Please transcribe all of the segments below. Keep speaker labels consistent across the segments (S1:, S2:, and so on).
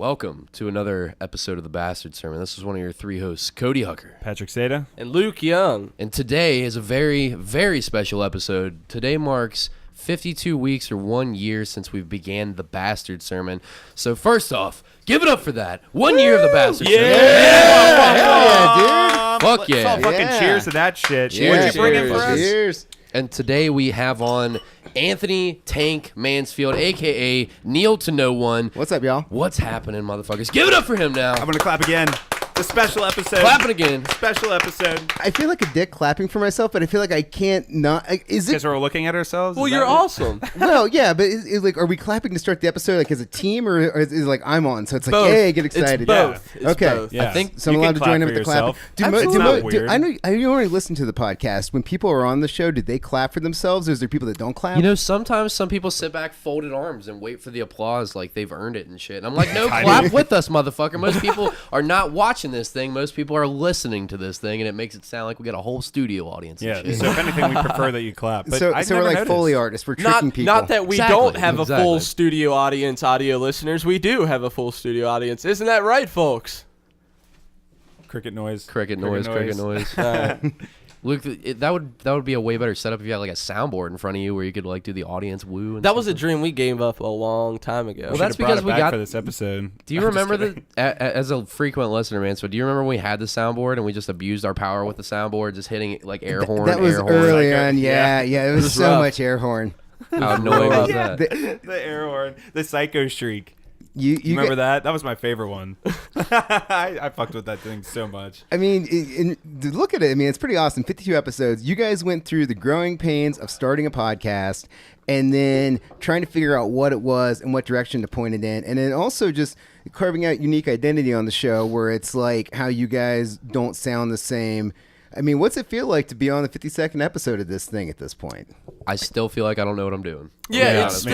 S1: Welcome to another episode of the Bastard Sermon. This is one of your three hosts, Cody Hucker,
S2: Patrick Seta,
S3: and Luke Young.
S1: And today is a very, very special episode. Today marks 52 weeks or 1 year since we began the Bastard Sermon. So first off, give it up for that. 1 year of the Bastard Sermon.
S2: Yeah, dude.
S1: Fuck yeah.
S2: Let's all fucking cheers to that shit.
S1: Cheers.
S2: What'd you bring in for us?
S4: Cheers.
S1: And today we have on Anthony Tank Mansfield, a.k.a. Neil to No One.
S4: What's up, y'all?
S1: What's happening, motherfuckers? Give it up for him now.
S2: I'm going to clap again. The special episode.
S1: Clap it again.
S2: Special episode.
S4: I feel like a dick clapping for myself, but I feel like I can't not. Is it?
S2: Because we're looking at ourselves?
S3: Well,
S2: Is
S3: you're
S2: that what-
S3: awesome.
S4: Well, yeah, but is like, are we clapping to start the episode like as a team, or is it like I'm on? So it's like,
S3: Both.
S4: hey, get excited.
S3: It's both.
S2: Yeah.
S3: It's
S4: Okay.
S3: both.
S2: Yeah.
S1: I think
S4: So I'm
S2: You
S4: allowed
S2: can
S4: to
S2: clap
S4: join in
S2: for
S4: with the clapping.
S2: yourself.
S4: Do
S2: It's not weird.
S4: I know you already listen to the podcast. When people are on the show, do they clap for themselves, or is there people that don't clap?
S1: You know, sometimes some people sit back, folded arms, and wait for the applause like they've earned it and shit. And I'm like, no,
S2: I
S1: clap
S2: mean-
S1: with us, motherfucker. Most people are not watching this thing. Most people are listening to this thing, and it makes it sound like we got a whole studio audience.
S2: Yeah,
S1: And shit.
S2: so if anything, we prefer that you clap. But
S4: so
S2: I've
S4: we're
S2: never
S4: like
S2: noticed.
S4: Foley artists. We're tricking people.
S3: Not that we
S1: Exactly,
S3: don't have a full
S1: exactly.
S3: studio audience, audio listeners. We do have a full studio audience. Isn't that right, folks?
S2: Cricket noise.
S1: Cricket noise. Luke, that would be a way better setup if you had like a soundboard in front of you where you could like do the audience woo. And
S3: That was a
S1: something.
S3: dream we gave up a long time ago.
S1: Well, that's
S2: Should've brought
S1: because
S2: it
S1: we
S2: back
S1: got-
S2: for this episode.
S1: Do you
S2: I'm just
S1: remember
S2: kidding.
S1: as a frequent listener, man? So do you remember when we had the soundboard and we just abused our power with the soundboard, just hitting like air horn?
S4: That was
S1: air horn?
S4: early
S2: Like,
S4: on. Yeah. It was
S3: was
S4: so
S3: rough.
S4: much air horn.
S1: How annoying was
S3: Yeah.
S1: that?
S2: The air horn. The psycho shriek.
S4: You
S2: Remember that? That was my favorite one. I fucked with that thing so much.
S4: I mean, to look at it, I mean, it's pretty awesome. 52 episodes. You guys went through the growing pains of starting a podcast and then trying to figure out what it was and what direction to point it in. And then also just carving out unique identity on the show where it's like how you guys don't sound the same. I mean, what's it feel like to be on the 52nd episode of this thing at this point?
S1: I still feel like I don't know what I'm doing.
S3: Yeah,
S2: it's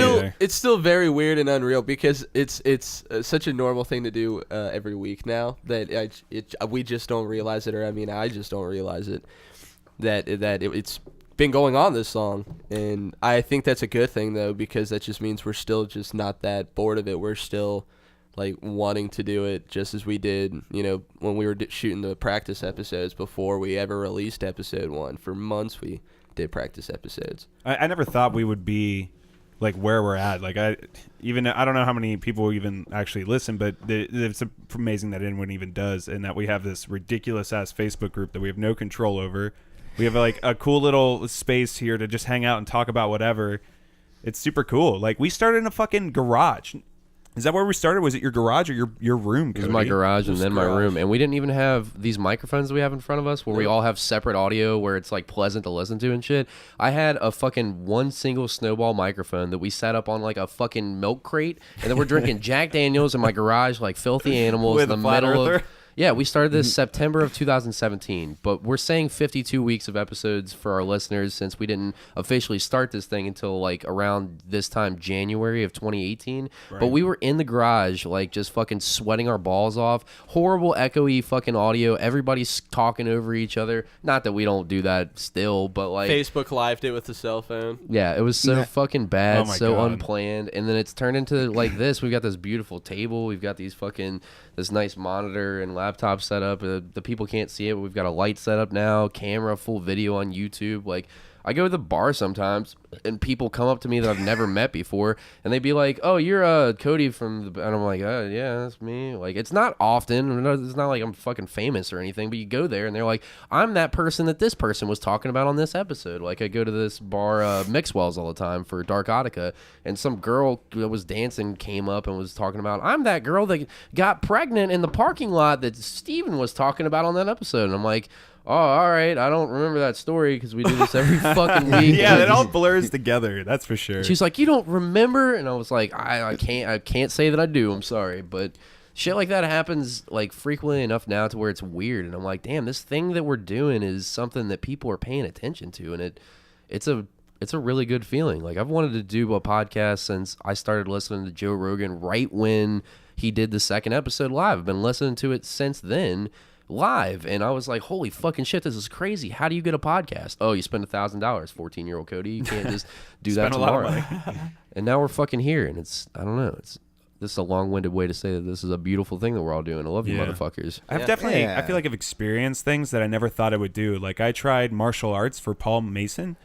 S3: it's still very weird and unreal because it's such a normal thing to do every week now that we just don't realize it, or I mean I just don't realize it that it's been going on this long, and I think that's a good thing though because that just means we're still just not that bored of it. We're still like wanting to do it just as we did, when we were shooting the practice episodes before we ever released episode 1. For months we did practice episodes.
S2: I never thought we would be like where we're at. Like I don't know how many people even actually listen, but it's amazing that anyone even does, and that we have this ridiculous ass Facebook group that we have no control over. We have like a cool little space here to just hang out and talk about whatever. It's super cool. Like we started in a fucking garage. Is that where we started? Was it your garage or your room?
S1: It was my garage and then my room. And we didn't even have these microphones that we have in front of us where we all have separate audio where it's like pleasant to listen to and shit. I had a fucking one single snowball microphone that we set up on like a fucking milk crate. And then we're drinking Jack Daniels in my garage like filthy animals
S2: With
S1: in
S2: a
S1: the
S2: flat
S1: middle
S2: earther?
S1: of... Yeah, we started this September of 2017, but we're saying 52 weeks of episodes for our listeners since we didn't officially start this thing until like around this time, January of 2018.
S2: Right.
S1: But we were in the garage, like just fucking sweating our balls off. Horrible echoey fucking audio. Everybody's talking over each other. Not that we don't do that still, but like...
S3: Facebook Lived it with the cell phone.
S1: Yeah, it was so fucking bad,
S2: Oh my
S1: so
S2: God.
S1: unplanned, and then it's turned into like this. We've got this beautiful table, we've got this nice monitor and laptop set up. The people can't see it, but we've got a light set up now, camera, full video on YouTube. Like, I go to the bar sometimes, and people come up to me that I've never met before, and they'd be like, "Oh, you're Cody from the," and I'm like, "Yeah, that's me." Like, it's not often. It's not like I'm fucking famous or anything, but you go there, and they're like, "I'm that person that this person was talking about on this episode." Like, I go to this bar, Mixwell's, all the time for Dark Attica, and some girl that was dancing came up and was talking about, "I'm that girl that got pregnant in the parking lot that Steven was talking about on that episode," and I'm like, "Oh, all right. I don't remember that story because we do this every fucking week."
S2: Yeah, it all blurs together. That's for sure.
S1: She's like, "You don't remember?" And I was like, I can't say that I do. I'm sorry, but shit like that happens like frequently enough now to where it's weird. And I'm like, damn, this thing that we're doing is something that people are paying attention to, and it's a really good feeling. Like, I've wanted to do a podcast since I started listening to Joe Rogan right when he did the second episode live. I've been listening to it since then. Live, and I was like, holy fucking shit, this is crazy. How do you get a podcast? Oh, you spend $1,000, 14-year-old Cody. You can't just do that
S2: Spend a lot
S1: tomorrow.
S2: of money.
S1: And now we're fucking here, and I don't know, this is a long-winded way to say that this is a beautiful thing that we're all doing. I love you, motherfuckers.
S2: I've definitely, I feel like I've experienced things that I never thought I would do. Like I tried martial arts for Paul Mason,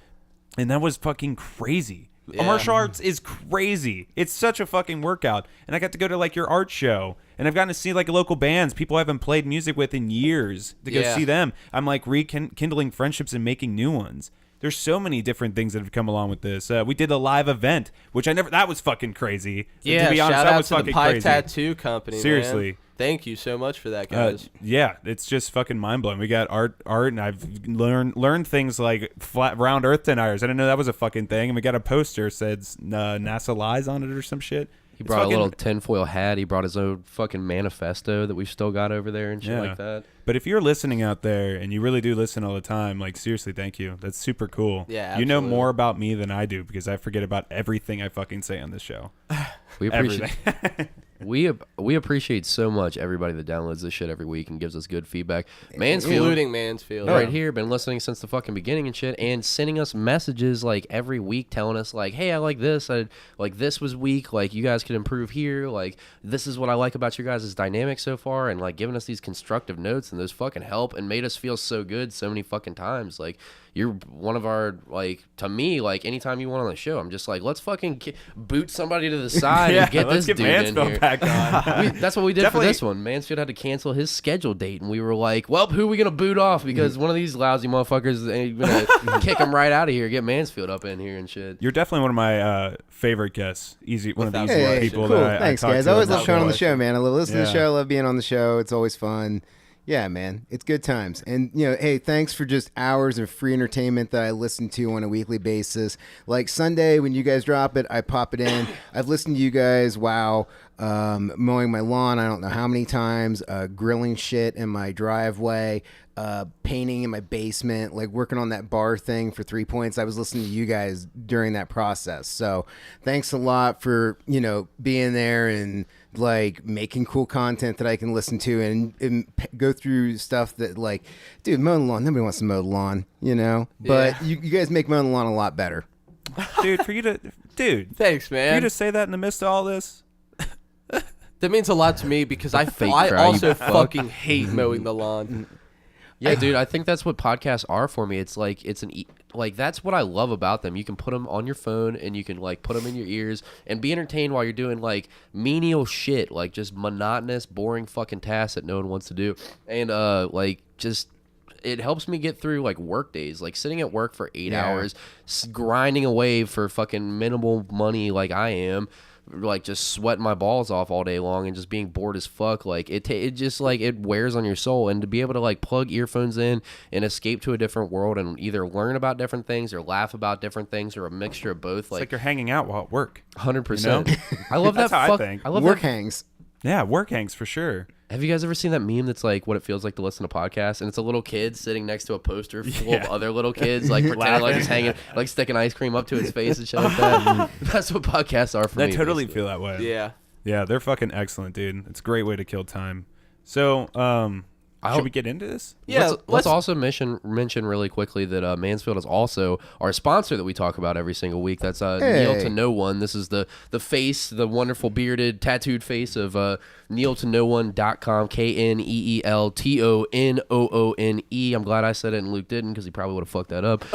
S2: and that was fucking crazy.
S3: Yeah.
S2: Martial arts is crazy. It's such a fucking workout. And I got to go to like your art show, and I've gotten to see like local bands, people I haven't played music with in years, to go see them. I'm like rekindling friendships and making new ones. There's so many different things that have come along with this. We did a live event, which that was fucking crazy.
S3: Yeah,
S2: to be honest,
S3: shout
S2: that
S3: out
S2: was
S3: to the
S2: fucking
S3: Pie
S2: crazy.
S3: Tattoo Company.
S2: Seriously.
S3: Man. Thank you so much for that, guys.
S2: Yeah, it's just fucking mind blowing. We got art, and I've learned things like flat round Earth deniers. I didn't know that was a fucking thing. And we got a poster that says NASA lies on it or some shit.
S1: He brought a little tinfoil hat. He brought his own fucking manifesto that we've still got over there and shit like that.
S2: But if you're listening out there and you really do listen all the time, like seriously, thank you. That's super cool.
S3: Yeah, absolutely.
S2: You know more about me than I do because I forget about everything I fucking say on this show.
S1: We appreciate we appreciate so much everybody that downloads this shit every week and gives us good feedback. Mansfield,
S3: including Mansfield,
S1: right here, been listening since the fucking beginning and shit, and sending us messages like every week telling us like, hey, I like this. I like this was weak. Like you guys could improve here. Like this is what I like about your guys' dynamic so far, and like giving us these constructive notes, and those fucking help and made us feel so good so many fucking times. Like you're one of our, like, to me, like anytime you want on the show, I'm just like, let's fucking boot somebody to the side and get this dude
S2: Mansfield
S1: in here.
S2: back on.
S1: That's what we did for this one. Mansfield had to cancel his scheduled date, and we were like, well, who are we going to boot off? Because one of these lousy motherfuckers ain't going to kick him right out of here, get Mansfield up in here and shit.
S2: You're definitely one of my favorite guests. One of the easiest
S4: Hey,
S2: people
S4: cool.
S2: that
S4: Thanks,
S2: I talk
S4: guys.
S2: to.
S4: I always love
S2: about
S4: showing on the
S2: life.
S4: show, man. I love listening to the
S2: Yeah.
S4: show. I love being on the show. It's always fun. Yeah, man. It's good times. And, you know, hey, thanks for just hours of free entertainment that I listen to on a weekly basis. Like Sunday, when you guys drop it, I pop it in. I've listened to you guys, mowing my lawn I don't know how many times, grilling shit in my driveway, painting in my basement, like working on that bar thing for 3 points. I was listening to you guys during that process. So thanks a lot for, you know, being there and like making cool content that I can listen to and go through stuff that, like, dude, mowing the lawn, nobody wants to mow the lawn, you know, but you guys make mowing the lawn a lot better.
S2: Dude,
S3: Thanks, man.
S2: For you to say that in the midst of all this,
S3: that means a lot to me because I
S1: crowd,
S3: also
S1: you fuck.
S3: fucking hate mowing the lawn.
S1: Yeah, dude, I think that's what podcasts are for me. It's like like that's what I love about them. You can put them on your phone and you can like put them in your ears and be entertained while you're doing like menial shit, like just monotonous, boring fucking tasks that no one wants to do. And like just it helps me get through like work days, like sitting at work for 8 hours, grinding away for fucking minimal money like I am. Like just sweating my balls off all day long and just being bored as fuck. Like it just like it wears on your soul. And to be able to like plug earphones in and escape to a different world and either learn about different things or laugh about different things or a mixture of both.
S2: it's like you're hanging out while at work.
S1: 100%.
S2: You know?
S1: I love
S2: That's
S1: that.
S2: how I think.
S1: I love
S4: Work
S1: that.
S4: hangs.
S2: Yeah, work hangs for sure.
S1: Have you guys ever seen that meme that's like what it feels like to listen to podcasts? And it's a little kid sitting next to a poster full of other little kids, like pretending like he's hanging, like sticking ice cream up to his face and shit like that. That's what podcasts are for me.
S2: I totally
S1: basically.
S2: feel that way.
S3: Yeah.
S2: Yeah, they're fucking excellent, dude. It's a great way to kill time. So, should we get into this?
S3: Yeah,
S1: Let's also mention really quickly that Mansfield is also our sponsor that we talk about every single week. That's Kneel to No One. This is the face, the wonderful bearded, tattooed face of KneelToNoOne.com, KneelToNoone. I'm glad I said it and Luke didn't because he probably would have fucked that up.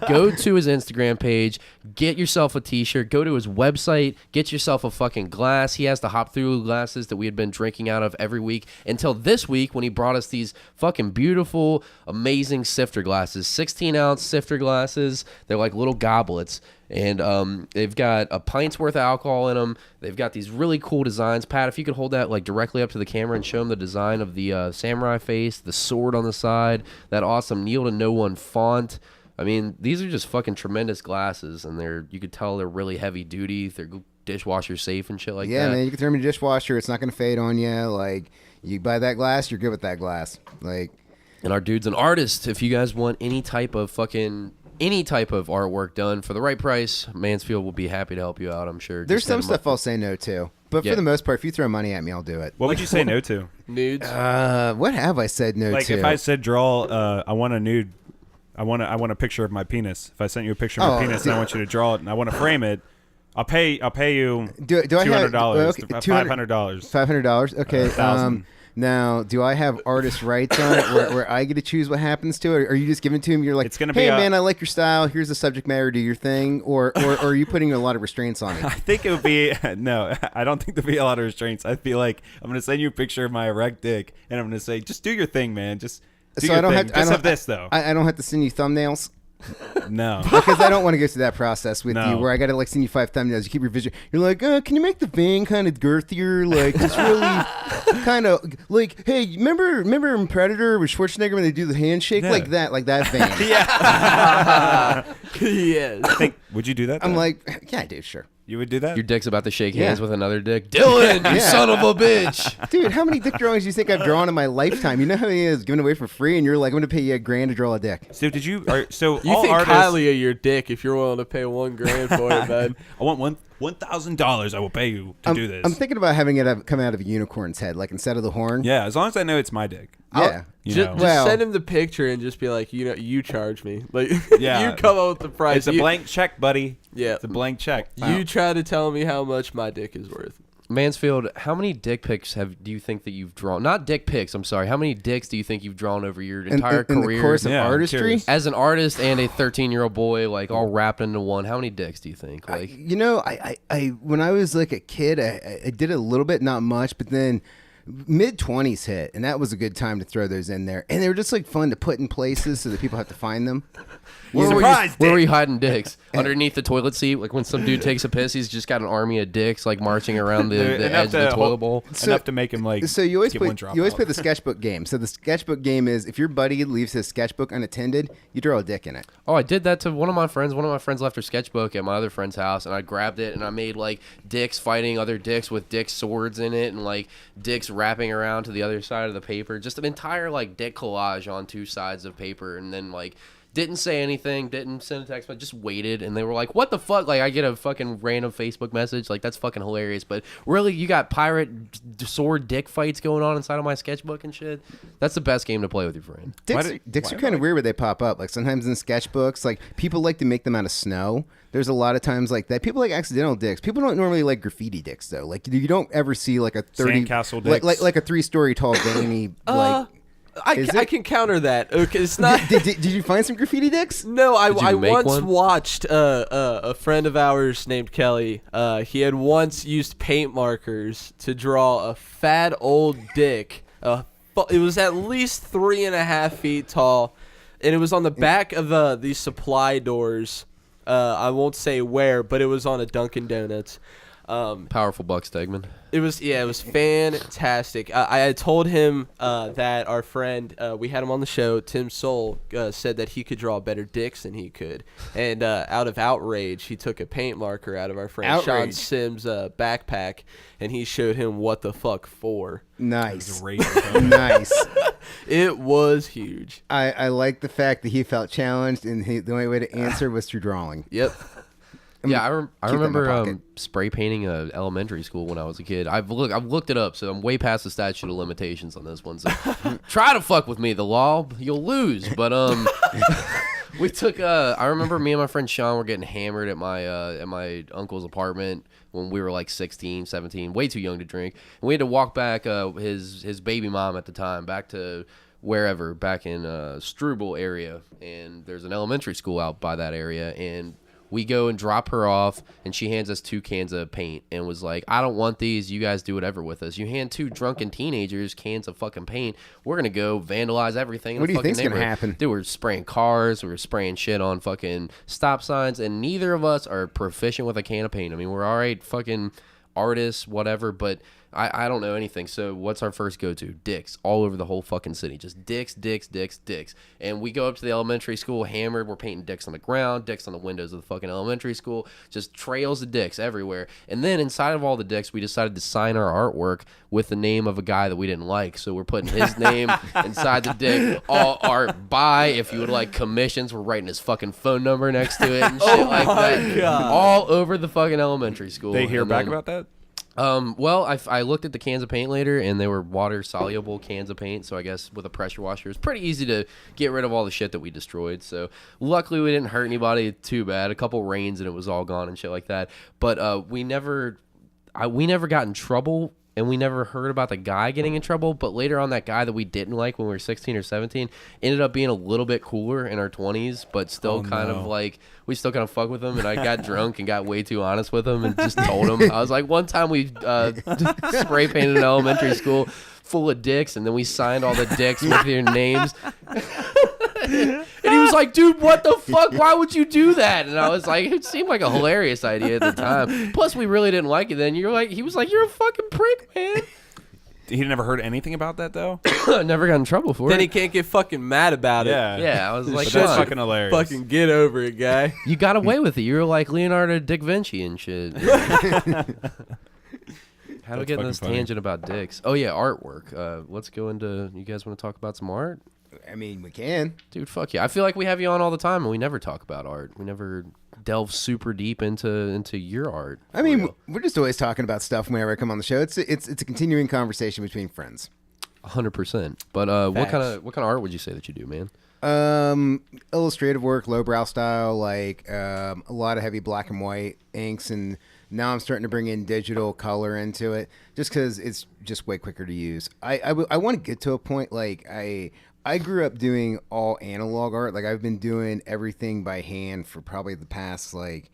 S1: Go to his Instagram page, get yourself a t-shirt, go to his website, get yourself a fucking glass. He has the hop through glasses that we had been drinking out of every week until this week when he brought us these fucking beautiful, amazing sifter glasses, 16-ounce sifter glasses. They're like little goblets. And they've got a pint's worth of alcohol in them. They've got these really cool designs. Pat, if you could hold that like directly up to the camera and show them the design of the samurai face, the sword on the side, that awesome Kneel to No One font. I mean, these are just fucking tremendous glasses, and you could tell they're really heavy duty. They're dishwasher safe and shit like that.
S4: Yeah, man, you can throw them in a dishwasher. It's not going to fade on you. Like, you buy that glass, you're good with that glass. Like,
S1: and our dude's an artist. If you guys want any type of artwork done for the right price, Mansfield will be happy to help you out, I'm sure.
S4: there's
S1: Just hit
S4: some
S1: him
S4: stuff
S1: up.
S4: I'll say no to. But
S1: Yeah.
S4: for the most part, if you throw money at me, I'll do it.
S2: What would you say no to?
S3: Nudes.
S4: What have I said no
S2: Like
S4: to?
S2: if I said draw, I want a nude. I want a picture of my penis. If I sent you a picture of my penis and I want you to draw it and I want to frame it, I'll pay you
S4: Do I have
S2: $200,
S4: okay,
S2: $500.
S4: $500. Okay.
S2: 1,000.
S4: Now, do I have artist rights on it where I get to choose what happens to it? Or are you just giving it to him? You're like,
S2: It's gonna
S4: hey,
S2: be
S4: man, I like your style. Here's the subject matter. Do your thing. Or are you putting a lot of restraints on it?
S2: I think it would be no. I don't think there'd be a lot of restraints. I'd be like, I'm gonna send you a picture of my erect dick, and I'm gonna say, just do your thing, man. Just do
S4: So
S2: your
S4: I don't
S2: thing.
S4: have to,
S2: Just have this though.
S4: I don't have to send you thumbnails.
S2: No.
S4: Because I don't want to go through that process with
S2: No.
S4: you where I got to like send you 5 thumbnails. You keep your vision. You're like, can you make the vein kind of girthier? Like, it's really kind of like, hey, remember in Predator with Schwarzenegger when they do the handshake?
S2: Yeah.
S4: Like that vein.
S3: Yes.
S2: Would you do that?
S4: I'm
S2: though?
S4: like, yeah, dude, sure.
S2: You would do that?
S1: Your dick's about to shake
S4: Yeah.
S1: hands with another dick. Dylan, you
S4: Yeah.
S1: son of a bitch.
S4: Dude, how many dick drawings do you think I've drawn in my lifetime? You know how many is given away for free, and you're like, I'm going to pay you $1,000 to draw a dick.
S2: So did you? So
S3: You
S2: all
S3: think
S2: artists.
S3: highly of your dick if you're willing to pay $1,000 for it, man.
S2: I want $1,000. I will pay you to do this.
S4: I'm thinking about having it come out of a unicorn's head, like instead of the horn.
S2: Yeah, as long as I know it's my dick.
S4: Yeah.
S2: You
S3: Just,
S2: know.
S4: Well-
S3: send him the picture and just be like, you charge me. Like,
S2: Yeah.
S3: you come up with the price.
S2: It's a
S3: You-
S2: blank check, buddy.
S3: Yeah.
S2: It's a blank check.
S3: You try to tell me how much my dick is worth.
S1: Mansfield, how many dick pics do you think that you've drawn? Not dick pics, I'm sorry. How many dicks do you think you've drawn over your entire
S4: in
S1: career?
S4: the course of
S2: Yeah, I'm
S4: artistry?
S2: curious.
S1: As an artist and a 13-year-old boy, like all wrapped into one, how many dicks do you think? Like,
S4: I when I was like a kid, I did a little bit, not much, but then mid-20s hit, and that was a good time to throw those in there. And they were just like fun to put in places so that people have to find them.
S1: where
S2: Surprise,
S1: were
S2: dick.
S1: you hiding dicks? Underneath the toilet seat? Like when some dude takes a piss, he's just got an army of dicks like marching around the
S2: Enough
S1: edge of the
S2: to
S1: toilet
S2: hold-
S1: bowl.
S2: Enough to make him like.
S4: So you always
S2: get
S4: play
S2: one drop
S4: you always
S2: out.
S4: play the sketchbook game. So the sketchbook game is if your buddy leaves his sketchbook unattended, you draw a dick in it.
S1: Oh, I did that to one of my friends. One of my friends left her sketchbook at my other friend's house, and I grabbed it and I made like dicks fighting other dicks with dick swords in it, and like dicks wrapping around to the other side of the paper. Just an entire like dick collage on 2 sides of paper, and then like didn't say anything, didn't send a text, but just waited, and they were like, "What the fuck?" Like I get a fucking random Facebook message, like that's fucking hilarious. But really, you got pirate sword dick fights going on inside of my sketchbook and shit. That's the best game to play with your friend.
S4: Dicks are kind of weird where they pop up. Like sometimes in sketchbooks, like people like to make them out of snow. There's a lot of times like that. People like accidental dicks. People don't normally like graffiti dicks though. Like you don't ever see like a 30
S2: Sandcastle
S4: like
S2: dicks.
S4: like a 3-story tall veiny like. Is
S3: I
S4: it?
S3: can counter that. Okay, it's not.
S4: Did you find some graffiti dicks?
S3: No, I
S1: you make
S3: once
S1: one?
S3: watched a friend of ours named Kelly. He had once used paint markers to draw a fat old dick. It was at least 3.5 feet tall, and it was on the back of these supply doors. I won't say where, but it was on a Dunkin' Donuts.
S1: Powerful Buck Stegman.
S3: It was fantastic. I had told him that our friend, we had him on the show, Tim Soul, said that he could draw better dicks than he could. And out of outrage, he took a paint marker out of our friend Sean
S4: Outrage.
S3: Sims' backpack, and he showed him what the fuck for.
S4: Nice.
S2: Great.
S4: Nice.
S3: It was huge.
S4: I like the fact that he felt challenged, and the only way to answer was through drawing.
S3: Yep.
S1: Yeah, I
S4: that in my
S1: remember
S4: pocket.
S1: spray painting a elementary school when I was a kid. I've looked it up, so I'm way past the statute of limitations on this one. So try to fuck with me, the law, you'll lose. But we took. I remember me and my friend Sean were getting hammered at my uncle's apartment when we were like 16, 17, way too young to drink, and we had to walk back his baby mom at the time back to wherever back in Struble area, and there's an elementary school out by that area, and we go and drop her off, and she hands us 2 cans of paint and was like, I don't want these. You guys do whatever with us. You hand 2 drunken teenagers cans of fucking paint. We're going to go vandalize everything.
S4: What do
S1: in
S4: you
S1: the
S4: think's
S1: fucking
S4: gonna
S1: neighborhood.
S4: happen?
S1: Dude, we're spraying cars. We were spraying shit on fucking stop signs, and neither of us are proficient with a can of paint. I mean, we're all right fucking artists, whatever, but I don't know anything. So what's our first go-to? Dicks all over the whole fucking city. Just dicks, dicks, dicks, dicks. And we go up to the elementary school hammered. We're painting dicks on the ground, dicks on the windows of the fucking elementary school. Just trails of dicks everywhere. And then inside of all the dicks, we decided to sign our artwork with the name of a guy that we didn't like. So we're putting his name inside the dick. All art by. If you would like commissions, we're writing his fucking phone number next to it and shit like that.
S3: God.
S1: All over the fucking elementary school.
S2: They hear
S1: And
S2: back
S1: then-
S2: about that?
S1: Well, I looked at the cans of paint later, and they were water-soluble cans of paint, so I guess with a pressure washer, it's pretty easy to get rid of all the shit that we destroyed. So luckily, we didn't hurt anybody too bad. A couple rains, and it was all gone and shit like that. But we never got in trouble, and we never heard about the guy getting in trouble. But later on, that guy that we didn't like when we were 16 or 17 ended up being a little bit cooler in our 20s, but still of like, we still kind of fuck with him. And I got drunk and got way too honest with him and just told him. I was like, one time we spray painted an elementary school full of dicks, and then we signed all the dicks with their names. And he was like, dude, what the fuck? Why would you do that? And I was like, it seemed like a hilarious idea at the time. Plus, we really didn't like it then. He was like, you're a fucking prick, man.
S2: He never heard anything about that, though?
S1: Never got in trouble for it.
S3: Then he can't get fucking mad about it.
S1: Yeah, I was like,
S2: but that's fucking hilarious.
S3: Fucking get over it, guy.
S1: You got away with it. You were like Leonardo da Vinci and shit. How do we get in this tangent about dicks? Oh, yeah, artwork. Let's go into, you guys want to talk about some art?
S4: I mean, we can.
S1: Dude, fuck yeah. I feel like we have you on all the time, and we never talk about art. We never delve super deep into your art.
S4: I mean, we're just always talking about stuff whenever I come on the show. It's a continuing conversation between friends.
S1: 100%. But what kind of art would you say that you do, man?
S4: Illustrative work, lowbrow style, like a lot of heavy black and white inks, and now I'm starting to bring in digital color into it, just because it's just way quicker to use. I want to get to a point like I grew up doing all analog art. Like, I've been doing everything by hand for probably the past, like,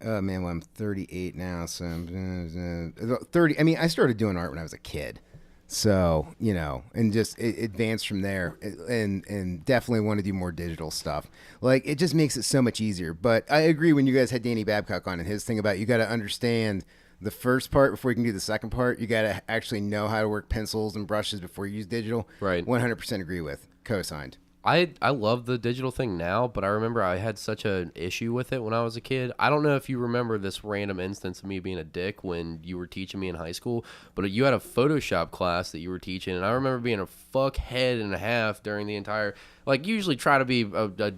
S4: well, I'm 38 now, so I'm 30. I mean, I started doing art when I was a kid. So, and just it advanced from there, and definitely want to do more digital stuff. Like, it just makes it so much easier. But I agree when you guys had Danny Babcock on, and his thing about you got to understand the first part before you can do the second part. You got to actually know how to work pencils and brushes before you use digital.
S1: Right.
S4: 100% agree with. Co-signed.
S1: I love the digital thing now, but I remember I had such an issue with it when I was a kid. I don't know if you remember this random instance of me being a dick when you were teaching me in high school, but you had a Photoshop class that you were teaching, and I remember being a fuckhead and a half during the entire, like, usually try to be a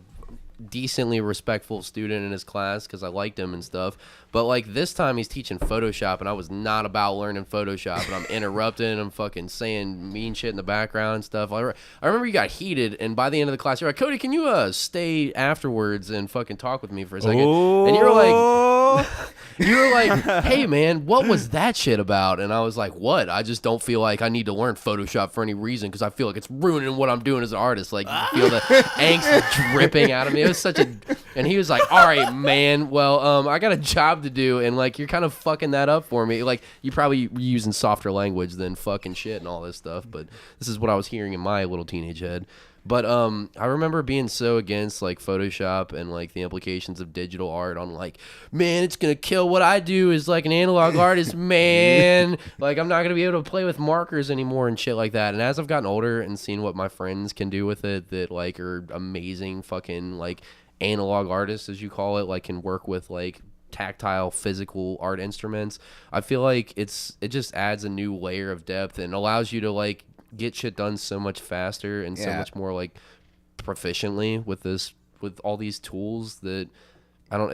S1: decently respectful student in his class because I liked him and stuff, but like this time he's teaching Photoshop and I was not about learning Photoshop, and I'm interrupting and I'm fucking saying mean shit in the background and stuff. I remember you got heated, and by the end of the class you're like, Cody, can you stay afterwards and fucking talk with me for a second? And you were like, hey man, what was that shit about? And I was like, what? I just don't feel like I need to learn Photoshop for any reason because I feel like it's ruining what I'm doing as an artist. Like, you feel the angst dripping out of me. It was such a, and he was like, all right, man, well, I got a job to do, and like, you're kind of fucking that up for me. Like, you probably were using softer language than fucking shit and all this stuff, but this is what I was hearing in my little teenage head. But I remember being so against like Photoshop and like the implications of digital art on like, man, it's gonna kill what I do as like an analog artist, man. Like, I'm not gonna be able to play with markers anymore and shit like that. And as I've gotten older and seen what my friends can do with it that like are amazing fucking like analog artists, as you call it, like can work with like tactile physical art instruments, I feel like it just adds a new layer of depth and allows you to like get shit done so much faster and so much more like proficiently with all these tools that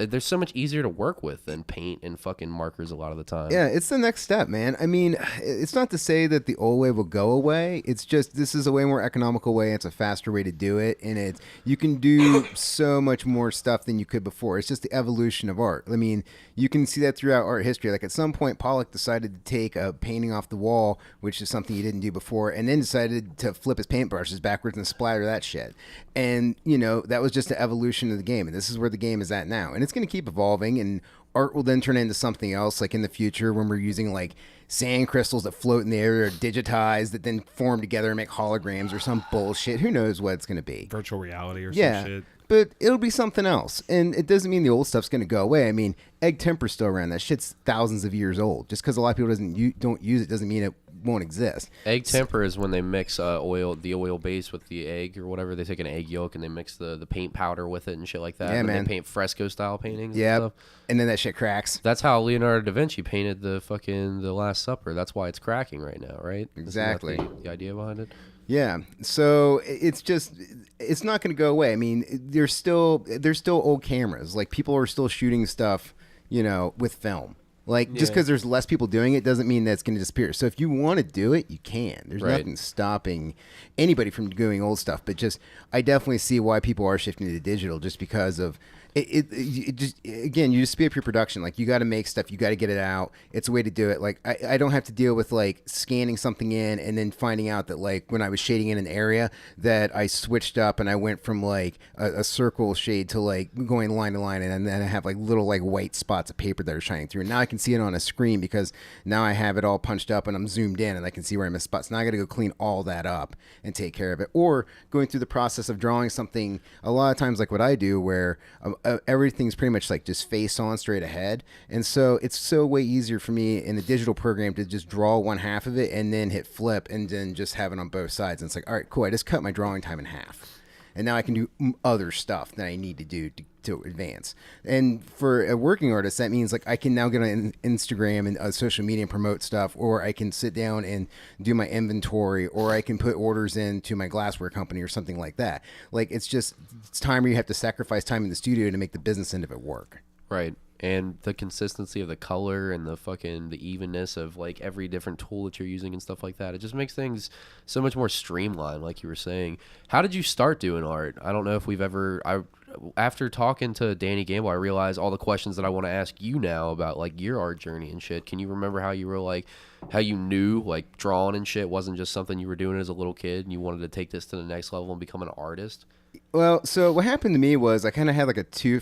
S1: they're so much easier to work with than paint and fucking markers a lot of the time.
S4: Yeah, it's the next step, man. I mean, it's not to say that the old way will go away. It's just, this is a way more economical way. It's a faster way to do it. And you can do so much more stuff than you could before. It's just the evolution of art. I mean, you can see that throughout art history. Like, at some point, Pollock decided to take a painting off the wall, which is something he didn't do before, and then decided to flip his paintbrushes backwards and splatter that shit. And, that was just the evolution of the game. And this is where the game is at now. And it's going to keep evolving, and art will then turn into something else, like in the future when we're using like sand crystals that float in the air or digitized that then form together and make holograms or some bullshit. Who knows what it's going to be?
S2: Virtual reality or some shit.
S4: But it'll be something else. And it doesn't mean the old stuff's going to go away. I mean, egg temper's still around. That shit's thousands of years old. Just because a lot of people don't use it doesn't mean it won't exist.
S1: Egg temper is when they mix the oil base with the egg or whatever. They take an egg yolk and they mix the paint powder with it and shit like that.
S4: Yeah,
S1: and
S4: man.
S1: They paint fresco style paintings.
S4: Yeah.
S1: And stuff.
S4: And then that shit cracks.
S1: That's how Leonardo da Vinci painted the Last Supper. That's why it's cracking right now, right?
S4: Exactly.
S1: Isn't that the idea behind it?
S4: Yeah, so it's not going to go away. I mean, there's still old cameras. Like, people are still shooting stuff, with film. Like, just because there's less people doing it doesn't mean that it's going to disappear. So if you want to do it, you can. There's nothing stopping anybody from doing old stuff. But just, I definitely see why people are shifting to digital, just because of it just, again, you just speed up your production. Like, you got to make stuff, you got to get it out. It's a way to do it. Like, I don't have to deal with like scanning something in and then finding out that like when I was shading in an area that I switched up and I went from like a circle shade to like going line to line, and then I have like little like white spots of paper that are shining through. And now I can see it on a screen because now I have it all punched up and I'm zoomed in and I can see where I missed spots. Now I got to go clean all that up and take care of it. Or going through the process of drawing something, a lot of times like what I do, where everything's pretty much like just face on straight ahead. And so it's so way easier for me in the digital program to just draw one half of it and then hit flip and then just have it on both sides. And it's like, all right, cool. I just cut my drawing time in half. And now I can do other stuff that I need to do to advance. And for a working artist, that means like I can now get on Instagram and social media and promote stuff, or I can sit down and do my inventory, or I can put orders into my glassware company or something like that. Like, it's time where you have to sacrifice time in the studio to make the business end of it work.
S1: Right. And the consistency of the color and the evenness of like every different tool that you're using and stuff like that. It just makes things so much more streamlined, like you were saying. How did you start doing art? I don't know if we've ever, after talking to Danny Gamble, I realized all the questions that I want to ask you now about like your art journey and shit. Can you remember how you were like, how you knew like drawing and shit wasn't just something you were doing as a little kid and you wanted to take this to the next level and become an artist?
S4: Well, so what happened to me was I kind of had like a few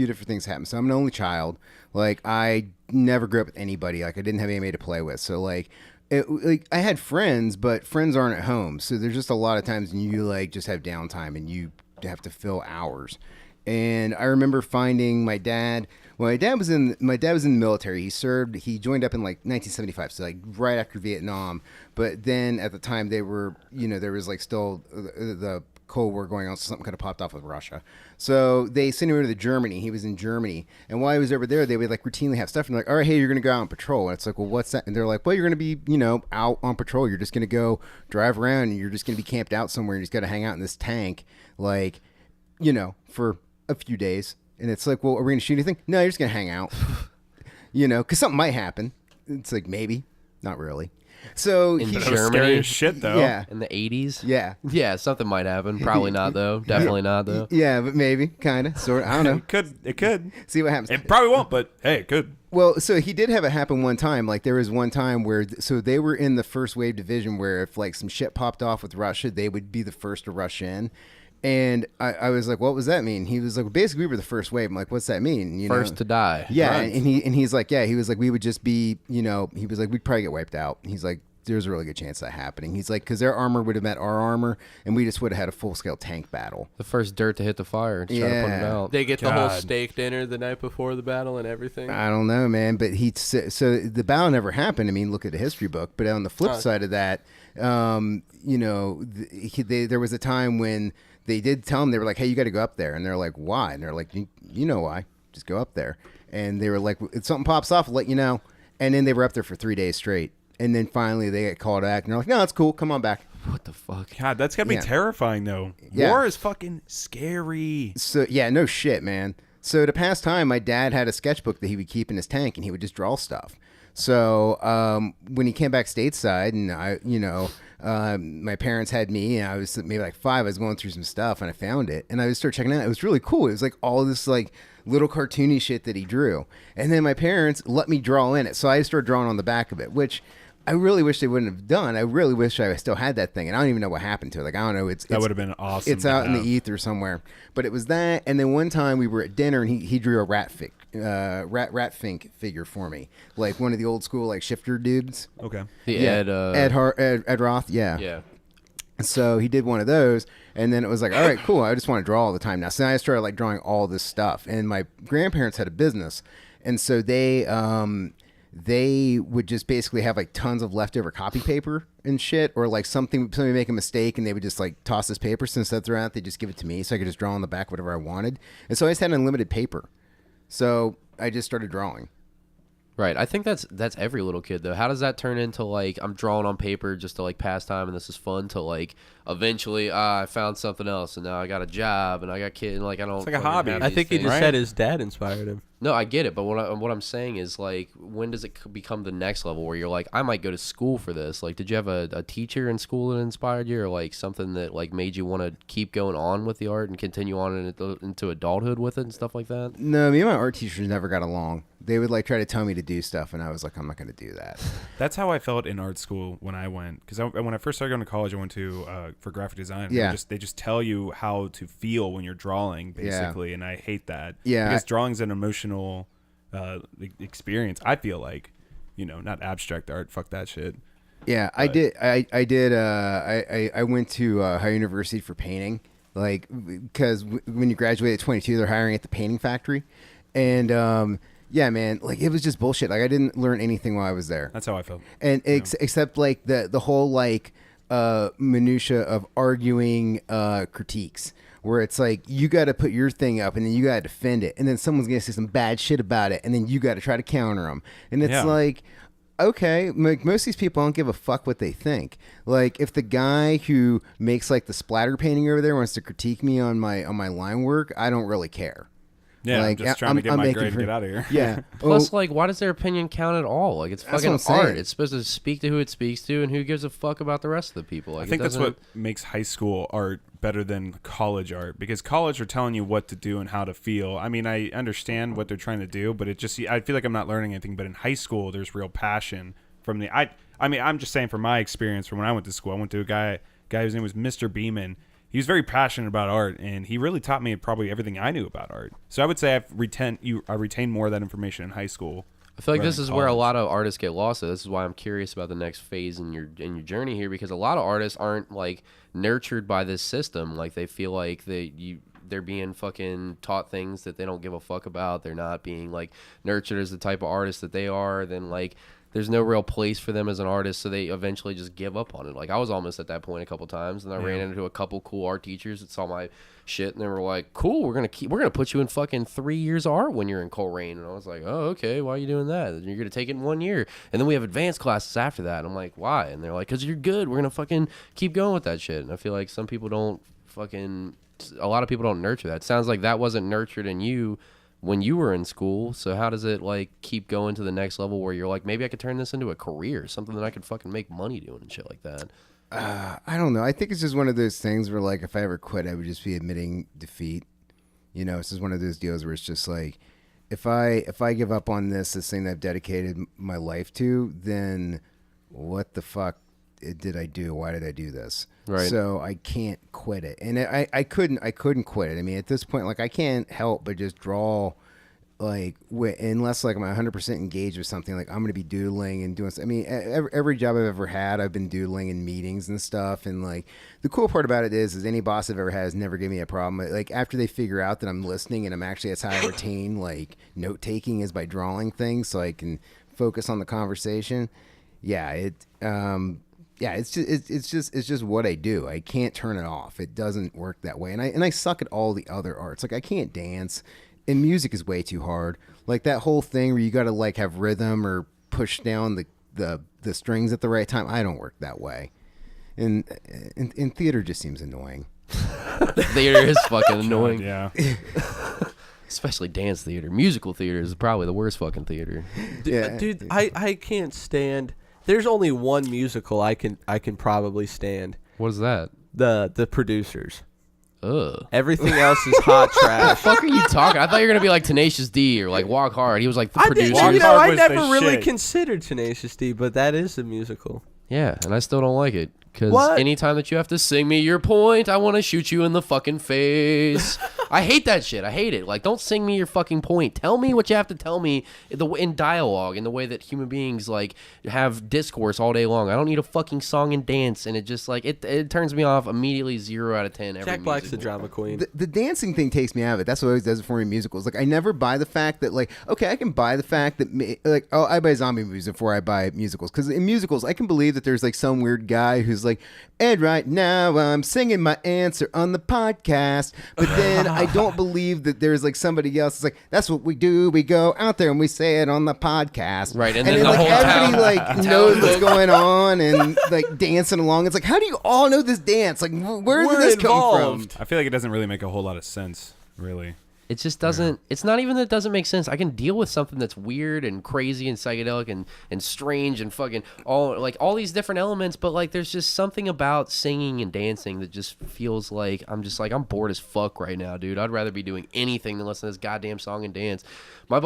S4: different things happen. So I'm an only child. Like, I never grew up with anybody. Like, I didn't have anybody to play with. So like I had friends, but friends aren't at home. So there's just a lot of times when you like just have downtime and you have to fill hours. And I remember finding my dad. Well, my dad was in the military. He joined up in like 1975, so like right after Vietnam. But then at the time there was like still the Cold War going on, so something could have popped off with Russia. So they sent him over to Germany. He was in Germany. And while he was over there, they would like routinely have stuff. And like, all right, hey, you're going to go out on patrol. And it's like, well, what's that? And they're like, well, you're going to be, out on patrol. You're just going to go drive around and you're just going to be camped out somewhere. And you just got to hang out in this tank, like, for a few days. And it's like, well, are we going to shoot anything? No, you're just going to hang out, because something might happen. It's like, maybe, not really. So
S1: in
S4: he
S1: Germany,
S2: shit though.
S4: Yeah.
S1: In the 80s?
S4: Yeah,
S1: something might happen. Probably not though. Definitely not though.
S4: Yeah, but maybe, kind of, sort of. I don't know.
S2: It could.
S4: See what happens.
S2: It probably won't, but hey, it could.
S4: Well, so he did have it happen one time. Like, there was one time where, so they were in the first wave division where if like some shit popped off with Russia, they would be the first to rush in. And I was like, what does that mean? He was like, well, basically, we were the first wave. I'm like, what's that mean?
S1: First to die.
S4: Yeah.
S1: Right.
S4: And he's like, yeah, he was like, we would just be, he was like, we'd probably get wiped out. He's like, there's a really good chance of that happening. He's like, because their armor would have met our armor, and we just would have had a full-scale tank battle.
S1: The first dirt to hit the fire and try to put it out.
S3: They get the whole steak dinner the night before the battle and everything.
S4: I don't know, man. But so the battle never happened. I mean, look at the history book. But on the flip side of that, there was a time when they did tell him, they were like, hey, you got to go up there. And they're like, why? And they're like, you know why. Just go up there. And they were like, if something pops off, I'll let you know. And then they were up there for 3 days straight. And then finally they get called back, and they're like, no, that's cool. Come on back.
S1: What the fuck?
S2: God, that's got to be terrifying, though.
S4: Yeah.
S2: War is fucking scary.
S4: So, yeah, no shit, man. So to pass time, my dad had a sketchbook that he would keep in his tank, and he would just draw stuff. So when he came back stateside, and my parents had me, and I was maybe like 5, I was going through some stuff, and I found it, and I just started checking it out. It was really cool. It was like all this like little cartoony shit that he drew. And then my parents let me draw in it. So I started drawing on the back of it, which I really wish they wouldn't have done. I really wish I still had that thing. And I don't even know what happened to it. Like, I don't know.
S2: That would have been awesome.
S4: It's out in the ether somewhere. But it was that. And then one time we were at dinner, and he drew a rat fink figure for me. Like one of the old school, like, shifter dudes.
S2: Okay.
S4: Ed Roth. Yeah.
S1: Yeah.
S4: So he did one of those, and then it was like, all right, cool. I just want to draw all the time now. So I started like drawing all this stuff, and my grandparents had a business, and so they would just basically have like tons of leftover copy paper and shit, or like somebody make a mistake, and they would just like toss this paper. So instead of throwing it out, they just give it to me, so I could just draw on the back whatever I wanted. And so I just had unlimited paper, so I just started drawing.
S1: Right. I think that's every little kid though. How does that turn into like I'm drawing on paper just to like pass time and this is fun to like eventually I found something else and now I got a job and I got kids and like I don't.
S2: It's like a hobby.
S3: I think he just said his dad inspired him.
S1: No, I get it, but what I'm saying is, like, when does it become the next level where you're like, I might go to school for this? Like, did you have a teacher in school that inspired you, or like something that like made you want to keep going on with the art and continue on into adulthood with it and stuff like that?
S4: No, me and my art teachers never got along. They would like try to tell me to do stuff, and I was like, I'm not going to do that.
S2: That's how I felt in art school when I went, because when I first started going to college, I went to for graphic design.
S4: Yeah.
S2: They just tell you how to feel when you're drawing, basically, and I hate that.
S4: Yeah,
S2: because drawing's an emotional experience. I feel like, not abstract art. Fuck that shit.
S4: Yeah, but I did. I went to Higher University for painting, like, because when you graduate at 22, they're hiring at the painting factory, and yeah, man, like, it was just bullshit. Like, I didn't learn anything while I was there.
S2: That's how I felt.
S4: And except like the whole like minutia of arguing critiques, where it's like you got to put your thing up and then you got to defend it, and then someone's gonna say some bad shit about it, and then you got to try to counter them, and it's like, okay, like, most of these people don't give a fuck what they think. Like, if the guy who makes like the splatter painting over there wants to critique me on my line work, I don't really care.
S2: Yeah,
S4: like,
S2: I'm just trying to get my grade and get out of here.
S4: Yeah.
S1: Plus, like, why does their opinion count at all? Like, it's fucking
S4: what I'm
S1: art.
S4: saying.
S1: It's supposed to speak to who it speaks to, and who gives a fuck about the rest of the people? Like,
S2: I think that's what makes high school art better than college art, because college are telling you what to do and how to feel. I mean, I understand what they're trying to do, but I feel like I'm not learning anything. But in high school, there's real passion from I mean, I'm just saying from my experience from when I went to school. I went to a guy whose name was Mr. Beeman. He was very passionate about art, and he really taught me probably everything I knew about art. So I would say I retained more of that information in high school.
S1: I feel like this is where a lot of artists get lost. So this is why I'm curious about the next phase in your journey here, because a lot of artists aren't like nurtured by this system. Like, they feel like they're being fucking taught things that they don't give a fuck about. They're not being like nurtured as the type of artist that they are. Then like, there's no real place for them as an artist, so they eventually just give up on it. Like, I was almost at that point a couple times, and I ran into a couple cool art teachers that saw my shit, and they were like, "Cool, we're gonna put you in fucking 3 years of art when you're in Coleraine." And I was like, "Oh, okay, why are you doing that? You're gonna take it in 1 year, and then we have advanced classes after that." And I'm like, "Why?" And they're like, "Cause you're good. We're gonna fucking keep going with that shit." And I feel like some people don't a lot of people don't nurture that. It sounds like that wasn't nurtured in you when you were in school. So how does it like keep going to the next level where you're like, maybe I could turn this into a career, something that I could fucking make money doing and shit like that?
S4: I don't know. I think it's just one of those things where, like, if I ever quit, I would just be admitting defeat. It's just one of those deals where it's just like, if I give up on this thing that I've dedicated my life to, then what the fuck did I do? Why did I do this?
S1: Right.
S4: So I can't quit it, and I couldn't quit it. I mean, at this point, like, I can't help but just draw, like, unless like I'm 100% engaged with something. Like, I'm gonna be doodling and doing. I mean, every job I've ever had, I've been doodling in meetings and stuff. And like, the cool part about it is any boss I've ever had has never given me a problem. Like, after they figure out that I'm listening and that's how I retain like note taking, is by drawing things so I can focus on the conversation. It's just what I do. I can't turn it off. It doesn't work that way. And I suck at all the other arts. Like, I can't dance, and music is way too hard. Like, that whole thing where you got to like have rhythm or push down the strings at the right time. I don't work that way. And theater just seems annoying.
S1: Theater is fucking annoying.
S2: Yeah.
S1: Especially dance theater. Musical theater is probably the worst fucking theater.
S3: Dude, I can't stand. There's only one musical I can probably stand.
S1: What is that?
S3: The Producers.
S1: Ugh.
S3: Everything else is hot trash.
S1: What the fuck are you talking? I thought you were gonna be like Tenacious D or like Walk Hard. He was like the producer.
S3: I never really considered Tenacious D, but that is a musical.
S1: Yeah, and I still don't like it. Because anytime that you have to sing me your point, I want to shoot you in the fucking face. I hate that shit. I hate it. Like, don't sing me your fucking point. Tell me what you have to tell me in dialogue, in the way that human beings, like, have discourse all day long. I don't need a fucking song and dance, and it just, like, it turns me off immediately 0 out of 10 every
S3: Jack Black's
S1: musical.
S3: the drama queen.
S4: The dancing thing takes me out of it. That's what always does it for me in musicals. Like, I never buy the fact that, like, okay, I can buy the fact that, like, oh, I buy zombie movies before I buy musicals. Because in musicals, I can believe that there's, like, some weird guy who's like, and right now I'm singing my answer on the podcast. But then I don't believe that there's, like, somebody else that's like, that's what we do. We go out there and we say it on the podcast.
S1: Right. And
S4: then
S1: the
S4: like,
S1: whole
S4: everybody, like, knows what's going on and, like, dancing along. It's like, how do you all know this dance? Like, where did this come from?
S2: I feel like it doesn't really make a whole lot of sense, really.
S1: It just doesn't. It's not even that it doesn't make sense. I can deal with something that's weird and crazy and psychedelic and strange and fucking all these different elements. But like, there's just something about singing and dancing that just feels like I'm bored as fuck right now, dude. I'd rather be doing anything than listen to this goddamn song and dance. Our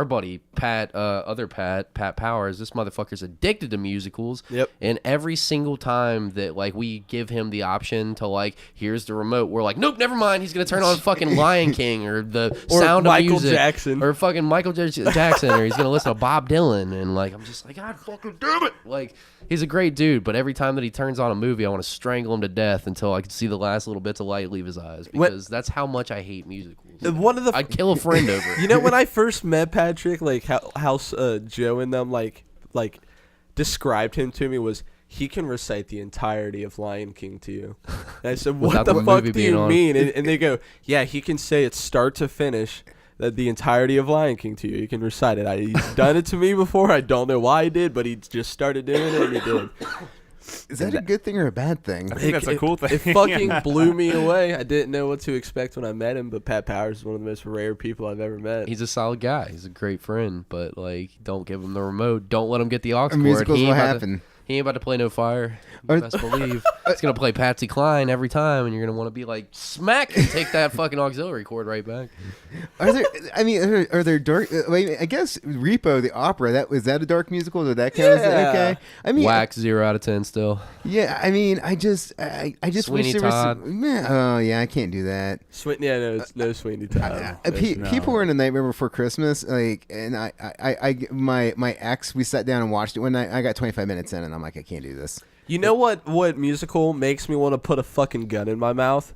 S1: buddy Pat Powers, this motherfucker's addicted to musicals.
S3: Yep.
S1: And every single time that like we give him the option to like, here's the remote, we're like, nope, never mind. He's gonna turn on fucking Lion King or the Sound of
S3: Michael
S1: Music
S3: Jackson.
S1: or fucking Michael Jackson, or he's gonna listen to Bob Dylan, and like I'm just like, God fucking damn it! Like he's a great dude, but every time that he turns on a movie, I want to strangle him to death until I can see the last little bits of light leave his eyes, because that's how much I hate musicals. I'd kill a friend over it.
S3: You know, when I first met Patrick, like how Joe and them like described him to me was, he can recite the entirety of Lion King to you. And I said, what the fuck do you mean? And they go, yeah, he can say it start to finish, the entirety of Lion King to you. He can recite it. He's done it to me before. I don't know why he did, but he just started doing it and he did.
S4: Is that a good thing or a bad thing?
S2: I think that's a cool thing.
S3: It fucking blew me away. I didn't know what to expect when I met him, but Pat Powers is one of the most rare people I've ever met.
S1: He's a solid guy. He's a great friend, but like, don't give him the remote. Don't let him get the aux cord.
S4: Musicals will happen.
S1: He ain't about to play no fire. You best believe. He's going to play Patsy Cline every time, and you're going to want to be like, smack, and take that fucking auxiliary cord right back.
S4: Are there dark... I guess Repo, the opera, is that a dark musical? Did that count as okay? I mean...
S1: Whack, 0 out of 10 still.
S4: Yeah, I mean, I just
S1: Sweeney
S4: wish there
S1: Todd.
S4: was... Oh, yeah, I can't do that.
S3: No Sweeney Todd.
S4: People were in The Nightmare Before Christmas, like, and my ex, we sat down and watched it one night. I got 25 minutes in, and I'm like, I can't do this.
S3: You know what musical makes me want to put a fucking gun in my mouth?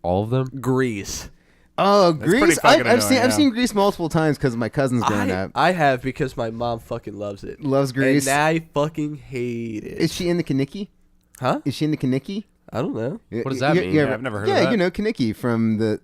S1: All of them?
S3: Grease.
S4: Oh,
S2: That's
S4: Grease!
S2: pretty fucking
S4: I've seen Grease multiple times because of my cousins growing up.
S3: I have, because my mom fucking loves it.
S4: Loves Grease.
S3: And I fucking hate it.
S4: Is she in the Kaniki?
S3: Huh?
S4: Is she in the Kaniki?
S3: I don't know.
S1: What does that mean?
S2: Yeah, I've never heard of that.
S4: Yeah, you know Kaniki from the...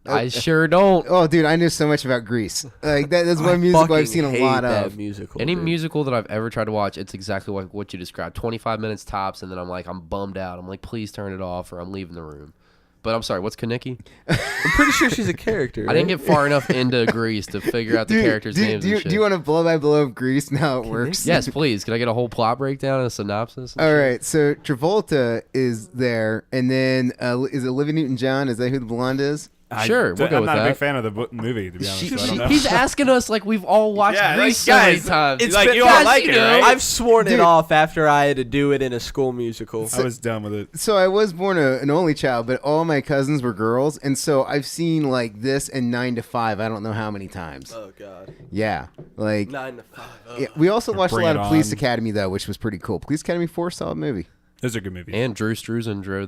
S1: I sure don't.
S4: Oh, dude, I know so much about Grease. Like that's one musical I've seen a lot of.
S3: Musical,
S1: Any
S3: dude.
S1: musical that I've ever tried to watch, it's exactly like what you described. 25 minutes tops, and then I'm like, I'm bummed out. I'm like, please turn it off, or I'm leaving the room. But I'm sorry, what's Kaneki?
S3: I'm pretty sure she's a character. Right?
S1: I didn't get far enough into Grease to figure out the characters' names and shit.
S4: Do you want a blow-by-blow of Grease and how it works?
S1: Yes, please. Can I get a whole plot breakdown and a synopsis?
S4: All right, so Travolta is there, and then is it Olivia Newton-John? Is that who the blonde is?
S1: Sure, we'll go with that.
S2: I'm not a big fan of the movie, to be honest. So I don't know.
S1: He's asking us like we've all watched Grease so many times.
S3: It's
S2: like
S3: been,
S2: you all like it, right?
S3: I've sworn
S4: Dude.
S3: it off after I had to do it in a school musical.
S2: I was done with it.
S4: So I was born an only child, but all my cousins were girls, and so I've seen like this and 9 to 5. I don't know how many times.
S3: Oh God.
S4: Yeah, like
S3: 9 to 5. Oh.
S4: yeah, we also watched a
S2: Bring
S4: lot
S2: It
S4: of Police
S2: On.
S4: Academy though, which was pretty cool. Police Academy 4, solid movie.
S2: Those are good movies.
S1: And Drew Struzan drew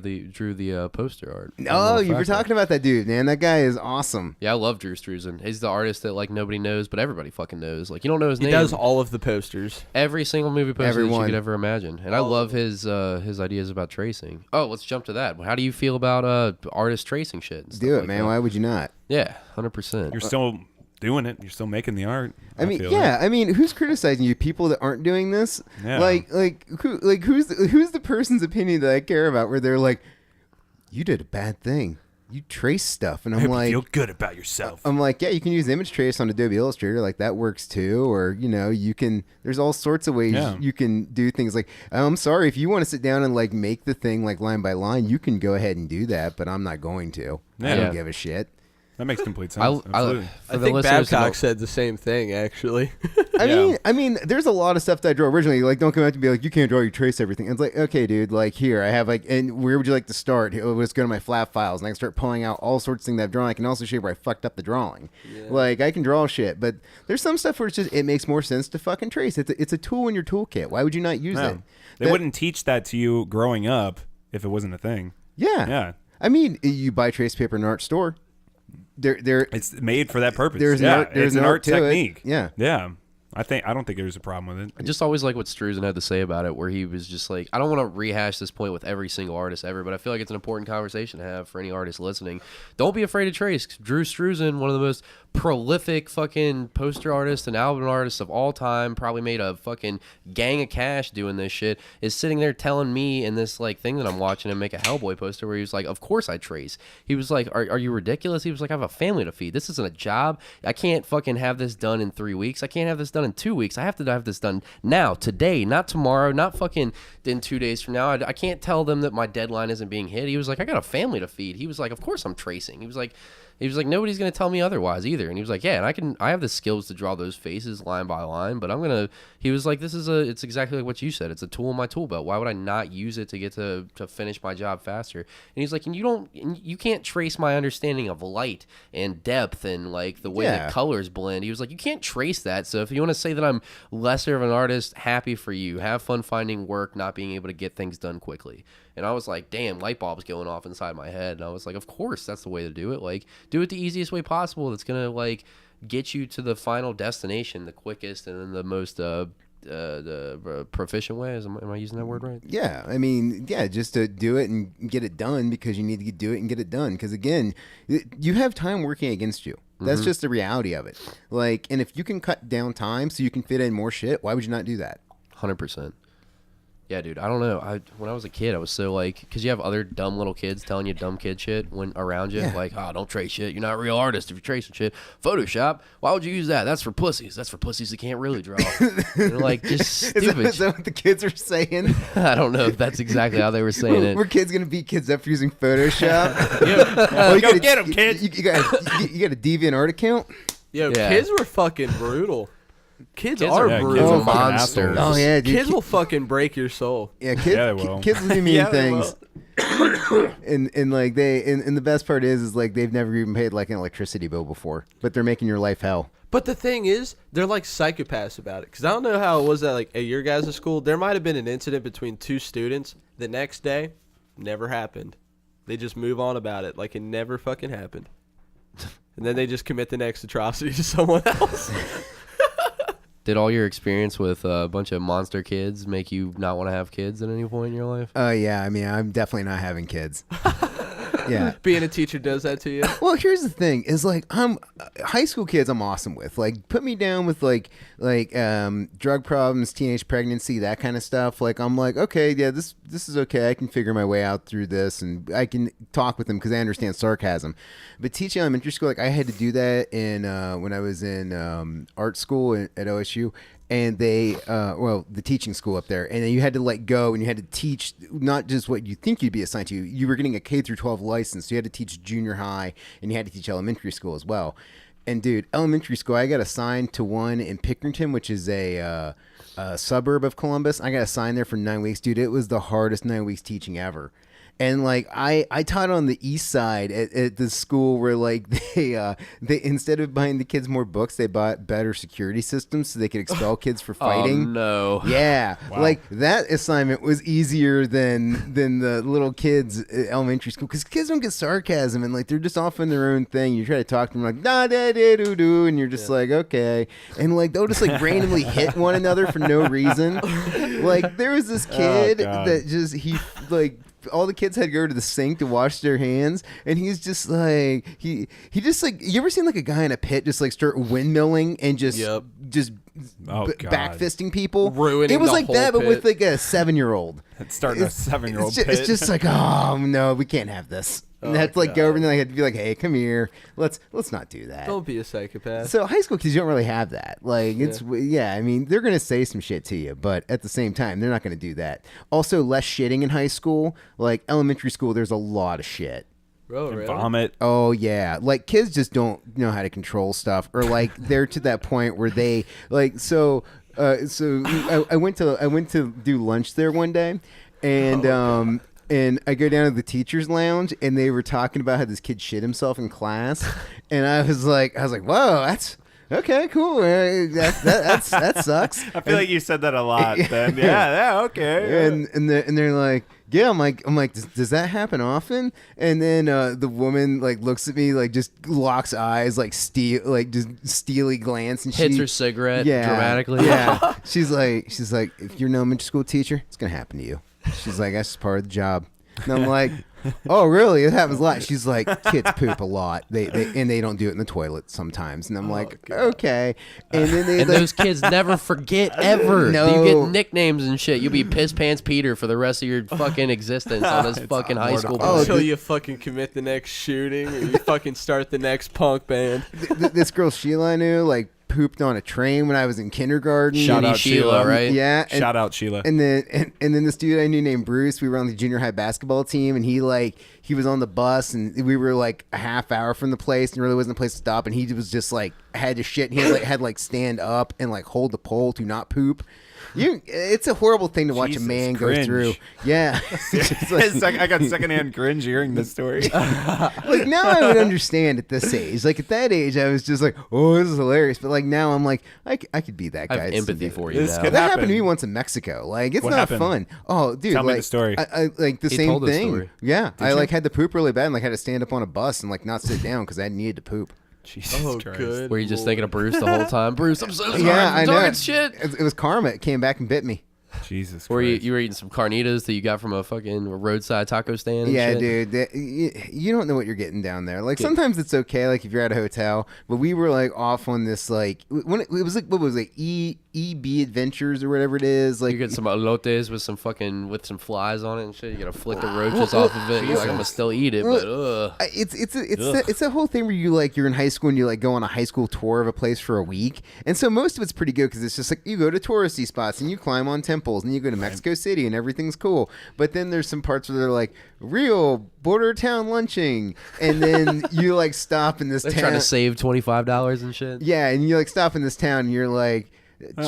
S1: the poster art.
S4: Oh, you were talking about that dude, man. That guy is awesome.
S1: Yeah, I love Drew Struzan. He's the artist that like nobody knows, but everybody fucking knows. Like you don't know his
S3: He
S1: name.
S3: does all of the posters.
S1: Every single movie poster that
S4: Everyone.
S1: you could ever imagine. And I love his ideas about tracing. Oh, let's jump to that. How do you feel about artist tracing shit? And stuff
S4: Do it,
S1: like
S4: man.
S1: that?
S4: Why would you not?
S1: Yeah, 100%.
S2: You're still doing it. You're still making the art.
S4: I mean,
S2: feel
S4: yeah. I mean, who's criticizing you? People that aren't doing this.
S2: Yeah.
S4: Who's the person's opinion that I care about? Where they're like, you did a bad thing. You trace stuff, and
S2: I
S4: I'm
S2: hope you
S4: like,
S2: feel good about yourself.
S4: I'm like, yeah, you can use image trace on Adobe Illustrator, like that works too. Or you can. There's all sorts of ways you can do things. Like, I'm sorry if you want to sit down and like make the thing like line by line, you can go ahead and do that, but I'm not going to. I
S2: Yeah.
S4: don't give a shit.
S2: That makes complete sense. Absolutely.
S3: I think Babcock said the same thing, actually.
S4: I mean, there's a lot of stuff that I draw originally. Like, don't come out to be like, you can't draw, you trace everything. It's like, okay, dude, like here, I have like, and where would you like to start? Let's go to my flat files, and I can start pulling out all sorts of things that I've drawn. I can also show you where I fucked up the drawing. Yeah. Like, I can draw shit, but there's some stuff where it's just, it makes more sense to fucking trace. It's a tool in your toolkit. Why would you not use it?
S2: They wouldn't teach that to you growing up if it wasn't a thing.
S4: Yeah.
S2: Yeah.
S4: I mean, you buy trace paper in an art store.
S2: It's made for that purpose.
S4: There's
S2: it's an art
S4: to
S2: technique.
S4: it. Yeah.
S2: Yeah. I don't think there's a problem with it.
S1: I just always like what Struzan had to say about it, where he was just like, I don't want to rehash this point with every single artist ever, but I feel like it's an important conversation to have for any artist listening. Don't be afraid to trace. Drew Struzan, one of the most prolific fucking poster artist and album artist of all time, probably made a fucking gang of cash doing this shit, is sitting there telling me in this like thing that I'm watching him make a Hellboy poster where he was like, of course I trace. He was like, are you ridiculous? He was like, I have a family to feed. This isn't a job. I can't fucking have this done in 3 weeks. I can't have this done in 2 weeks. I have to have this done now, today, not tomorrow, not fucking in 2 days from now. I can't tell them that my deadline isn't being hit. He was like, I got a family to feed. He was like, of course I'm tracing. He was like, nobody's going to tell me otherwise either. And he was like, yeah, and I have the skills to draw those faces line by line, but he was like, it's exactly like what you said. It's a tool in my tool belt. Why would I not use it to get to finish my job faster? And he's like, and you can't trace my understanding of light and depth and like the way that colors blend. He was like, you can't trace that. So if you want to say that I'm lesser of an artist, happy for you. Have fun finding work, not being able to get things done quickly. And I was like, damn, light bulbs going off inside my head. And I was like, of course, that's the way to do it. Like, do it the easiest way possible. That's going to, like, get you to the final destination the quickest and then the most the proficient way. Am I using that word right?
S4: Yeah. I mean, yeah, just to do it and get it done because you need to do it and get it done. Because, again, you have time working against you. That's just the reality of it. Like, and if you can cut down time so you can fit in more shit, why would you not do that?
S1: 100%. Yeah, dude, I don't know. When I was a kid, I was so like, because you have other dumb little kids telling you dumb kid shit when around you, like, oh, don't trace shit. You're not a real artist if you're tracing shit. Photoshop, why would you use that? That's for pussies. That's for pussies that can't really draw. And like, just stupid.
S4: Is that what the kids are saying?
S1: I don't know if that's exactly how they were saying it.
S4: Were kids going to beat kids up for using Photoshop?
S2: Go get them, kids.
S4: You got a DeviantArt account?
S3: Yo, kids were fucking brutal. Kids are brutal.
S1: Kids are monsters.
S4: Oh yeah, dude.
S3: Kids will fucking break your soul.
S4: Yeah, they will. Kids will do mean things. and like and the best part is like they've never even paid like an electricity bill before, but they're making your life hell.
S3: But the thing is, they're like psychopaths about it. Because I don't know how it was at like at your guys' school. There might have been an incident between two students. The next day, never happened. They just move on about it like it never fucking happened. And then they just commit the next atrocity to someone else.
S1: Did all your experience with a bunch of monster kids make you not want to have kids at any point in your life?
S4: Yeah, I mean, I'm definitely not having kids. Yeah.
S3: Being a teacher does that to you?
S4: Well, here's the thing: is like high school kids. I'm awesome with like put me down with like drug problems, teenage pregnancy, that kind of stuff. Like I'm like, okay, yeah, this is okay. I can figure my way out through this, and I can talk with them because I understand sarcasm. But teaching elementary school, like I had to do that in when I was in art school at OSU. And they, the teaching school up there, and then you had to like go and you had to teach not just what you think you'd be assigned to. You were getting a K through 12 license, so you had to teach junior high, and you had to teach elementary school as well. And dude, elementary school, I got assigned to one in Pickerington, which is a suburb of Columbus. I got assigned there for 9 weeks, dude. It was the hardest 9 weeks teaching ever. And like I taught on the east side at the school where like they instead of buying the kids more books, they bought better security systems so they could expel kids for fighting.
S1: Oh no!
S4: Yeah, wow. Like that assignment was easier than the little kids at elementary school because kids don't get sarcasm and like they're just off in their own thing. You try to talk to them like da da da doo doo, and you're just like okay, and like they'll just like randomly hit one another for no reason. Like there was this kid that just all the kids had to go to the sink to wash their hands, and he's just like he just like you ever seen like a guy in a pit just like start windmilling and just back fisting people?
S3: Ruining
S4: it was
S3: the
S4: like
S3: whole
S4: that, but
S3: pit.
S4: with like a 7-year-old.
S2: It's starting a 7-year-old pit.
S4: It's just like oh no, we can't have this. And I had to like go over and I had to be like, hey, come here, let's not do that.
S3: Don't be a psychopath.
S4: So high school kids don't really have that. Like it's I mean they're gonna say some shit to you, but at the same time they're not gonna do that. Also, less shitting in high school. Like elementary school, there's a lot of shit.
S3: Bro, really?
S2: Vomit.
S4: Oh yeah, like kids just don't know how to control stuff, or like they're to that point where they like so. I went to do lunch there one day, and and I go down to the teacher's lounge, and they were talking about how this kid shit himself in class, and I was like, whoa, that's okay, cool. That sucks.
S2: I feel like you said that a lot. Then yeah, okay.
S4: And they're like, yeah, I'm like, does that happen often? And then the woman like looks at me like just locks eyes like just steely glance and
S1: hits her cigarette dramatically.
S4: Yeah, she's like, if you're an elementary school teacher, it's gonna happen to you. She's like, that's just part of the job. And I'm like, oh, really? It happens a lot. She's like, kids poop a lot. They don't do it in the toilet sometimes. And I'm like, okay. And then
S1: And those kids never forget ever.
S4: No.
S1: You get nicknames and shit. You'll be Piss Pants Peter for the rest of your fucking existence on this fucking high school.
S3: Until you fucking commit the next shooting or you fucking start the next punk band.
S4: This girl Sheila I knew, like, pooped on a train when I was in kindergarten.
S2: Shout out Sheila,
S1: right?
S4: Yeah.
S2: Shout out Sheila.
S4: And then this dude I knew named Bruce, we were on the junior high basketball team, and he was on the bus, and we were like a half hour from the place, and there really wasn't a place to stop, and he was just like had to shit, and he had to stand up and like hold the pole to not poop. It's a horrible thing to watch
S2: Jesus,
S4: a man
S2: cringe.
S4: go through. Yeah.
S2: I got secondhand cringe hearing this story.
S4: Like, now I would understand at this age. Like, at that age, I was just like, oh, this is hilarious. But like now I'm like, I could be that
S1: I
S4: guy.
S1: have empathy for you
S2: This
S1: now.
S2: could
S4: That happened
S2: happen.
S4: to me once in Mexico. Like, it's
S2: What
S4: not
S2: happened?
S4: fun. Oh, dude.
S2: Tell me
S4: like,
S2: the story.
S4: I like the
S1: He
S4: same
S1: told the
S4: thing.
S1: story.
S4: Yeah. I
S2: you?
S4: like had to poop really bad and like had to stand up on a bus and like not sit down because I needed to poop.
S2: Jesus
S3: Oh,
S2: Christ.
S3: good.
S1: Were you just thinking of Bruce the whole time? Bruce, I'm so sorry.
S4: Yeah, I
S1: I'm
S4: know.
S1: talking shit.
S4: It was karma. It came back and bit me.
S2: Jesus
S1: Were
S2: Christ.
S1: you were eating some carnitas that you got from a fucking roadside taco stand? And
S4: Yeah,
S1: shit?
S4: dude. You don't know what you're getting down there. Like, sometimes it's okay, like, if you're at a hotel. But we were, like, off on this, like... When it was, like, what was it? EB Adventures or whatever it is. Like,
S1: You get some elotes with some flies on it and shit. You gotta flick the roaches off of it. You're like, I'm gonna still eat it, but
S4: it's a whole thing where you're in high school and you, like, go on a high school tour of a place for a week. And so most of it's pretty good because it's just, like, you go to touristy spots and you climb on temples and you go to Mexico City and everything's cool. But then there's some parts where they're like real border town lunching, and then you like stop in this
S1: they're
S4: town.
S1: trying to save $25 and shit.
S4: Yeah, and you like stop in this town and you're like,
S2: I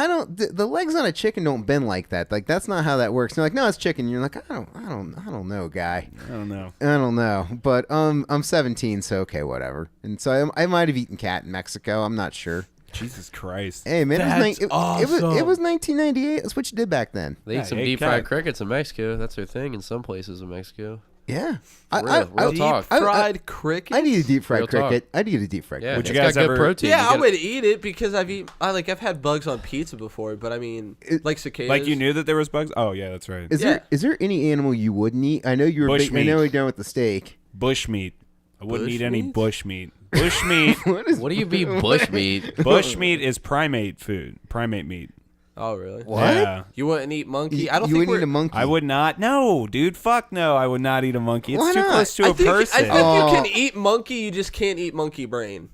S2: don't know.
S4: the legs on a chicken don't bend like that. Like, that's not how that works. And they're like, no, it's chicken. And you're like, I don't know, guy.
S2: I don't know.
S4: I don't know. But I'm 17, so okay, whatever. And so I might have eaten cat in Mexico. I'm not sure.
S2: Jesus Christ.
S4: Hey man,
S3: That's
S4: it
S3: awesome.
S4: was 1998. That's what you did back then.
S1: They eat some
S2: hey,
S1: deep
S2: cat.
S1: fried crickets in Mexico. That's their thing in some places in Mexico.
S4: Yeah.
S1: Real talk.
S3: Fried cricket.
S4: I'd eat a deep fried
S1: Real talk.
S4: cricket. I'd eat a deep fried
S1: Yeah,
S4: cricket.
S2: Would you
S1: it's
S2: guys
S1: got good
S2: ever-
S1: protein.
S3: Yeah,
S1: You
S3: I
S1: get-
S3: would eat it because I've had bugs on pizza before, but I mean, like cicadas.
S2: Like you knew that there was bugs? Oh, yeah, that's right.
S4: Is there any animal you wouldn't eat? I know you were
S2: Bush
S4: big, I know
S2: meat.
S4: you're done with the steak.
S2: Bush meat. I wouldn't
S3: Bush
S2: eat any
S3: meat?
S2: bush meat. Bush meat.
S1: What do you mean bush meat?
S2: Bush meat is primate food. Primate meat.
S3: Oh, really?
S4: What?
S2: Yeah.
S3: You wouldn't eat monkey?
S4: You,
S3: I don't
S4: you
S3: think
S4: wouldn't eat
S3: we're.
S4: a monkey.
S2: I would not. No, dude. Fuck no. I would not eat a monkey. It's
S4: Why
S2: too
S4: not?
S2: close to
S3: I
S2: a
S3: think
S2: person.
S3: you can eat monkey. You just can't eat monkey brain.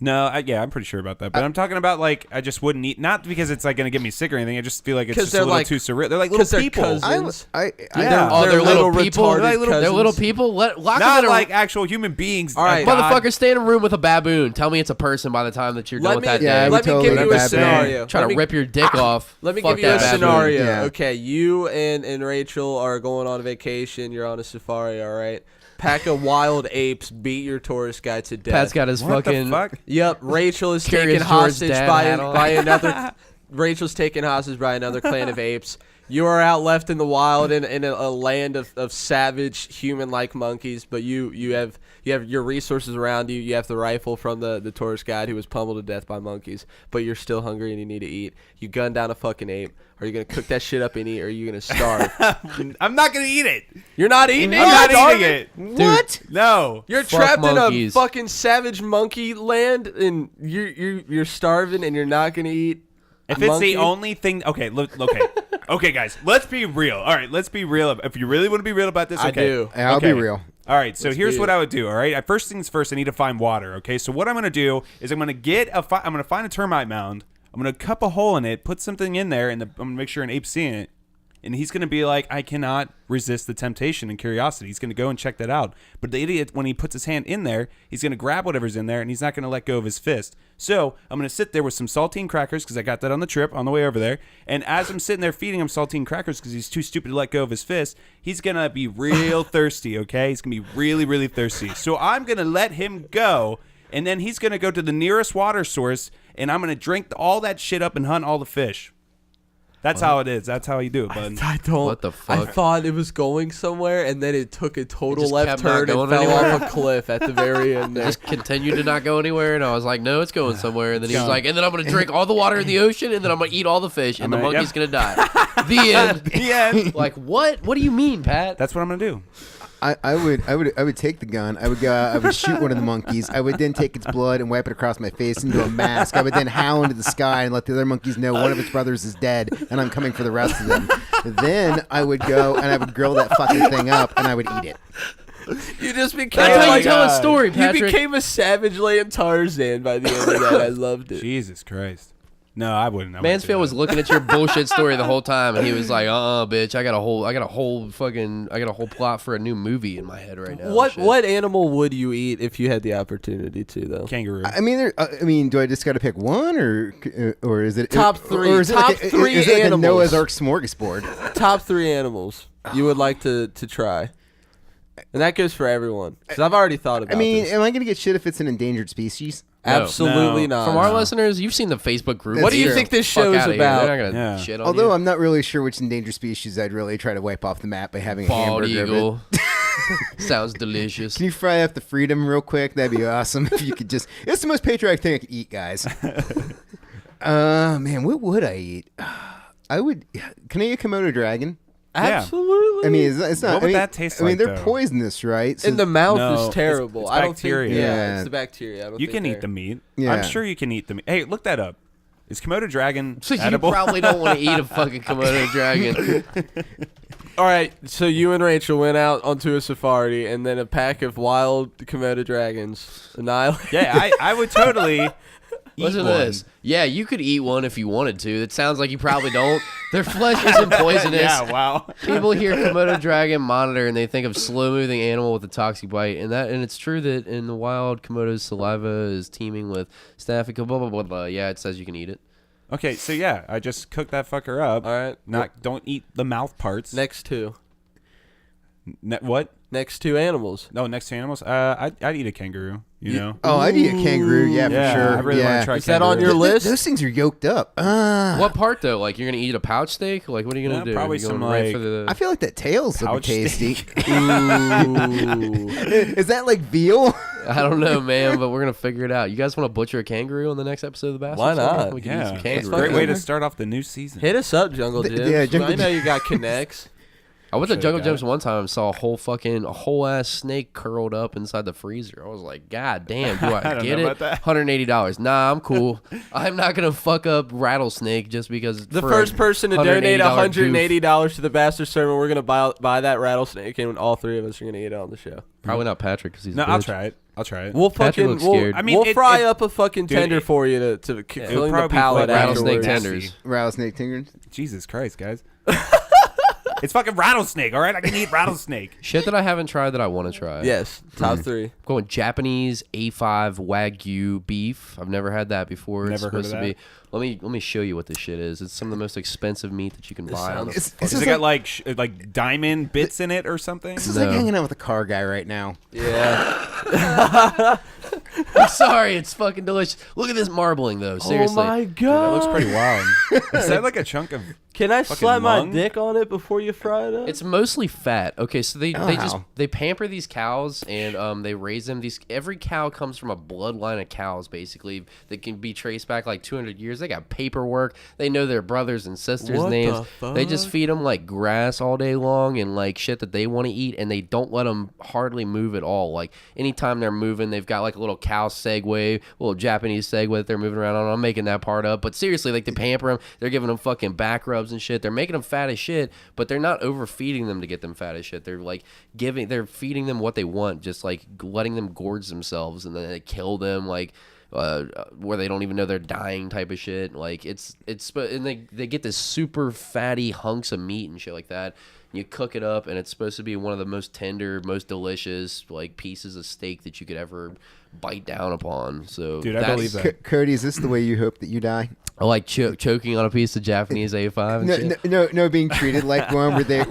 S2: No, yeah, I'm pretty sure about that. But I'm talking about, like, I just wouldn't eat. Not because it's, like, going to get me sick or anything. I just feel like it's
S3: 'Cause
S2: just a
S3: they're
S2: little
S3: like-
S2: too surreal. They're like little
S3: they're
S2: people.
S3: cousins.
S4: I
S2: Yeah.
S1: Oh, they're little
S3: little
S1: people.
S3: retarded
S1: They're little
S3: cousins.
S1: people. Lock them
S2: Not
S1: in a
S2: like actual human beings.
S3: All right.
S1: motherfucker. Stay in a room with a baboon. Tell me it's a person by the time that you're done with that
S4: Yeah,
S1: day.
S4: we
S3: Let me
S4: totally
S3: give you a
S4: bad
S3: scenario.
S1: Try
S3: Let
S1: to
S3: me-
S1: rip your dick off.
S3: Let me
S1: Fuck
S3: give you a
S1: that baboon.
S3: scenario.
S4: Yeah.
S3: Okay, you and Rachel are going on a vacation. You're on a safari, all right? Pack of wild apes beat your tourist guide to death.
S1: Pat's got his
S2: What
S1: fucking.
S2: the fuck?
S3: Yep, Rachel is
S1: Curious
S3: taken
S1: George
S3: hostage
S1: dad
S3: by
S1: hat on.
S3: by another. Rachel's taken hostage by another clan of apes. You are out left in the wild in a land of savage human-like monkeys, but you have your resources around you. You have the rifle from the tourist guide who was pummeled to death by monkeys, but you're still hungry and you need to eat. You gun down a fucking ape. Are you gonna cook that shit up and eat, or are you gonna starve?
S2: I'm not going to eat it.
S3: You're not eating it.
S2: I'm not
S3: You're
S2: eating it.
S4: What?
S2: No.
S3: You're
S1: Fuck
S3: trapped
S1: monkeys.
S3: in a fucking savage monkey land, and you're starving, and you're not gonna eat.
S2: If
S3: a
S2: it's
S3: monkey?
S2: the only thing, okay, look, okay, okay, guys, let's be real. All right, let's be real. If you really want to be real about this, okay.
S3: I do.
S4: I'll
S2: Okay.
S4: be real.
S2: All right, so
S3: Let's
S2: here's
S3: be
S2: what
S3: it.
S2: I would do. All right, first things first, I need to find water. Okay, so what I'm gonna do is I'm gonna find a termite mound. I'm gonna cup a hole in it, put something in there, and I'm gonna make sure an ape's seeing it. And he's going to be like, I cannot resist the temptation and curiosity. He's going to go and check that out. But the idiot, when he puts his hand in there, he's going to grab whatever's in there, and he's not going to let go of his fist. So I'm going to sit there with some saltine crackers, because I got that on the trip on the way over there. And as I'm sitting there feeding him saltine crackers, because he's too stupid to let go of his fist, he's going to be real thirsty, okay? He's going to be really, really thirsty. So I'm going to let him go, and then he's going to go to the nearest water source, and I'm going to drink all that shit up and hunt all the fish. That's how it is. That's how you do it, bud.
S3: I don't.
S1: What the fuck?
S3: I thought it was going somewhere, and then it took a total
S1: just
S3: left
S1: kept not
S3: turn and
S1: going
S3: fell
S1: anywhere?
S3: off a cliff at the very end there.
S1: Just continued to not go anywhere, and I was like, "No, it's going somewhere." And then he was
S2: Going.
S1: like, "And then I'm gonna drink all the water in the ocean, and then I'm gonna eat all the fish, and the
S2: gonna-
S1: monkey's
S2: yep.
S1: gonna die." The end.
S2: Yeah.
S1: Like what? What do you mean, Pat?
S2: That's what I'm going to do.
S4: I would take the gun. I would go. I would shoot one of the monkeys. I would then take its blood and wipe it across my face into a mask. I would then howl into the sky and let the other monkeys know one of its brothers is dead and I'm coming for the rest of them. Then I would go and I would grill that fucking thing up and I would eat it.
S3: You just became
S1: That's how
S3: like
S1: you tell a story, Patrick.
S3: You became a savage laying Tarzan by the end of that. I loved it.
S2: Jesus Christ. No, I wouldn't.
S1: Mansfield was looking at your bullshit story the whole time, and he was like, bitch, I got a whole plot for a new movie in my head right now.
S3: What animal would you eat if you had the opportunity to, though?
S2: Kangaroo.
S4: I mean, do I just got to pick one, or is it
S3: top three?
S4: Or is it
S3: top three
S4: is it like a
S3: animals.
S4: Noah's Ark smorgasbord?
S3: Top 3 animals you would like to try, and that goes for everyone. Because I've already thought about.
S4: I mean,
S3: this.
S4: am I going to get shit if it's an endangered species?
S3: Absolutely
S2: No.
S3: not.
S1: From our listeners, you've seen the Facebook group.
S3: What do you
S4: true.
S3: think this
S1: Fuck
S3: show is
S1: outta here.
S3: about?
S1: They're not gonna
S2: Yeah.
S1: shit on
S4: Although
S1: you.
S4: I'm not really sure which endangered species I'd really try to wipe off the map by having a
S1: Bald
S4: hamburger.
S1: eagle. Sounds delicious.
S4: Can you fry up the freedom real quick? That'd be awesome if you could just. It's the most patriotic thing I could eat, guys. Man, what would I eat? I would. Can I eat a Komodo dragon?
S3: Absolutely.
S4: I mean, it's not.
S2: What would
S4: I mean,
S2: that taste
S4: I mean,
S2: like,
S4: they're
S2: though?
S4: poisonous, right? So-
S3: in the mouth
S2: No,
S3: is
S2: it's-
S3: terrible.
S2: it's
S3: I don't
S2: bacteria.
S3: think. Yeah,
S4: Yeah.
S3: it's the bacteria. I don't
S2: You
S3: think
S2: can
S3: they're-
S2: eat the meat.
S4: Yeah.
S2: I'm sure you can eat the meat. Hey, look that up. Is Komodo dragon
S1: So you
S2: edible?
S1: probably don't want to eat a fucking Komodo dragon.
S3: All right, so you and Rachel went out onto a safari, and then a pack of wild Komodo dragons annihilated.
S2: Yeah, I would totally eat
S1: Listen
S2: one.
S1: to this. Yeah, you could eat one if you wanted to. It sounds like you probably don't. Their flesh isn't poisonous.
S2: Yeah, wow.
S1: People hear Komodo dragon monitor and they think of slow-moving animal with a toxic bite, and it's true that in the wild, Komodo's saliva is teeming with staph, blah blah blah blah. Yeah, it says you can eat it.
S2: Okay, so yeah, I just cooked that fucker up.
S3: All right.
S2: Don't eat the mouth parts.
S3: Next 2.
S2: What?
S3: Next 2 animals.
S2: No, next to animals. I'd eat a kangaroo. You know.
S4: Oh, I'd eat a kangaroo. Yeah,
S2: Yeah,
S4: for sure.
S2: I really want
S4: yeah.
S2: to try.
S3: Is that on your
S2: kangaroo.
S3: list?
S4: Those things are yoked up.
S1: What part though? Like you're gonna eat a pouch steak? Like what are you gonna do?
S2: probably
S1: You going
S2: some,
S1: right
S2: like-
S1: for the.
S4: I feel like that tail's would be
S2: Pouch
S4: tasty.
S2: steak.
S3: Ooh.
S4: Is that like veal?
S1: I don't know, man, but we're gonna figure it out. You guys want to butcher a kangaroo on the next episode of the Bastard?
S3: Why not?
S1: We can eat
S2: Yeah,
S1: some
S2: it's
S1: kangaroo.
S2: a great way to
S3: Fucking-
S2: start off the new season.
S3: Hit us up, Jungle
S4: Th-
S3: Jim.
S4: yeah, Jungle
S3: I know
S4: Jim.
S3: you got connects.
S1: I went to
S2: Should've
S1: Jungle
S2: got
S1: Gyms
S2: it.
S1: one time and saw a whole ass snake curled up inside the freezer. I was like, God damn, do I,
S2: don't
S1: get
S2: know
S1: it?
S2: about that.
S1: $180. Nah, I'm cool. I'm not gonna fuck up rattlesnake just because
S3: The
S1: for
S3: first
S1: a
S3: person to donate
S1: $180 goof.
S3: $180 to the Bastard Sermon, we're gonna buy that rattlesnake, and all 3 of us are gonna eat it on the show.
S1: Probably not Patrick because he's
S2: No,
S1: a bitch.
S2: I'll try it. I'll try it.
S3: We'll
S1: Patrick
S3: fucking
S1: looks scared.
S2: I mean,
S3: we'll fry
S2: it-
S3: up a fucking
S2: dude,
S3: tender
S2: it-
S3: for you to
S2: it
S3: clean
S2: would
S3: the
S2: probably be
S3: palate
S2: quite
S1: rattlesnake
S3: afterwards.
S1: tenders.
S4: Rattlesnake tingers.
S2: Jesus Christ, guys. It's fucking rattlesnake, all right? I can eat rattlesnake.
S1: Shit that I haven't tried that I want to try.
S3: Yes, top 3.
S1: I'm going Japanese A5 Wagyu beef. I've never had that before.
S2: Never
S1: it's
S2: heard of
S1: supposed to be. Let me show you what this shit is. It's some of the most expensive meat that you can buy. On a
S3: sounds-
S1: fucking-
S4: This
S2: Has
S4: is
S2: it got like diamond bits in it or something?
S4: This is
S1: No.
S4: like hanging out with a car guy right now.
S3: Yeah.
S1: I'm sorry, it's fucking delicious. Look at this marbling though. Seriously.
S3: Oh my
S2: That
S3: god.
S2: looks pretty wild. Is that like a chunk of?
S3: Can I
S2: fucking
S3: slap my
S2: lung?
S3: dick on it before you fry it up?
S1: It's mostly fat. Okay, so they just
S4: Wow.
S1: they pamper these cows and they raise them. Every cow comes from a bloodline of cows basically that can be traced back like 200 years. They got paperwork. They know their brothers and sisters'
S3: What
S1: names.
S3: the
S1: They just
S3: fuck?
S1: feed them like grass all day long and like shit that they want to eat, and they don't let them hardly move at all. Like anytime they're moving, they've got like a little cow Segway, a little Japanese Segway that they're moving around on. I'm making that part up, but seriously, like they pamper them. They're giving them fucking back rubs and shit. They're making them fat as shit, but they're not overfeeding them to get them fat as shit. They're like they're feeding them what they want, just like letting them gorge themselves, and then they kill them like where they don't even know they're dying type of shit. Like it's and they get this super fatty hunks of meat and shit like that. You cook it up, and it's supposed to be one of the most tender, most delicious like pieces of steak that you could ever bite down upon. So
S2: Dude, I
S1: that's-
S2: believe that.
S4: Cody, is this the way you hope that you die?
S1: I like choking on a piece of Japanese A5 and shit.
S4: No, being treated like one where they're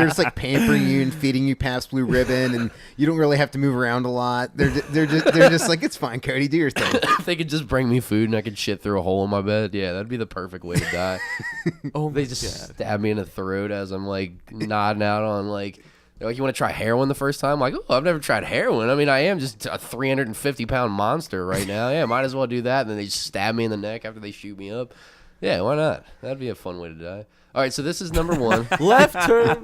S4: just like pampering you and feeding you past Blue Ribbon, and you don't really have to move around a lot. They're just like, it's fine, Cody, do your thing.
S1: If they could just bring me food and I could shit through a hole in my bed, yeah, that'd be the perfect way to die.
S3: oh
S1: They
S3: my
S1: just
S3: God.
S1: stab me in the throat as I'm like nodding out on like, they're like, you want to try heroin the first time? I'm like, oh, I've never tried heroin. I mean, I am just a 350-pound monster right now. Yeah, might as well do that. And then they just stab me in the neck after they shoot me up. Yeah, why not? That'd be a fun way to die. All right, so this is number 1.
S3: Left turn.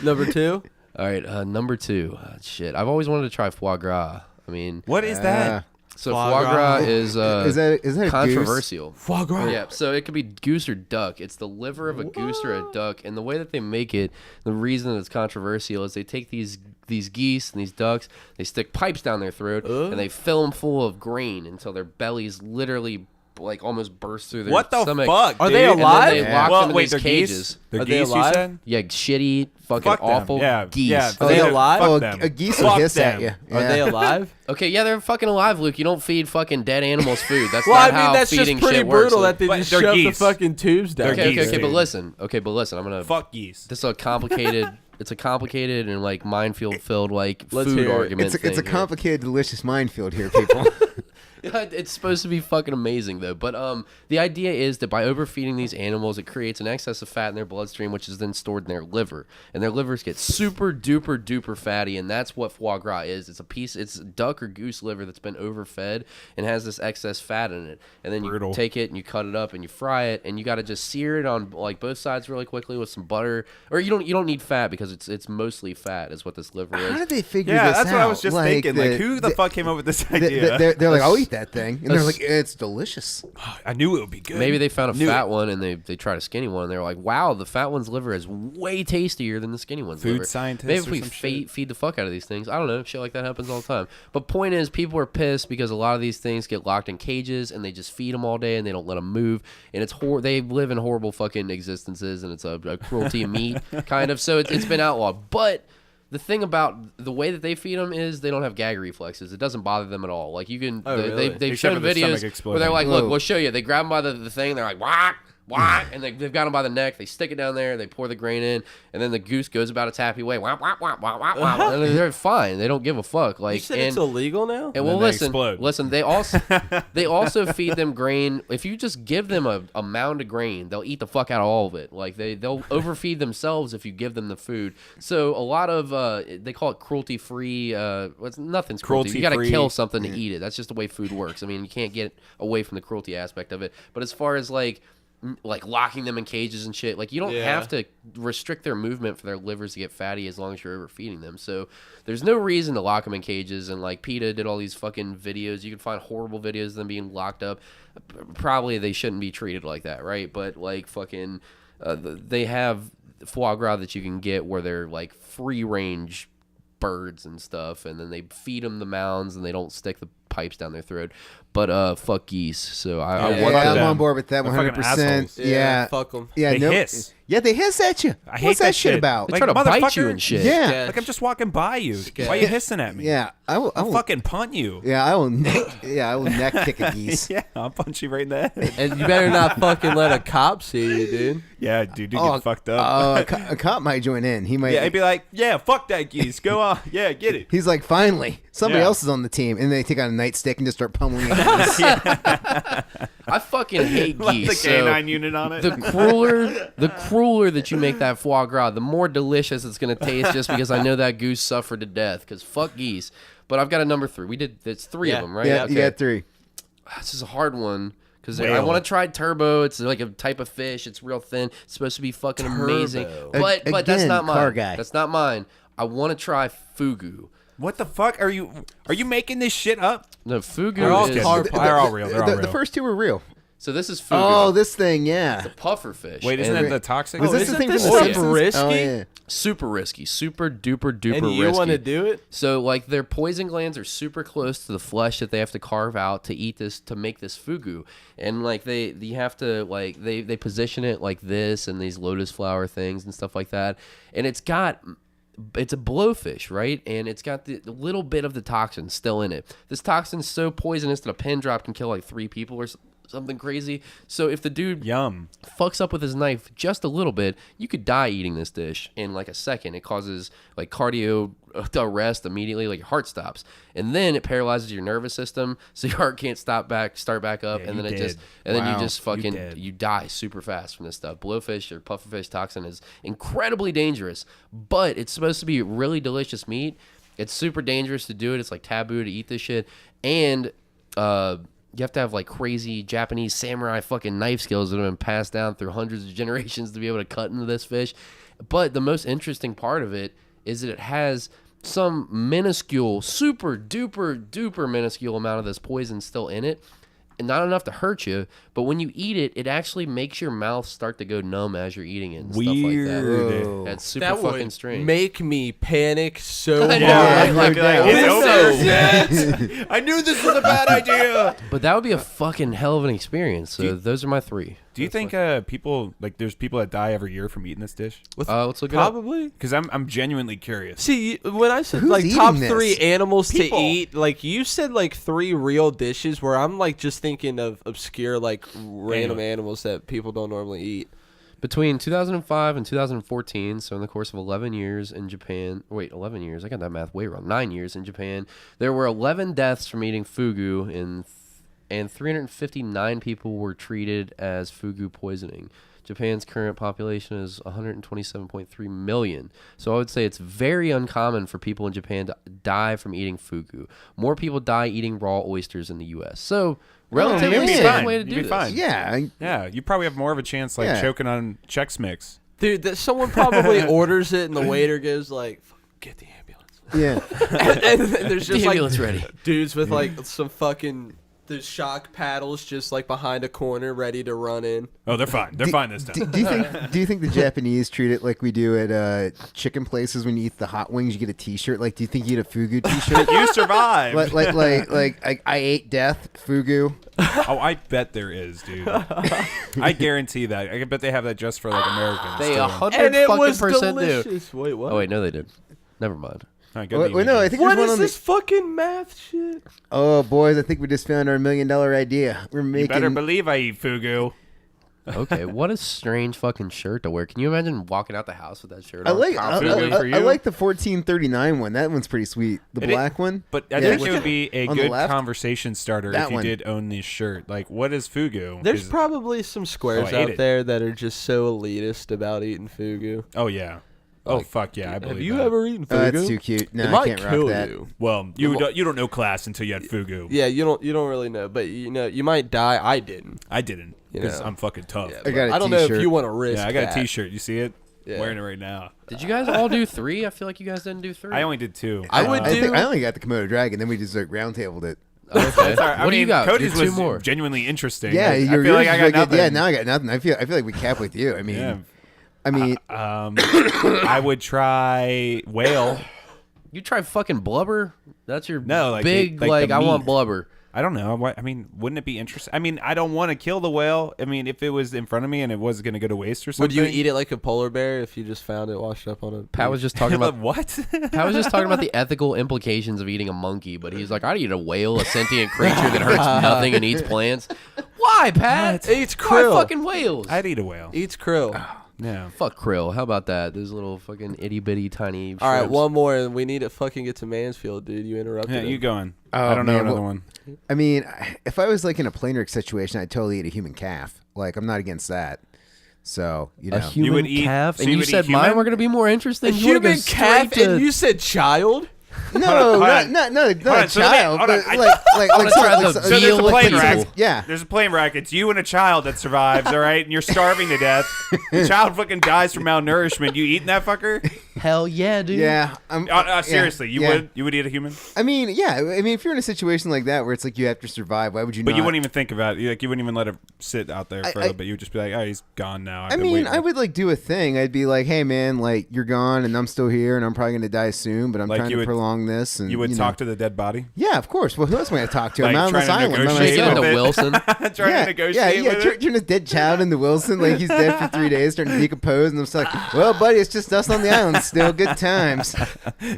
S3: Number 2.
S1: All right, number 2. Shit, I've always wanted to try foie gras. I mean,
S2: What is that?
S1: so foie gras is
S4: that a
S1: controversial.
S3: Foie gras.
S1: Yeah, so it could be goose or duck. It's the liver of a goose or a duck, and the way that they make it, the reason it's controversial is they take these geese and these ducks, they stick pipes down their throat, and they fill them full of grain until their bellies literally like almost burst through their
S2: What the
S1: stomach.
S2: fuck?
S3: Are
S2: dude?
S3: they
S1: And then
S3: alive?
S1: they lock them in
S2: wait,
S1: these
S2: they're
S1: cages.
S2: geese. They're
S3: Are they
S2: geese. You
S3: alive?
S2: said?
S1: Yeah, shitty, fucking
S2: Fuck them.
S1: awful
S2: Yeah,
S1: geese.
S2: yeah.
S3: Are they alive?
S4: Oh,
S2: Fuck them.
S4: a geese will
S2: Fuck
S4: hiss at
S2: them.
S4: you.
S3: Are they alive?
S1: Okay, yeah, they're fucking alive, Luke. You don't feed fucking dead animals food. That's
S3: Well,
S1: not
S3: I mean,
S1: how
S3: that's just
S1: feeding
S3: pretty
S1: shit works.
S3: brutal
S1: Like-
S3: that they
S2: But
S3: just
S2: they're
S3: shove the
S2: geese.
S3: fucking tubes down.
S2: They're
S1: okay,
S2: geese,
S1: okay, but
S2: dude.
S1: listen. Okay, but listen. I'm gonna.
S2: Fuck geese.
S1: This is a complicated. It's a complicated and like minefield filled like
S3: Let's
S1: food
S3: hear it.
S1: argument.
S4: It's a
S1: thing here.
S4: complicated, delicious minefield here, people.
S1: It's supposed to be fucking amazing though. But the idea is that by overfeeding these animals, it creates an excess of fat in their bloodstream, which is then stored in their liver, and their livers get super duper duper fatty, and that's what foie gras is. It's duck or goose liver that's been overfed and has this excess fat in it, and then you
S2: Brutal.
S1: take it and you cut it up and you fry it, and you got to just sear it on like both sides really quickly with some butter, or you don't need fat because it's mostly fat is what this liver is.
S4: How did they figure
S2: Yeah,
S4: this out?
S2: that's what I was just thinking. Like, who the fuck came up with this idea?
S4: They're like, I'll eat that thing, and they're like, it's delicious.
S2: I knew it would be good.
S1: Maybe they found a
S2: Knew
S1: fat
S2: it.
S1: one and they tried a skinny one and they were like, wow, the fat one's liver is way tastier than the skinny one's
S2: Food
S1: liver.
S2: scientists
S1: Maybe if
S2: or
S1: we
S2: some shit.
S1: feed the fuck out of these things. I don't know. Shit like that happens all the time. But point is, people are pissed because a lot of these things get locked in cages and they just feed them all day and they don't let them move. And it's they live in horrible fucking existences and it's a cruelty of meat kind of. So it's been outlawed. But the thing about the way that they feed them is they don't have gag reflexes. It doesn't bother them at all. Like you can,
S3: really?
S1: they've
S2: Except
S1: shown
S2: for the stomach
S1: videos where
S2: exploding.
S1: they're like, look,
S4: Whoa.
S1: we'll show you. They grab them by the thing. They're like, whack, whack, and they've got them by the neck. They stick it down there. They pour the grain in, and then the goose goes about its happy way. Whack, whack, whack, whack, whack, whack. And they're fine. They don't give a fuck. Like,
S3: You said
S1: and,
S3: it's illegal now?
S1: and well,
S2: they
S1: listen,
S2: explode.
S1: listen. They also feed them grain. If you just give them a mound of grain, they'll eat the fuck out of all of it. Like they'll overfeed themselves if you give them the food. So a lot of they call it cruelty free. Nothing's cruelty. You got to
S2: Cruelty-free.
S1: kill something to eat it. That's just the way food works. I mean, you can't get away from the cruelty aspect of it. But as far as like locking them in cages and shit, like you don't have to restrict their movement for their livers to get fatty as long as you're overfeeding them. So there's no reason to lock them in cages. And like PETA did all these fucking videos. You can find horrible videos of them being locked up. Probably they shouldn't be treated like that, right? But like fucking they have foie gras that you can get where they're like free range birds and stuff, and then they feed them the mounds and they don't stick the pipes down their throat. But fuck geese. So I want
S4: I'm
S2: them.
S4: on board with that
S2: They're fucking
S4: 100%.
S2: assholes.
S4: Yeah,
S3: Fuck them.
S4: yeah,
S2: They
S4: no,
S2: hiss.
S4: Yeah, they hiss at you.
S2: I hate
S4: What's that shit
S2: shit.
S4: about?
S1: They
S2: Like,
S1: try to bite you
S2: motherfucker.
S1: and shit.
S4: Yeah.
S2: Like I'm just walking by you. Why are you hissing at me?
S4: Yeah, I will
S2: fucking punt you.
S4: Yeah, I will neck kick a geese.
S2: Yeah, I'll punch you right in the head.
S3: And you better not fucking let a cop see you, dude.
S2: Yeah, dude, you get fucked up.
S4: A cop might join in. He might.
S2: Yeah, he'd be like, yeah, fuck that geese. Go on. Yeah, get it.
S4: He's like, finally, somebody
S2: Yeah.
S4: else is on the team, and they take out a nightstick and just start pummeling it.
S1: I fucking hate
S2: Like the
S1: geese.
S2: canine unit on it.
S1: The crueler that you make that foie gras, the more delicious it's gonna taste. Just because I know that goose suffered to death. Because fuck geese. But I've got a number 3. It's 3 of them, right?
S4: Yeah,
S1: Okay.
S4: you got 3.
S1: This is a hard one. Because I
S2: Whale.
S1: want to try turbo. It's like a type of fish. It's real thin. It's supposed to be fucking amazing. But that's
S4: Again,
S1: not mine.
S4: car guy.
S1: That's not mine. I want to try fugu.
S2: What the fuck are you making this shit up?
S1: No, fugu
S2: They're all
S1: is...
S2: good. They're all real. They're all
S4: The
S2: real.
S4: first 2 were real.
S1: So this is fugu.
S4: Oh, this thing, yeah.
S1: Puffer fish.
S2: Wait, isn't
S1: And
S2: that the toxic?
S4: Was this
S3: isn't
S4: the thing from
S3: this
S4: the
S3: super
S4: Simpsons?
S3: risky?
S4: Oh, yeah.
S1: super risky. Super duper duper
S3: And you
S1: risky.
S3: want to do it?
S1: So like their poison glands are super close to the flesh that they have to carve out to eat this, to make this fugu. And like you have to like they position it like this and these lotus flower things and stuff like that. And it's a blowfish, right? And it's got the little bit of the toxin still in it. This toxin's so poisonous that a pin drop can kill like 3 people or something crazy. So if the dude
S2: Yum.
S1: fucks up with his knife just a little bit, you could die eating this dish in like a second. It causes like cardio arrest immediately, like your heart stops, and then it paralyzes your nervous system, so your heart can't start back up,
S2: Yeah,
S1: and then
S2: you
S1: it just
S2: dead.
S1: and then
S4: Wow.
S1: you just fucking
S2: dead.
S1: you die super fast from this stuff. Blowfish or pufferfish toxin is incredibly dangerous, but it's supposed to be really delicious meat. It's super dangerous to do it. It's like taboo to eat this shit, and you have to have like crazy Japanese samurai fucking knife skills that have been passed down through hundreds of generations to be able to cut into this fish. But the most interesting part of it is that it has some minuscule, super duper minuscule amount of this poison still in it. And not enough to hurt you, but when you eat it, it actually makes your mouth start to go numb as you're eating it and stuff like that.
S2: Weird.
S1: That's super
S3: That
S1: fucking
S3: would
S1: strange.
S3: make me panic so hard.
S2: Yeah,
S4: I'd be like,
S2: it's over. I knew this was a bad idea.
S1: But that would be a fucking hell of an experience. So those are my 3.
S2: Do you think people like there's people that die every year from eating this dish?
S1: Let's look it up.
S3: Probably.
S2: Because I'm genuinely curious.
S3: See, when I said
S4: Who's
S3: like
S4: eating
S3: top
S4: this?
S3: 3 animals
S2: People.
S3: to eat, like you said like 3 real dishes where I'm like just thinking of obscure like random animals that people don't normally eat.
S1: Between 2005 and 2014, so in the course of 11 years in Japan, 11 years, I got that math way wrong, 9 years in Japan, there were 11 deaths from eating fugu, and 359 people were treated as fugu poisoning. Japan's current population is 127.3 million. So I would say it's very uncommon for people in Japan to die from eating fugu. More people die eating raw oysters in the U.S. So relatively
S4: you'd be
S1: safe
S4: fine.
S1: way to
S2: You'd
S1: do
S2: be
S1: this.
S2: fine.
S4: Yeah.
S2: Yeah, you probably have more of a chance like
S4: Yeah.
S2: choking on Chex Mix.
S3: Dude, that someone probably orders it and the waiter goes like, "Get the ambulance."
S4: Yeah.
S3: and then there's
S1: The
S3: just
S1: ambulance
S3: like
S1: ready.
S3: dudes with like some fucking there's shock paddles just like behind a corner ready to run in.
S2: Oh, they're fine. They're fine this time.
S4: Do you think the Japanese treat it like we do at chicken places when you eat the hot wings? You get a T-shirt. Like, do you think you get a fugu T-shirt?
S2: You survived.
S4: like I ate death fugu.
S2: Oh, I bet there is, dude. I guarantee that. I bet they have that just for like Americans.
S1: They
S2: too.
S1: 100
S3: And it
S1: fucking
S3: was
S1: percent do.
S3: delicious. Wait, what?
S1: Oh wait, no, they did. Never mind.
S2: All right, go to the
S4: Wait, no, I
S2: images.
S4: think
S3: What
S4: there's one
S3: is
S4: on
S3: this fucking math shit?
S4: Oh, boys, I think we just found our $1 million idea. We're
S2: You
S4: making.
S2: better believe I eat fugu.
S1: Okay, what a strange fucking shirt to wear. Can you imagine walking out the house with that shirt
S4: I
S1: on?
S4: like.
S1: confidently?
S2: for you?
S4: I like the 1439 one. That one's pretty sweet. The
S2: It
S4: black one.
S2: But I
S4: Yeah,
S2: think it would be a
S4: on the
S2: good
S4: left?
S2: conversation starter
S4: That
S2: if you
S4: one.
S2: did own this shirt. Like, what is fugu?
S3: There's
S2: 'Cause-
S3: probably some squares
S2: Oh, I ate
S3: out
S2: it.
S3: there that are just so elitist about eating fugu.
S2: Oh yeah. Oh
S3: Like,
S2: fuck yeah! I believe
S3: Have you
S2: that.
S3: ever eaten fugu?
S4: That's too cute. No,
S3: it
S4: I
S3: might
S4: can't rock
S3: kill
S4: that.
S3: you.
S2: Well, you don't know class until you had fugu.
S3: Yeah, you don't really know, but you know you might die. I didn't.
S2: I didn't
S3: You
S2: because
S3: know.
S2: I'm fucking tough.
S3: Yeah,
S4: I got a
S3: I don't know if
S4: t-shirt.
S3: you want to risk.
S2: Yeah, I got
S3: that.
S2: a T-shirt. You see it?
S3: Yeah.
S2: Wearing it right now.
S1: Did you guys all do 3? I feel like you guys didn't do 3.
S2: I only did 2.
S3: I would
S4: I
S3: do-
S4: think I only got the Komodo Dragon. Then we just like roundtabled it.
S1: Okay.
S2: Sorry, I
S1: What do
S2: mean,
S1: you got?
S2: Cody's
S1: Do 2
S2: was
S1: more.
S2: genuinely interesting.
S4: Yeah,
S2: I
S4: you're
S2: feel like I got
S4: really good.
S2: nothing.
S4: Yeah, now I got nothing. I feel like we cap with you. I mean,
S2: Yeah.
S4: I mean,
S2: I would try whale.
S1: You try fucking blubber? That's your
S2: No, like
S1: big
S2: the- like the
S1: I want
S2: meat.
S1: blubber.
S2: I don't know. I mean, wouldn't it be interesting? I mean, I don't want to kill the whale. I mean, if it was in front of me and it was going to go to waste or
S3: Would
S2: something.
S3: you eat it like a polar bear if you just found it washed up on a?
S1: Pat was just talking about
S2: what?
S1: Pat was just talking about the ethical implications of eating a monkey, but he's like, I'd eat a whale, a sentient creature that hurts nothing and eats plants. Why, Pat?
S3: Eats
S1: Why
S3: krill.
S1: fucking whales?
S2: I'd eat a whale.
S3: Eats krill.
S2: Yeah.
S1: Fuck krill. How about that? Those little fucking itty bitty tiny.
S3: All right,
S1: shrimps.
S3: one more, and we need to fucking get to Mansfield, dude. You interrupted.
S2: Yeah,
S3: him.
S2: you going.
S4: Oh,
S2: I don't know
S4: man,
S2: another
S4: well-
S2: one.
S4: I mean, if I was like in a plane wreck situation, I'd totally eat a human calf. Like, I'm not against that. So you know,
S1: A human
S2: would eat-
S1: calf,
S2: so
S1: and
S2: you
S1: you
S2: would
S1: said
S2: eat
S1: mine
S2: human?
S1: were going to be more interesting.
S3: A
S1: You wanna go
S3: human calf,
S1: straight to-
S3: and you said child.
S4: no,
S2: hold
S4: not
S2: on.
S4: not
S2: on,
S4: a
S2: so let me-
S4: child,
S2: hold
S4: but
S2: on.
S4: like
S1: gonna try the
S2: So there's a
S1: veal
S2: plane
S1: with
S2: wreck.
S1: people.
S4: Yeah.
S2: There's a plane wreck. It's you and a child that survives, all right? And you're starving to death. The child fucking dies from malnourishment. You eating that fucker?
S1: Hell yeah, dude.
S4: Yeah,
S2: Seriously,
S4: yeah.
S2: you would eat a human?
S4: I mean, yeah. I mean, if you're in a situation like that where it's like you have to survive, why would you
S2: But
S4: not?
S2: you wouldn't even think about it. Like, you wouldn't even let it sit out there for a
S4: I-
S2: little bit. You would just be like, oh, he's gone now. I've
S4: I
S2: been
S4: mean,
S2: waiting.
S4: I would like do a thing. I'd be like, hey man, like you're gone and I'm still here and I'm probably gonna die soon, but I'm
S2: Like,
S4: trying
S2: you
S4: to
S2: would-
S4: prolong this. And
S2: You would
S4: know.
S2: talk to the dead body?
S4: Yeah, of course. Well, who else am I gonna talk to?
S2: Like,
S4: I'm out on this
S2: trying to
S4: island by
S2: negotiate
S1: Send
S4: myself.
S1: it to
S2: with
S1: Wilson.
S2: Trying to negotiate with it?
S4: Turn this dead child into Wilson. Like he's dead for 3 days, starting to decompose, and I'm just like, well, buddy, it's just us on the island still. Good times.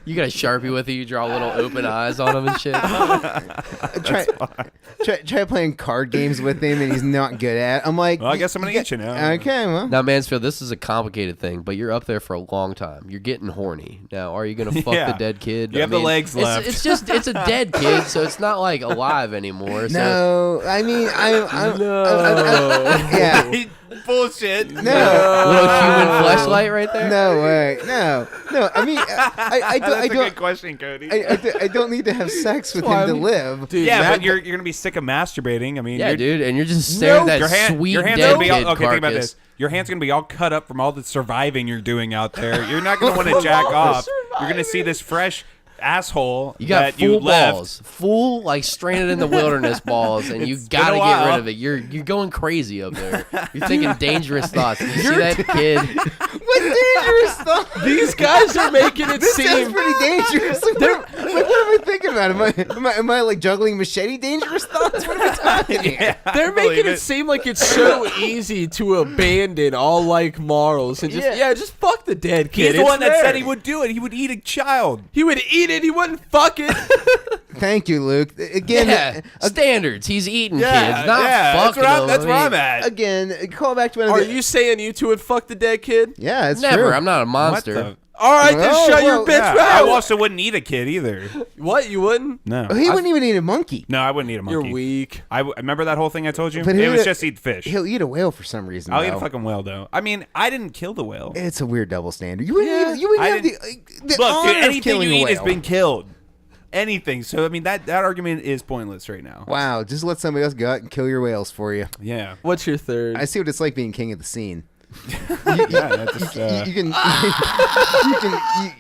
S1: You got a Sharpie with you. You draw little open eyes on him and shit.
S4: Try playing card games with him, and he's not good at. I'm like,
S2: Well, I guess I'm going to eat you now.
S4: Okay, well,
S1: Now, Mansfield, this is a complicated thing, but you're up there for a long time. You're getting horny. Now, are you going to fuck
S2: Yeah.
S1: the dead kid?
S2: You have the legs
S1: it's,
S2: left.
S1: It's just, it's a dead kid, so it's not like alive anymore. So
S4: no. I mean, I'm
S3: No.
S4: yeah.
S2: Bullshit.
S4: No.
S1: Little human fleshlight right there.
S4: No way. No. I mean, I
S2: That's a good
S4: don't.
S2: question, Cody.
S4: I don't need to have sex with him to live.
S3: Dude,
S2: yeah,
S3: that-
S2: but you're gonna be sick of masturbating. I mean,
S1: Yeah,
S2: you're,
S1: dude, and you're just staring at that sweet
S2: your hand's
S1: dead
S2: gonna be
S1: kid
S2: all, okay, think about
S1: carcass.
S2: this. Your hand's gonna be all cut up from all the surviving you're doing out there. You're not gonna want to jack off. You're gonna see this fresh asshole
S1: You got
S2: that you
S1: full
S2: left.
S1: balls, full like stranded in the wilderness balls, and you
S2: It's been
S1: gotta
S2: a
S1: get
S2: while.
S1: rid of it. You're going crazy up there. You're thinking dangerous thoughts. You see that kid?
S4: What dangerous stuff?
S3: These guys are making it
S4: This sounds
S3: seem.
S4: pretty dangerous. Like, what am I thinking about? Am I like juggling machete dangerous thoughts? What am I talking here?
S3: They're making it seem like it's so easy to abandon all like morals and just fuck the dead kid.
S2: He's the
S3: It's
S2: one that said
S3: there.
S2: he would do it. He would eat a child.
S3: He would eat it. He wouldn't fuck it.
S4: Thank you, Luke. Again,
S1: Yeah, standards. He's eating
S2: Yeah,
S1: kids, not
S2: yeah,
S1: fucking
S2: that's
S1: them.
S2: that's
S1: I
S2: where I'm
S1: mean,
S2: at.
S4: again, call back to one of
S3: Are
S4: the.
S3: you saying you two would fuck the dead kid?
S4: Yeah, it's
S1: Never.
S4: true.
S1: I'm not a
S2: What
S1: monster.
S2: the?
S3: All right, then
S4: Oh,
S3: shut your
S4: well,
S3: bitch
S2: Yeah,
S3: mouth.
S2: I also wouldn't eat a kid either.
S3: What? You wouldn't?
S2: No.
S4: He wouldn't even eat a monkey.
S2: No, I wouldn't eat a monkey.
S3: You're weak.
S2: I remember that whole thing I told you?
S4: But
S2: It
S4: he'll
S2: was
S4: eat-
S2: just eat fish.
S4: He'll eat a whale for some reason.
S2: I'll eat
S4: though.
S2: a fucking whale, though. I mean, I didn't kill the whale.
S4: It's a weird double standard. You wouldn't.
S3: Yeah.
S4: You wouldn't
S2: I
S4: have
S2: didn't-
S4: the
S2: Look,
S4: honor
S2: dude,
S4: of
S2: anything
S4: killing
S2: you
S4: a
S2: eat has
S4: whale.
S2: been killed. Anything. So, I mean, that argument is pointless right now.
S4: Wow, just let somebody else go out and kill your whales for you.
S2: Yeah.
S3: What's your third?
S4: I see what it's like being king of the scene.
S2: Yeah, that's just,
S4: You can,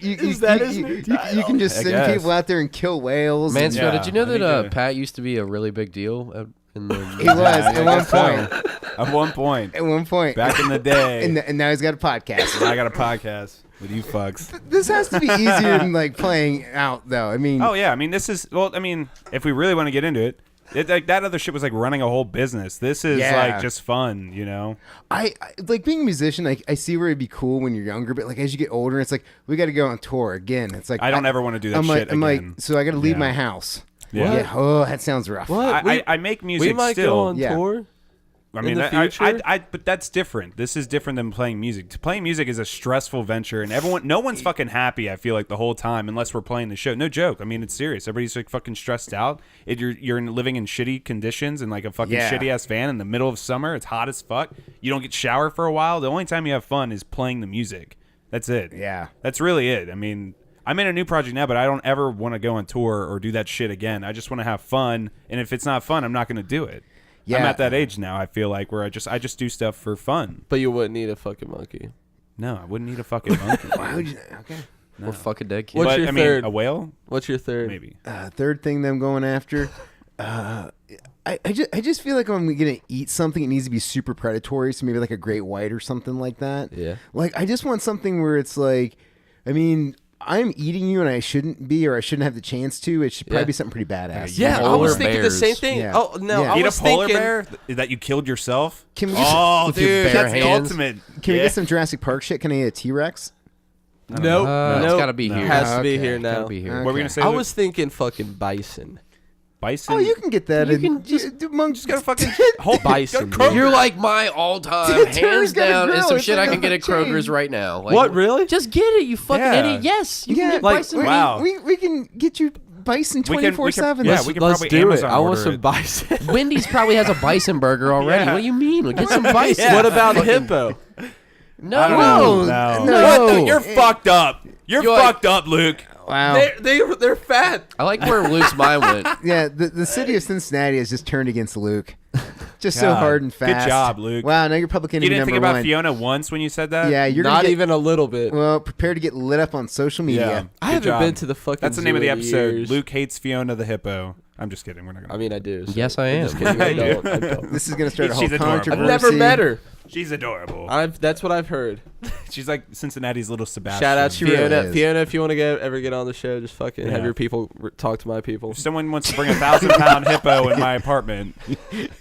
S3: Is that his new
S4: you can just
S2: I
S4: send
S2: guess.
S4: people out there and kill whales. and-
S1: Mansfield,
S2: Yeah,
S1: did you know
S2: I think,
S1: that Pat used to be a really big deal in the?
S4: He was
S2: I
S4: at one
S2: guess so.
S4: point.
S2: At one point.
S4: At one point,
S2: Back in the day.
S4: and now he's got a podcast.
S2: I got a podcast with you fucks.
S4: This has to be easier than like playing out, though. I mean,
S2: Oh, yeah. I mean, this is, well, I mean, if we really want to get into it, like that other shit was like running a whole business. This is
S4: Yeah.
S2: like just fun, you know?
S4: I like being a musician. I see where it'd be cool when you're younger, but like as you get older, it's like we got to go on tour again. It's like
S2: I don't ever want to do that
S4: I'm
S2: shit
S4: like,
S2: again.
S4: so I got to leave
S2: Yeah.
S4: my house.
S2: Yeah.
S4: Yeah. Oh, that sounds rough.
S3: What?
S2: I make music
S3: we might
S2: still.
S3: go on
S4: Yeah.
S3: tour.
S2: I mean,
S3: the future?
S2: but that's different. This is different than playing music. Playing music is a stressful venture, and no one's fucking happy. I feel like the whole time, unless we're playing the show. No joke. I mean, it's serious. Everybody's like fucking stressed out. You're living in shitty conditions in like a fucking
S4: Yeah.
S2: shitty ass van in the middle of summer. It's hot as fuck. You don't get shower for a while. The only time you have fun is playing the music. That's it.
S4: Yeah.
S2: That's really it. I mean, I'm in a new project now, but I don't ever want to go on tour or do that shit again. I just want to have fun, and if it's not fun, I'm not going to do it. I'm
S4: Yeah.
S2: at that age now. I feel like where I just do stuff for fun.
S3: But you wouldn't eat a fucking monkey.
S2: No, I wouldn't eat a fucking monkey.
S4: Why would you? Okay.
S1: Or fuck a dead kid.
S3: What's
S2: But
S3: your
S2: I mean,
S3: third?
S2: a whale,
S3: What's your third?
S2: maybe.
S4: Third thing that I'm going after. I just feel like when I'm gonna eat something, it needs to be super predatory. So maybe like a great white or something like that.
S3: Yeah.
S4: Like I just want something where it's like, I mean, I'm eating you and I shouldn't be, or I shouldn't have the chance to. It should probably
S3: Yeah.
S4: be something pretty badass.
S3: Yeah, I
S1: Polar
S3: was thinking the
S1: bears.
S3: same thing.
S4: Yeah.
S3: Oh no,
S4: Yeah.
S3: I
S2: Eat a
S3: was
S2: polar
S3: thinking.
S2: bear that you killed yourself.
S4: Can we just,
S2: Oh,
S1: with your
S2: dude,
S1: bare
S2: that's the
S1: hands?
S2: ultimate.
S4: can we
S2: Yeah.
S4: get some Jurassic Park shit? Can I eat a T-Rex?
S3: Nope.
S1: It's
S3: nope.
S1: gotta be here.
S3: Has to be
S4: Okay,
S3: here
S1: Gotta
S3: now.
S1: be here.
S2: What were we gonna say?
S3: I
S2: Luke?
S3: was thinking fucking bison.
S2: bison.
S4: Oh, you can get that.
S1: You
S4: in,
S1: can just-
S4: monk,
S2: gotta fucking hold
S3: Bison,
S2: go to Kroger.
S1: You're like my all-time,
S4: Dude,
S1: hands
S4: Terry's got a
S1: down, and
S4: grill.
S1: some
S4: It's
S1: shit
S4: like
S1: I can
S4: on
S1: get
S4: the
S1: at Kroger's
S4: chain.
S1: right now. Like,
S3: What, really?
S1: Just get it, you fucking
S2: Yeah.
S1: idiot. Yes, you
S4: Yeah,
S1: can get
S3: like,
S1: bison.
S2: wow.
S4: we can get you bison
S2: We can-
S4: 24/7.
S2: yeah, we can
S3: Let's
S2: probably
S3: do
S2: Amazon
S3: it. I want
S2: order
S3: some
S2: it.
S3: bison.
S1: Wendy's probably has a bison burger already.
S2: Yeah.
S1: What do you mean? Like, get some bison.
S2: Yeah.
S3: What about hippo?
S1: No,
S2: I don't
S1: no.
S2: know.
S4: no.
S2: What the- you're fucked up. You're
S1: You're like-
S2: fucked up, Luke.
S4: Wow.
S3: They're fat.
S1: I like where Luke's mind went.
S4: Yeah, the city of Cincinnati has just turned against Luke. Just so
S2: God.
S4: hard and
S2: Good
S4: fast.
S2: job, Luke.
S4: Wow, now you're Public
S2: You
S4: Enemy
S2: didn't
S4: number
S2: think about
S4: one.
S2: Fiona once when you said that?
S4: Yeah, you're
S3: Not
S4: gonna get,
S3: even a little bit.
S4: well, prepare to get lit up on social media.
S2: Yeah.
S3: I
S2: Good
S3: haven't
S2: job.
S3: been to the fucking.
S2: That's the name of the
S3: zoo in
S2: episode.
S3: years.
S2: Luke hates Fiona the hippo. I'm just kidding. We're not gonna.
S3: I mean, I do. so
S1: Yes, I
S3: I'm
S1: am.
S3: just kidding. I don't. I don't.
S4: This is gonna start a whole
S2: She's adorable. I've
S4: controversy.
S3: I've never met her.
S2: She's adorable.
S3: That's what I've heard.
S2: She's like Cincinnati's little Sebastian.
S3: Shout out
S4: She
S3: to
S4: really
S3: Fiona.
S4: is.
S3: Fiona, if you want to ever get on the show, just fucking have
S2: Yeah.
S3: your people talk to my people.
S2: If someone wants to bring a 1,000-pound hippo in my apartment,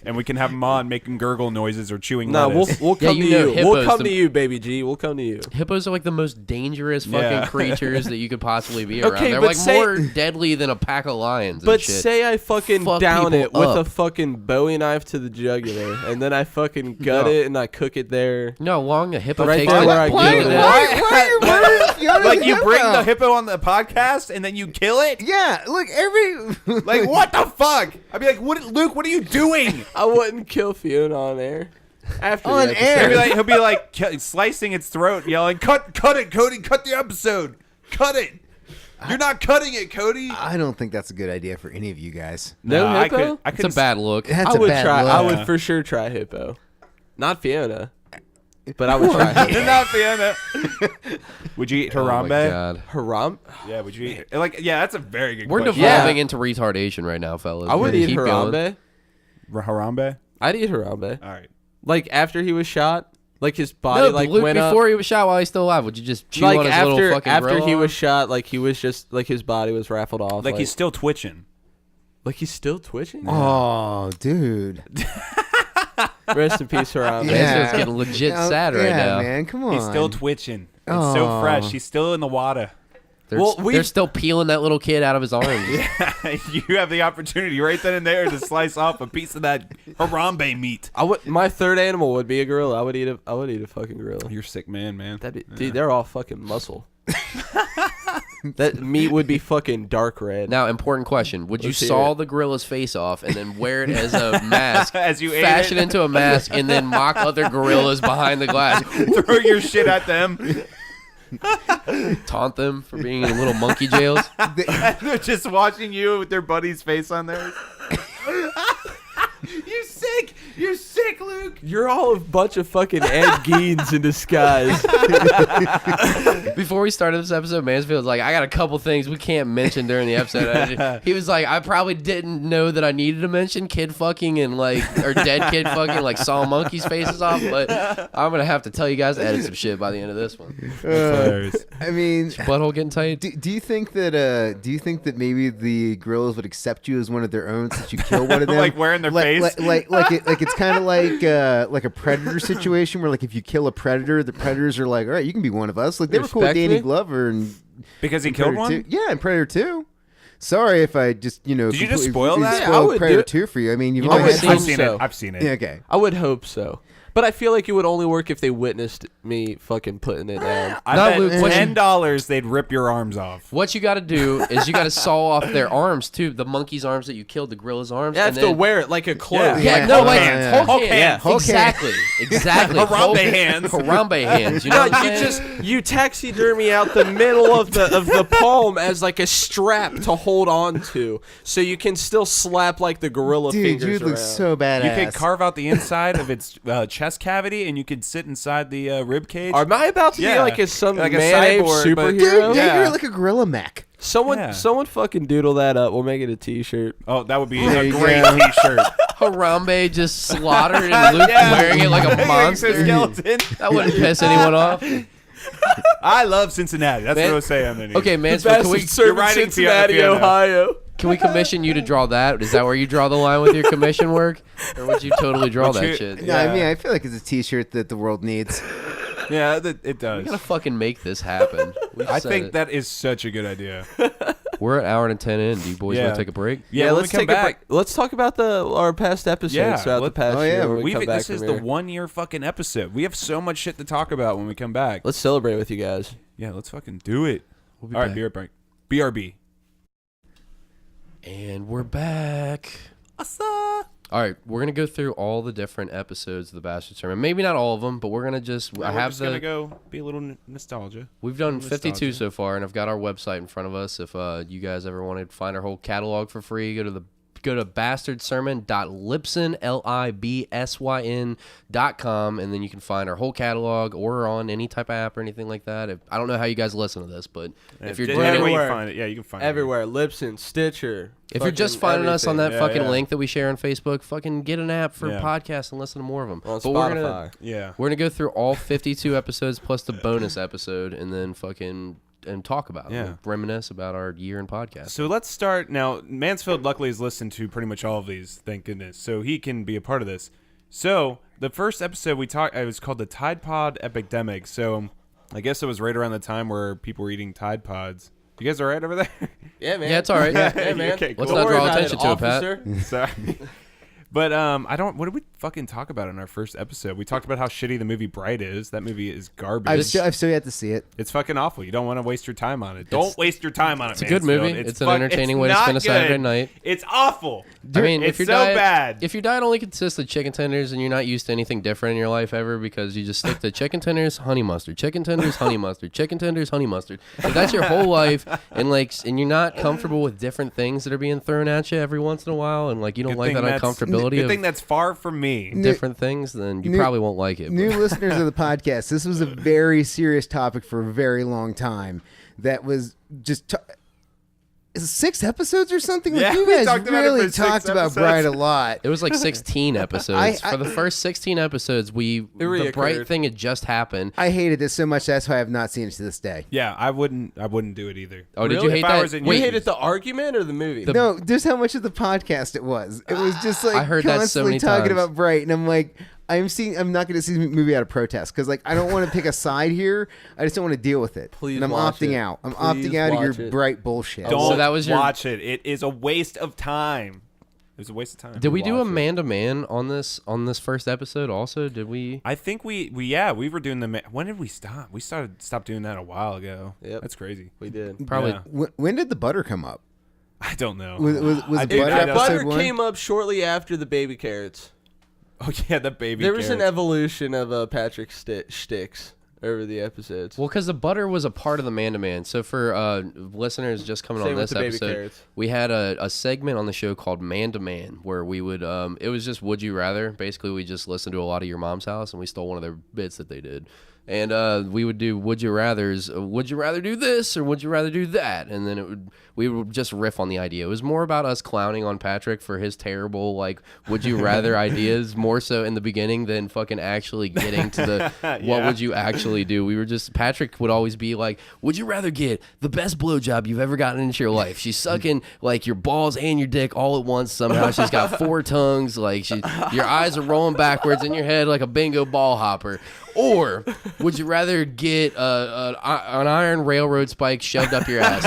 S2: and we can have him on making gurgle noises or chewing
S3: No,
S2: lettuce.
S3: we'll
S1: Yeah,
S3: come
S1: you
S3: to
S1: know
S3: you. We'll
S1: hippos,
S3: come
S1: the-
S3: to you, baby G. We'll come to you.
S1: Hippos are like the most dangerous fucking
S2: Yeah.
S1: creatures that you could possibly be
S3: Okay,
S1: around. They're
S3: but
S1: like
S3: say-
S1: more deadly than a pack of lions.
S3: But
S1: and shit.
S3: say I fucking
S1: Fuck
S3: down
S1: people
S3: it with a
S1: up.
S3: fucking Bowie knife to the jugular, and then I fucking gut
S1: No.
S3: it and I cook it there.
S1: you know how long a hippo
S3: Right
S1: takes
S3: there
S1: to
S3: where I
S1: kill
S3: get
S1: it?
S3: it.
S4: Why are you worried? Fiona's
S2: like you
S4: hippo?
S2: bring the hippo on the podcast and then you kill it?
S4: Yeah, look, every
S2: Like what the fuck? I'd be like, "What, Luke? What are you doing?"
S3: I wouldn't kill Fiona on air. After
S4: On
S3: the
S4: air.
S3: episode.
S2: He'll be like slicing its throat, yelling, "Cut it, Cody! Cut the episode! Cut it! You're not cutting it, Cody!"
S4: I don't think that's a good idea for any of you guys.
S3: No
S2: I
S3: hippo?
S1: It's a bad look.
S4: That's
S3: I
S4: a
S3: would
S4: bad
S3: try.
S4: look.
S3: I would for sure try hippo. Not Fiona, but I would try hippo.
S2: Not Fiona. Would you eat
S1: Oh my
S2: Harambe?
S1: God.
S3: Haram.
S2: Yeah, would you eat? Yeah, that's a very good
S1: We're
S2: question.
S1: devolving
S3: Yeah.
S1: into retardation right now, fellas.
S3: I would
S1: Keep
S3: eat
S1: going.
S3: Harambe.
S2: Harambe.
S3: I'd eat Harambe.
S2: All right.
S3: Like after he was shot, like his body
S1: No,
S3: like
S1: Luke,
S3: went up.
S1: before he was shot while he's still alive, would you just chew
S3: Like
S1: on his little
S3: after
S1: fucking
S3: after
S1: grill
S3: he
S1: arm?
S3: was shot, like he was just like his body was raffled off.
S2: Like he's still twitching.
S3: like he's still twitching.
S4: Oh, dude.
S3: Rest in peace, Harambe.
S1: Yeah. It's getting legit sad right now.
S4: man. Come on.
S2: He's still twitching. It's so
S4: Aw.
S2: fresh. He's still in the water.
S1: They're still peeling that little kid out of his arms.
S2: You have the opportunity right then and there to slice off a piece of that Harambe meat.
S3: I would. My third animal would be a gorilla. I would eat a fucking gorilla.
S2: You're a sick man, man.
S3: That'd be, dude, they're all fucking muscle. That meat would be fucking dark red.
S1: Now, important question: would you
S3: Let's hear
S1: saw
S3: it.
S1: the gorilla's face off and then wear it as a mask,
S2: As you ate
S1: fashion
S2: it?
S1: into a mask, and then mock other gorillas behind the glass,
S2: Throw your shit at them.
S1: taunt them for being in little monkey jails?
S2: They're just watching you with their buddy's face on theirs. You sick. You're sick, Luke.
S3: You're all a bunch of fucking Ed Geins in disguise.
S1: Before we started this episode, Mansfield was like, I got a couple things we can't mention during the episode. He was like, I probably didn't know that I needed to mention kid fucking and or dead kid fucking, like saw monkeys' faces off, but I'm going to have to tell you guys to edit some shit by the end of this one.
S4: I mean,
S1: Butthole getting tight.
S4: do you think that maybe the gorillas would accept you as one of their own since you kill one of them?
S2: Like wearing their face?
S4: Like it's kind of like a predator situation where like if you kill a predator, the predators are like, all right, you can be one of us. Like they were cool with
S3: Respect
S4: Danny
S3: me?
S4: Glover and
S2: Because he
S4: in
S2: killed
S4: Predator
S2: one?
S4: 2. Yeah, in Predator 2. Sorry if I just
S2: Did you just
S4: completely
S2: spoil that?
S3: Yeah, I
S4: spoiled
S3: would
S4: Predator
S3: do
S4: 2 for you. I mean, you've
S1: You
S4: only
S1: know
S4: had
S1: what
S2: I've
S1: scene-
S2: seen
S3: so.
S2: it. I've seen it.
S4: Yeah, okay.
S3: I would hope so. But I feel like it would only work if they witnessed me fucking putting it down.
S2: I
S1: Not
S2: bet
S1: Luke, what you-
S2: $10 they'd rip your arms off.
S1: What you got to do is you got to saw off their arms too, the monkey's arms that you killed, the gorilla's arms.
S3: You have
S1: and
S3: to
S1: then,
S3: wear it like a cloak.
S2: Yeah.
S1: Yeah,
S4: Yeah.
S1: no,
S4: Hulk
S1: like
S4: hands.
S1: Hulk
S2: Hulk
S1: hands.
S2: hands.
S4: Hulk
S1: Exactly, exactly.
S2: Harambe
S1: Hulk-
S2: hands.
S1: Harambe hands. You know
S3: No,
S1: what I'm
S3: you
S1: saying?
S3: you taxidermy out the middle of the palm as like a strap to hold on to, so you can still slap like the gorilla
S4: Dude,
S3: fingers
S4: you'd look
S3: around.
S4: so badass.
S2: You could carve out the inside of its chest cavity, and you could sit inside the rib cage.
S3: Am I about to be
S2: Yeah.
S3: like some
S2: Like a
S3: man-aped
S2: cyborg, but-
S3: superhero?
S4: Dude, yeah,
S2: Yeah.
S4: you're like a gorilla mech.
S3: Someone fucking doodle that up. We'll make it a T-shirt.
S2: Oh, that would be
S4: There
S2: a
S4: you
S2: great
S4: go.
S2: T-shirt.
S1: Harambe just slaughtered and Luke wearing it like a monster.
S2: Exoskeleton.
S1: That wouldn't piss anyone off.
S2: I love Cincinnati. That's
S1: Man-
S2: what I was saying.
S1: Okay, Mansfield, can we,
S2: You're writing
S3: Cincinnati,
S2: Fiona.
S3: Ohio.
S1: can we commission you to draw that? Is that where you draw the line with your commission work? Or would you totally draw
S2: Would
S1: that
S2: you-
S1: shit?
S4: No, I
S2: Yeah.
S4: mean, I feel like it's a T-shirt that the world needs.
S2: Yeah, it
S1: We
S2: does.
S1: gotta fucking make this happen. We've
S2: I
S1: said
S2: think
S1: it.
S2: that is such a good idea.
S1: We're an hour and 10 in. Do you boys
S2: Yeah.
S1: want to take a break?
S2: Yeah, when we
S3: let's
S2: come
S3: take
S2: back.
S3: a break. Let's talk about our past episodes
S2: Yeah,
S3: throughout the
S2: let-
S3: past
S4: oh, yeah,
S3: year. When we come back
S2: This is
S3: from
S2: the
S3: here.
S2: 1 year fucking episode. We have so much shit to talk about when we come back.
S3: Let's celebrate with you guys.
S2: Yeah, let's fucking do it.
S1: We'll be
S2: All right,
S1: back.
S2: be right back. BRB.
S1: And we're back. All right, we're gonna go through all the different episodes of the Bastard Sermon. Maybe not all of them, but we're gonna just.
S2: We're just gonna go be a little nostalgia.
S1: We've done
S2: Nostalgia.
S1: 52 so far, and I've got our website in front of us. If you guys ever want to find our whole catalog for free, go to bastardsermon.libsyn, LIBSYN.com, and then you can find our whole catalog or on any type of app or anything like that. I don't know how you guys listen to this, but if you're
S2: Just
S1: doing
S2: any way
S1: it,
S2: you
S3: everywhere.
S2: find it, yeah, you can find
S3: Everywhere. Libsyn, Stitcher.
S1: if you're just
S3: fucking
S1: finding us on that
S2: everything.
S1: fucking
S2: Yeah.
S1: link that we share on Facebook, fucking get an app for
S2: Yeah.
S1: podcasts and listen to more of them.
S3: On
S1: But we're gonna
S3: Spotify.
S2: it. Yeah.
S1: we're gonna go through all 52 episodes plus the bonus episode, and then fucking and talk about it.
S2: Yeah.
S1: We'll reminisce about our year in podcast.
S2: So let's start now. Mansfield luckily has listened to pretty much all of these, thank goodness. So he can be a part of this. So the first episode we talked, it was called the Tide Pod Epidemic. So I guess it was right around the time where people were eating Tide Pods. You guys all right over there?
S3: Yeah, man.
S1: Yeah, it's all right.
S3: Yeah, man.
S2: Okay,
S1: Let's
S2: cool.
S1: not
S3: Don't worry
S1: draw
S3: about
S1: attention to it, Pat.
S3: officer.
S2: Sorry. But I don't. What did we fucking talk about it in our first episode. We talked about how shitty the movie Bright is. That movie is garbage.
S4: I've still yet to see it.
S2: It's fucking awful. You don't want to waste your time on it. Don't waste your time on it.
S1: It's a good movie. It's an entertaining way to spend a Saturday night.
S2: It's awful.
S1: I mean,
S2: it's bad.
S1: If your diet only consists of chicken tenders and you're not used to anything different in your life ever because you just stick to chicken tenders, honey mustard, chicken tenders, honey mustard, chicken tenders, honey mustard. If that's your whole life and you're not comfortable with different things that are being thrown at you every once in a while and you don't like that uncomfortability
S2: good thing that's far from me.
S1: Different things, then you probably won't like it.
S4: New listeners of the podcast, this was a very serious topic for a very long time. That was just... Is it 6 episodes or something?
S2: Yeah,
S4: you
S2: we
S4: guys really talked about Bright a lot.
S1: It was 16 episodes. For the first 16 episodes, the Bright thing had just happened.
S4: I hated this so much. That's why I have not seen it to this day.
S2: Yeah, I wouldn't do it either.
S1: Oh, really? Did you hate that?
S3: We hated the argument or the movie?
S4: No, just how much of the podcast it was. It was just
S1: I heard that so many
S4: talking
S1: times.
S4: about Bright, and I'm like, I'm not going to see the movie out of protest because I don't want to pick a side here. I just don't want to deal with it.
S3: Please,
S4: and I'm
S3: watch
S4: opting
S3: it.
S4: out. I'm
S3: Please
S4: opting out of
S3: watch
S4: your
S3: it.
S4: Bright bullshit.
S2: Don't
S1: So that was
S2: watch it. It is a waste of time. It was a waste of time.
S1: Did we do Amanda Man on this first episode also? Did we?
S2: I think we were doing when did we stop? We stopped doing that a while ago.
S3: Yep.
S2: That's crazy.
S3: We did.
S1: Probably.
S2: Yeah.
S4: When did the butter come up?
S2: I don't know.
S4: Was
S2: I
S4: butter
S2: do not know.
S3: Butter
S4: episode 1?
S3: came up shortly after the baby carrots.
S2: Oh yeah, the baby.
S3: There was an
S2: carrots.
S3: evolution of Patrick's shticks over the episodes.
S1: Well, because the butter was a part of the Man to Man. So for listeners just coming
S3: Same
S1: on
S3: with
S1: this
S3: the baby
S1: episode,
S3: carrots.
S1: we had a segment on the show called Man to Man where we would it was just Would You Rather. Basically, we just listened to a lot of Your Mom's House and we stole one of their bits that they did. And we would do Would You Rathers. Would you rather do this or would you rather do that? And then we would just riff on the idea. It was more about us clowning on Patrick for his terrible would you rather ideas, more so in the beginning than fucking actually getting to the what would you actually do. We were just Patrick would always be like, would you rather get the best blowjob you've ever gotten into your life? She's sucking your balls and your dick all at once. Somehow she's got 4 tongues. Your eyes are rolling backwards in your head like a bingo ball hopper. Or would you rather get an iron railroad spike shoved up your ass?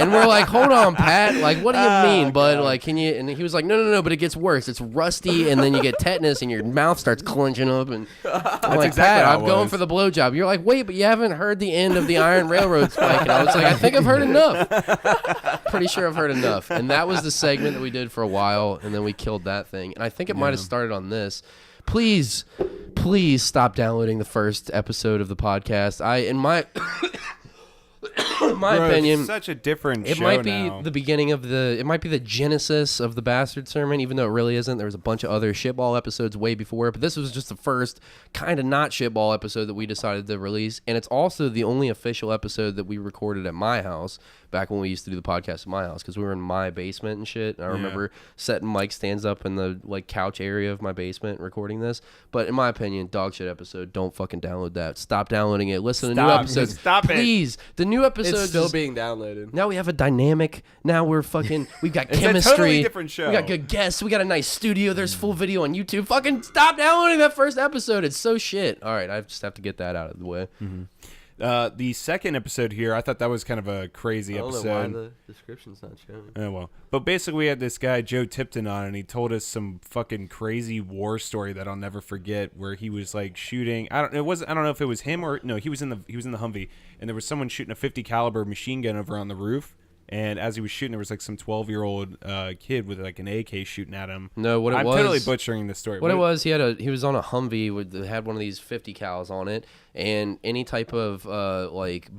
S1: And we're like, hold on, Pat. What do you mean, bud? Can you? And he was like, no, but it gets worse. It's rusty, and then you get tetanus, and your mouth starts clenching up. And I'm like,
S2: exactly
S1: Pat,
S2: how
S1: I'm
S2: it
S1: going
S2: was.
S1: for the blowjob. You're like, wait, but you haven't heard the end of the iron railroad spike. And I was like, I think I've heard enough. Pretty sure I've heard enough. And that was the segment that we did for a while, and then we killed that thing. And I think it might have started on this. Please stop downloading the first episode of the podcast. In my
S2: Bro,
S1: opinion,
S2: it's such a different
S1: it
S2: show
S1: might be
S2: now.
S1: the beginning of it might be the genesis of the Bastard Sermon, even though it really isn't. There was a bunch of other shitball episodes way before it, but this was just the first kind of not shitball episode that we decided to release. And it's also the only official episode that we recorded at my house back when we used to do the podcast at my house, because we were in my basement and shit. And I remember setting mic stands up in the couch area of my basement recording this. But in my opinion, dog shit episode. Don't fucking download that. Stop downloading it. Listen to new episodes.
S2: Stop it.
S1: Please. The new episodes.
S3: It's still being downloaded.
S1: Now we have a dynamic. Now we've got
S2: It's
S1: chemistry.
S2: a totally different show.
S1: We got good guests. We got a nice studio. There's full video on YouTube. Fucking stop downloading that first episode. It's so shit. All right, I just have to get that out of the way.
S2: The second episode here, I thought that was kind of a crazy
S3: I don't
S2: episode.
S3: know why the description's not showing.
S2: Oh, well. But basically we had this guy, Joe Tipton, on, and he told us some fucking crazy war story that I'll never forget, where he was shooting. I don't know if it was him or no, he was in the Humvee, and there was someone shooting a 50 caliber machine gun over on the roof. And as he was shooting, there was some 12-year-old kid with an AK shooting at him.
S1: No, what it
S2: I'm
S1: was.
S2: totally butchering this story.
S1: What it was, he was on a Humvee that had one of these 50 cals on it, and any type of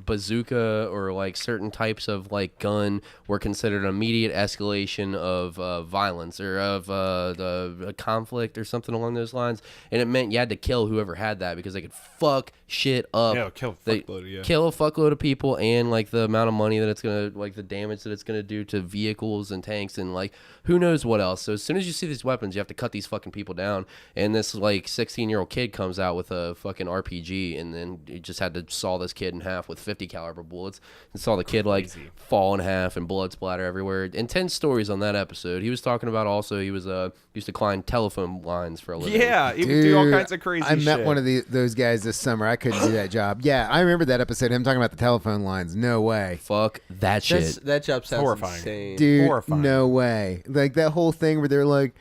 S1: bazooka or certain types of gun were considered an immediate escalation of violence or of the conflict or something along those lines, and it meant you had to kill whoever had that because they could fuck shit up.
S2: Yeah, kill a fuckload, yeah.
S1: Kill a fuckload of people, and the amount of money that it's gonna the damage that it's gonna do to vehicles and tanks and who knows what else. So as soon as you see these weapons, you have to cut these fucking people down. And this 16-year-old kid comes out with a fucking RPG, and then he just had to saw this kid in half with 50 caliber bullets, and saw the kid fall in half and blood splatter everywhere. Intense stories on that episode. He was talking about also he was used to climb telephone lines for a living.
S2: Yeah, he would do all kinds of crazy shit.
S4: I met one of those guys this summer. I couldn't do that job. Yeah, I remember that episode. Him talking about the telephone lines. No way.
S1: Fuck that shit.
S3: That job sounds
S2: horrifying.
S3: insane.
S4: Dude,
S2: horrifying.
S4: no way. That whole thing where they're like,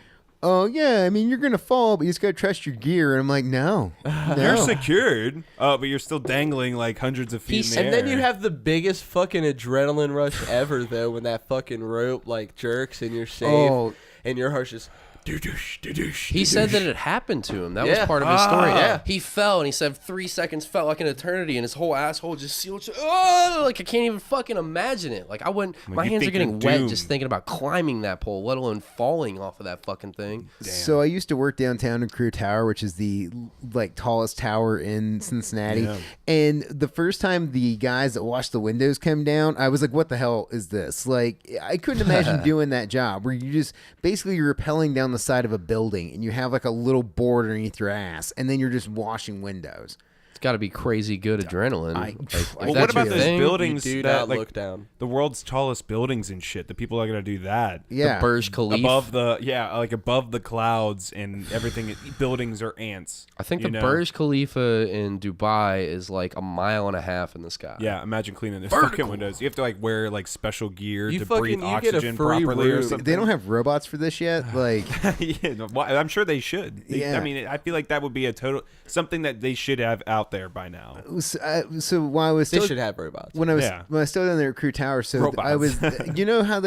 S4: oh yeah, I mean you're gonna fall, but you just gotta trust your gear. And I'm like, no.
S2: You're secured, but you're still dangling like hundreds of feet in the air.
S3: And then you have the biggest fucking adrenaline rush ever, though, when that fucking rope like jerks and you're safe, and your heart's just.
S1: He said that it happened to him. That was part of his story.
S3: Yeah.
S1: He fell, and he said 3 seconds felt like an eternity, and his whole asshole just sealed. Oh, like I can't even fucking imagine it. Like I wouldn't.
S2: Like,
S1: my hands are getting
S2: you're
S1: wet
S2: doomed.
S1: just thinking about climbing that pole, let alone falling off of that fucking thing.
S2: Damn.
S4: So I used to work downtown in Crew Tower, which is the like tallest tower in Cincinnati.
S2: Yeah.
S4: And the first time the guys that washed the windows came down, I was like, what the hell is this? Like I couldn't imagine doing that job where you just basically you're rappelling down the side of a building and you have like a little board underneath your ass and then you're just washing windows.
S1: It's got to be crazy good adrenaline.
S2: Well, what about those
S1: thing,
S2: buildings
S3: You do
S2: that
S3: not
S2: like
S3: look down.
S2: the world's tallest buildings and shit? The people are gonna do that.
S4: Yeah.
S1: The Burj Khalifa.
S2: Above the like above the clouds and everything. Buildings are ants.
S1: I think
S2: you
S1: the
S2: know?
S1: Burj Khalifa in Dubai is like 1.5 miles in the sky.
S2: Yeah, imagine cleaning those fucking windows. You have to like wear like special gear
S3: You
S2: to
S3: fucking-
S2: breathe
S3: you get a
S2: oxygen
S3: free
S2: properly or
S3: room.
S2: something.
S4: They don't have robots for this yet. Like,
S2: Yeah, no, well, I'm sure they should.
S4: Yeah.
S2: I mean, I feel like that would be a total something that they should have out there by now.
S4: so while I was
S3: They
S4: still
S3: should have robots.
S4: when I was
S2: Yeah.
S4: still down there at Crew Tower, so
S2: Robots.
S4: I was, you know how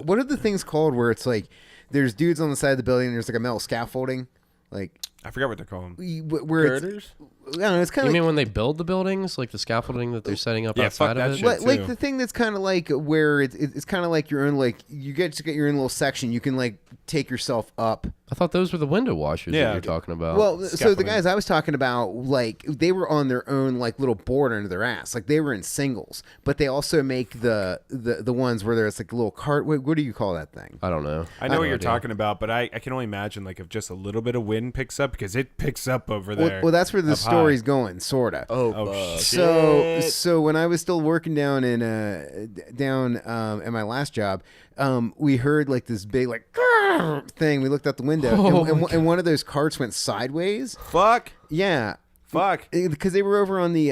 S4: what are the things called where it's like there's dudes on the side of the building and there's like a metal scaffolding, like
S2: I forgot what they're called.
S4: where it's,
S3: Girders?
S4: I don't know, it's kind
S1: You
S4: of
S1: mean when they build the buildings, like the scaffolding that they're setting up
S2: Yeah,
S1: outside
S2: fuck that
S1: of it?
S2: shit.
S4: like
S2: too.
S4: the thing that's kind of like where it's kind of like your own, like you get to get your own little section. You can like take yourself up.
S1: I thought those were the window washers
S2: Yeah.
S1: that you're talking about.
S4: Well, so the
S2: scaffolding.
S4: guys I was talking about, like they were on their own like little board under their ass, like they were in singles. But they also make the ones where there's like a little cart. What do you call that thing?
S1: I don't know.
S2: I know what you're
S1: idea.
S2: talking about, but I can only imagine like if just a little bit of wind picks up because it picks up over there.
S4: Well, that's where the
S2: up high.
S4: story's going, sorta.
S2: Oh,
S3: Shit.
S4: So when I was still working down in at my last job, we heard like this big like thing. We looked out the window, and one of those carts went sideways.
S2: Fuck.
S4: Yeah.
S2: Fuck.
S4: Because they were over on the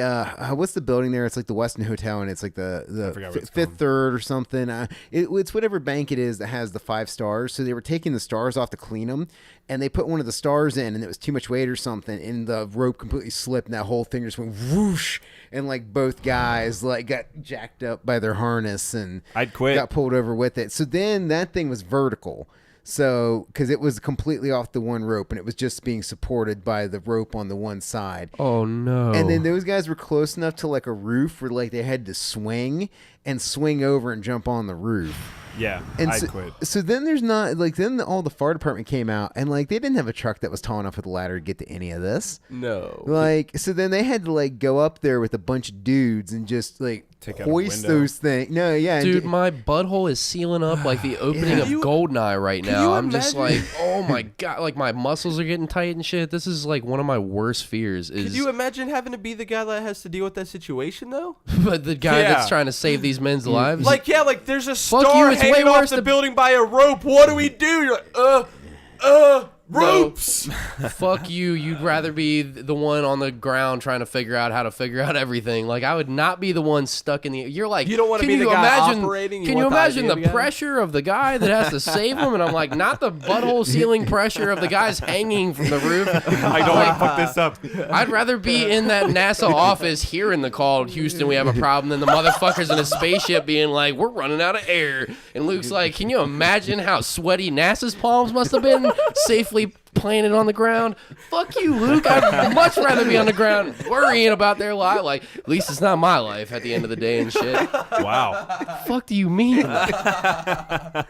S4: what's the building there? It's like the Westin Hotel, and it's like
S2: I
S4: the
S2: forgot what it's
S4: Fifth
S2: called.
S4: Third or something. It's whatever bank it is that has the 5 stars. So they were taking the stars off to clean them, and they put one of the stars in, and it was too much weight or something, and the rope completely slipped, and that whole thing just went whoosh, and like both guys like got jacked up by their harness, and
S2: I'd quit.
S4: got pulled over with it. So then that thing was vertical. So, because it was completely off the one rope and it was just being supported by the rope on the one side.
S1: Oh no!
S4: And then those guys were close enough to like a roof where like they had to swing over and jump on the roof.
S2: Yeah,
S4: And
S2: I'd
S4: so,
S2: quit.
S4: so then there's not like then all the fire department came out and like they didn't have a truck that was tall enough with a ladder to get to any of this.
S3: No.
S4: Like so then they had to like go up there with a bunch of dudes and just like
S2: Take out a
S4: hoist
S2: window.
S4: those things. No, yeah, and
S1: Dude,
S4: get-
S1: my butthole is sealing up like the opening of Goldeneye right
S3: you
S1: now. I'm just like,
S3: imagine?
S1: oh my god, like my muscles are getting tight and shit. This is like one of my worst fears. Is
S3: Could you imagine having to be the guy that has to deal with that situation, though?
S1: but the guy
S2: Yeah.
S1: that's trying to save these men's lives?
S3: Like, yeah, like there's a
S1: Fuck
S3: star
S1: you, it's way
S3: hanging off
S1: worse
S3: the
S1: to-
S3: building by a rope. What do we do? You're like, ropes.
S1: fuck you. You'd rather be the one on the ground trying to figure out how to figure out everything. Like I would not be the one stuck in the. You're like,
S3: You don't wanna
S1: can
S3: be the
S1: you
S3: guy
S1: imagine,
S3: operating, you
S1: Can you
S3: want the
S1: imagine
S3: idea
S1: the
S3: of the guy?
S1: pressure of the guy that has to save him? And I'm like, not the butthole ceiling pressure of the guys hanging from the roof.
S2: I don't want to fuck this up.
S1: I'd rather be in that NASA office hearing the call, Houston, we have a problem, than the motherfuckers in a spaceship being like, we're running out of air. And Luke's like, can you imagine how sweaty NASA's palms must have been safely planted on the ground? Fuck you, Luke. I'd much rather be on the ground worrying about their life. Like, at least it's not my life at the end of the day and shit.
S2: Wow.
S1: Fuck do you mean?
S3: I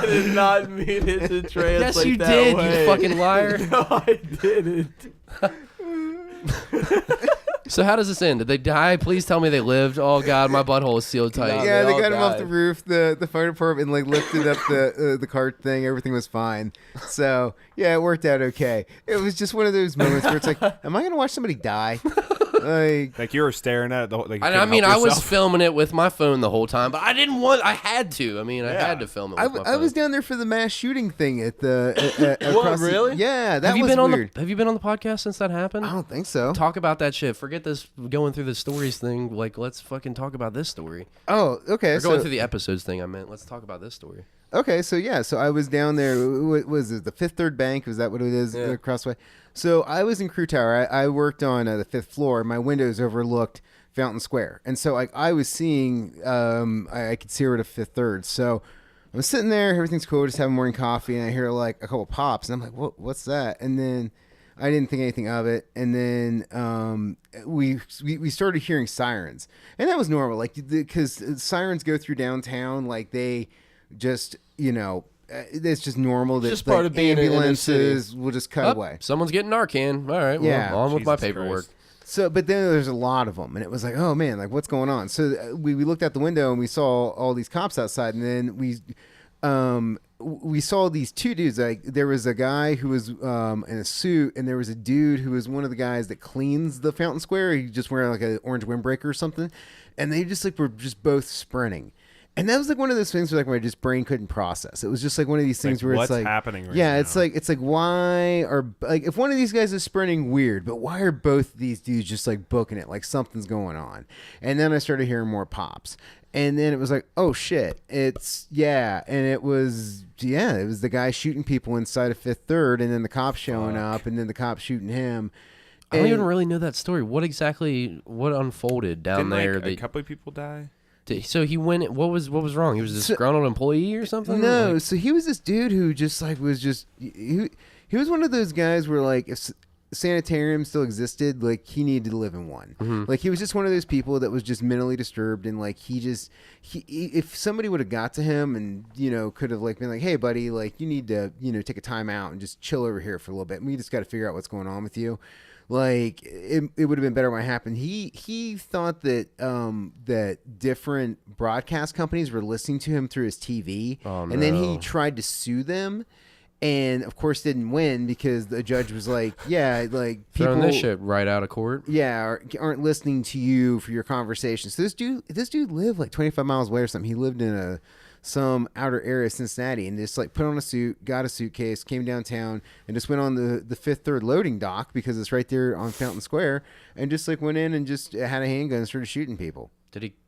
S3: did not mean it to translate
S1: Yes, you
S3: that
S1: did,
S3: way.
S1: you fucking liar.
S3: No, I didn't.
S1: So how does this end? Did they die? Please tell me they lived. Oh god, my butthole is sealed tight.
S3: No.
S4: Yeah,
S3: they
S4: they
S3: all
S4: got him off
S3: died.
S4: the roof. The fire department like lifted up the cart thing. Everything was fine. So yeah, it worked out okay. It was just one of those moments where it's like, am I gonna watch somebody die? Like
S2: Like you were staring at it the whole. Like, you
S1: I
S2: couldn't
S1: mean,
S2: help
S1: I was
S2: yourself.
S1: filming it with my phone the whole time, but I didn't want. I had to. I mean, I
S2: Yeah.
S1: had to film it with my phone.
S4: I was down there for the mass shooting thing at the.
S3: What,
S4: across the-
S3: really?
S4: Yeah, that
S1: have you
S4: was
S1: been on
S4: weird.
S1: Have you been on the podcast since that happened?
S4: I don't think so.
S1: Talk about that shit. Forget this going through the stories thing. Like, let's fucking talk about this story.
S4: Oh, okay.
S1: Or going
S4: So,
S1: through the episodes thing. I meant. Let's talk about this story.
S4: Okay, so yeah, so I was down there. What was it, the Fifth Third Bank? Was that what it is?
S3: Yeah.
S4: Across the way. So I was in Crew Tower. I worked on the 5th floor. My windows overlooked Fountain Square, and so I was seeing. I could see her at Fifth Third. So I'm sitting there. Everything's cool. Just having morning coffee, and I hear like a couple pops, and I'm like, What's that?" And then I didn't think anything of it, and then we started hearing sirens, and that was normal, like because sirens go through downtown, like they just it's just normal that
S3: just part of being
S4: ambulances will just cut away.
S1: Someone's getting Narcan. All right,
S4: Yeah.
S1: well, on with my
S2: Jesus
S1: paperwork.
S2: Christ.
S4: So, but then there's a lot of them, and it was like, oh man, like what's going on? So we looked out the window and we saw all these cops outside, and then we saw these two dudes. Like there was a guy who was in a suit, and there was a dude who was one of the guys that cleans the Fountain Square. He just wearing like an orange windbreaker or something, and they just like were just both sprinting. And that was like one of those things where like my just brain couldn't process. It was just like one of these things where
S2: what's
S4: it's like
S2: happening right
S4: yeah,
S2: now?
S4: it's like why are like if one of these guys is sprinting, weird, but why are both these dudes just like booking it like something's going on? And then I started hearing more pops. And then it was like, oh shit, and it was the guy shooting people inside of Fifth Third, and then the cops showing up, and then the cops shooting him.
S1: I don't even really know that story. What unfolded down
S2: Didn't
S1: there?
S2: like, a couple of people die?
S1: So he went. What was wrong? He was a disgruntled employee or something?
S4: No,
S1: Like,
S4: so he was this dude who just like was just he was one of those guys where like if sanitarium still existed, like he needed to live in one.
S1: Mm-hmm.
S4: Like he was just one of those people that was just mentally disturbed, and like he if somebody would have got to him and could have like been like, hey buddy, like you need to take a time out and just chill over here for a little bit, and we just got to figure out what's going on with you. Like it would have been better when it happened. He thought that that different broadcast companies were listening to him through his TV, and then he tried to sue them, and of course didn't win because the judge was like, yeah, like people
S1: throwing this shit right out of court.
S4: Yeah, aren't listening to you for your conversations. So this dude lived like 25 miles away or something. He lived in some outer area of Cincinnati, and just like put on a suit, got a suitcase, came downtown, and just went on the Fifth Third loading dock because it's right there on Fountain Square, and just like went in and just had a handgun and started shooting people.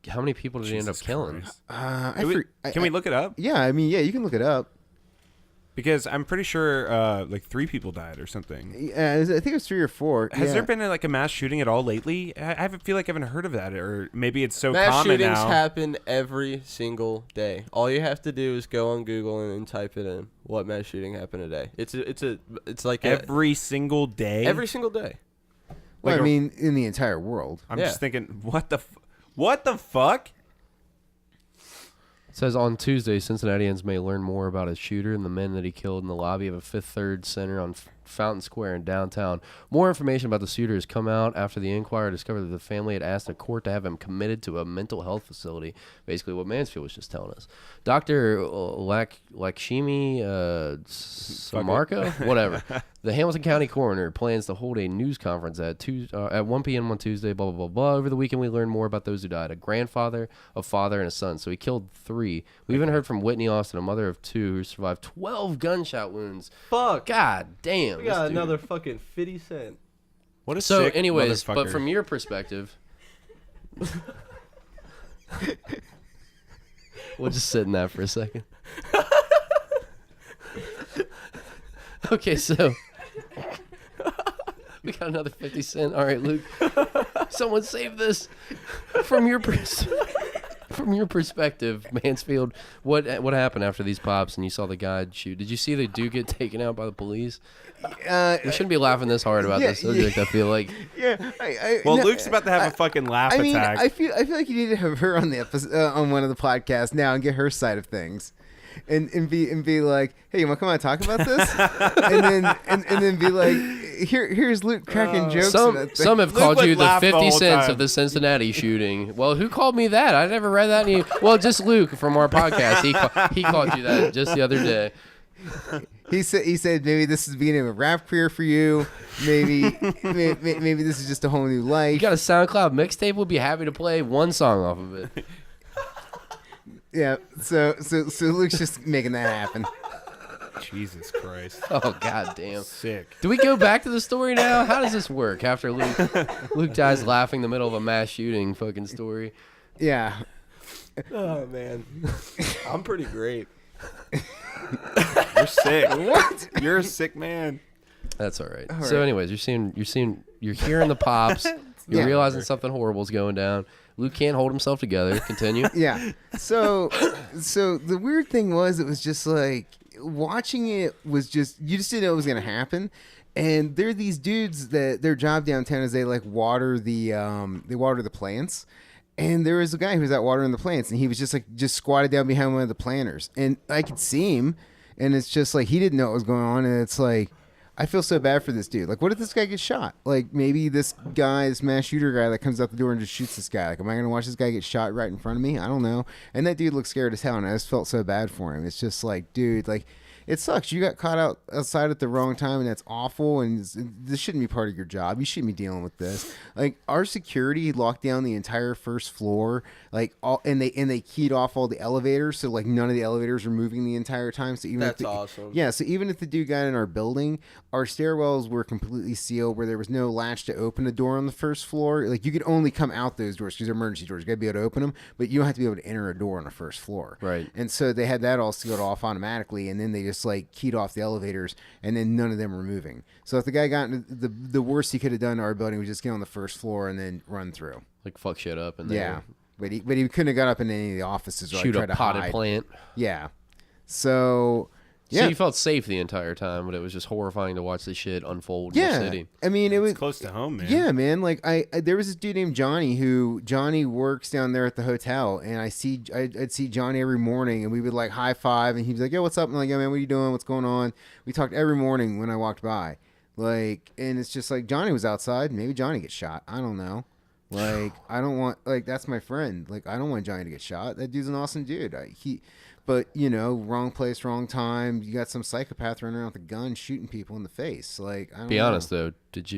S1: How many people did he end up killing?
S2: Can we look it up?
S4: Yeah, I mean, yeah, you can look it up.
S2: Because I'm pretty sure like 3 people died or something.
S4: I think it was 3 or 4.
S2: Has there been like a mass shooting at all lately? I feel like I haven't heard of that, or maybe it's so
S3: mass
S2: common
S3: shootings
S2: now.
S3: happen every single day. All you have to do is go on Google and type it in. What mass shooting happened today? It's like
S2: every single day.
S3: Every single day.
S4: Well,
S2: like
S4: I mean, in the entire world.
S2: I'm just thinking, what the fuck?
S1: It says on Tuesday, Cincinnatians may learn more about his shooter and the men that he killed in the lobby of a Fifth Third Center on Fountain Square in downtown. More information about the shooter has come out after the Inquirer discovered that the family had asked a court to have him committed to a mental health facility. Basically, what Mansfield was just telling us. Dr. Lakshmi Samarko, whatever. The Hamilton County coroner plans to hold a news conference at 1 p.m. on Tuesday, blah, blah, blah, blah. Over the weekend, we learned more about those who died. A grandfather, a father, and a son. So he killed 3. We even heard from Whitney Austin, a mother of 2, who survived 12 gunshot wounds.
S3: Fuck.
S1: God damn.
S3: We got another fucking 50 cent.
S2: What a
S1: So
S2: sick
S1: anyways, but
S2: motherfucker.
S1: from your perspective... We'll just sit in that for a second. Okay, so... We got another 50 cent. All right, Luke. Someone save this. From your perspective, Mansfield, what happened after these pops and you saw the guy shoot? Did you see the dude get taken out by the police? We shouldn't be laughing this hard about this subject, I feel like.
S4: Yeah.
S2: Luke's about to have a fucking laugh attack.
S4: I feel like you need to have her on the episode, on one of the podcasts now and get her side of things. And be like, hey, you want to come on and talk about this? and then be like, here's Luke cracking jokes.
S1: Some have
S2: Luke
S1: called
S2: would
S1: you the
S2: laugh the
S1: 50
S2: whole
S1: cents
S2: time.
S1: of the Cincinnati shooting. Well, who called me that? I never read that. Well, just Luke from our podcast. He called you that just the other day.
S4: He said maybe this is the beginning of a rap career for you. Maybe this is just a whole new life.
S1: You got a SoundCloud mixtape? We'll be happy to play one song off of it.
S4: Yeah, so Luke's just making that happen.
S2: Jesus Christ.
S1: Oh, god damn.
S2: Sick.
S1: Do we go back to the story now? How does this work after Luke dies laughing in the middle of a mass shooting fucking story?
S4: Yeah.
S3: Oh, man. I'm pretty great.
S2: You're sick.
S4: What?
S2: You're a sick man.
S1: That's all right.
S4: All
S1: So,
S4: right.
S1: anyways, you're hearing the pops. You're
S4: Yeah.
S1: realizing something horrible is going down. Luke can't hold himself together. Continue.
S4: Yeah. So the weird thing was, it was just like watching it was just, you just didn't know it was gonna happen. And there are these dudes that their job downtown is they like water the plants. And there was a guy who was out watering the plants, and he was just squatted down behind one of the planters, and I could see him, and it's just like he didn't know what was going on, and it's like, I feel so bad for this dude. Like, what if this guy gets shot? Like, maybe this mass shooter guy that comes out the door and just shoots this guy. Like, am I going to watch this guy get shot right in front of me? I don't know. And that dude looked scared as hell, and I just felt so bad for him. It's just like, dude, like, it sucks. You got caught outside at the wrong time, and that's awful, and this shouldn't be part of your job. You shouldn't be dealing with this. Like, our security locked down the entire first floor, like, and they keyed off all the elevators, so, like, none of the elevators were moving the entire time. So even
S3: That's awesome.
S4: Yeah, so even if the dude got in our building, our stairwells were completely sealed, where there was no latch to open a door on the first floor. Like, you could only come out those doors because they're emergency doors. You got to be able to open them, but you don't have to be able to enter a door on the first floor.
S1: Right.
S4: And so they had that all sealed off automatically, and then they just like keyed off the elevators, and then none of them were moving. So if the guy got into the worst he could have done to our building was just get on the first floor and then run through.
S1: Like, fuck shit up. And
S4: Yeah. But he couldn't have got up in any of the offices or
S1: shoot
S4: like,
S1: a
S4: try to
S1: potted
S4: hide.
S1: plant.
S4: Yeah. So yeah.
S1: So you felt safe the entire time, but it was just horrifying to watch this shit unfold in the city.
S4: I mean, it was
S2: Close to home, man.
S4: Yeah, man. Like I there was this dude named Johnny who works down there at the hotel, and I'd see Johnny every morning, and we would like high five, and he'd be like, "Yo, what's up?" And I'm like, "Yo, man, what are you doing? What's going on?" We talked every morning when I walked by, like, and it's just like Johnny was outside. Maybe Johnny gets shot. I don't know. Like, I don't want, like, that's my friend. Like, I don't want Johnny to get shot. That dude's an awesome dude. But, you know, wrong place, wrong time. You got some psychopath running around with a gun shooting people in the face. Like, I don't
S1: Be
S4: know.
S1: honest though, did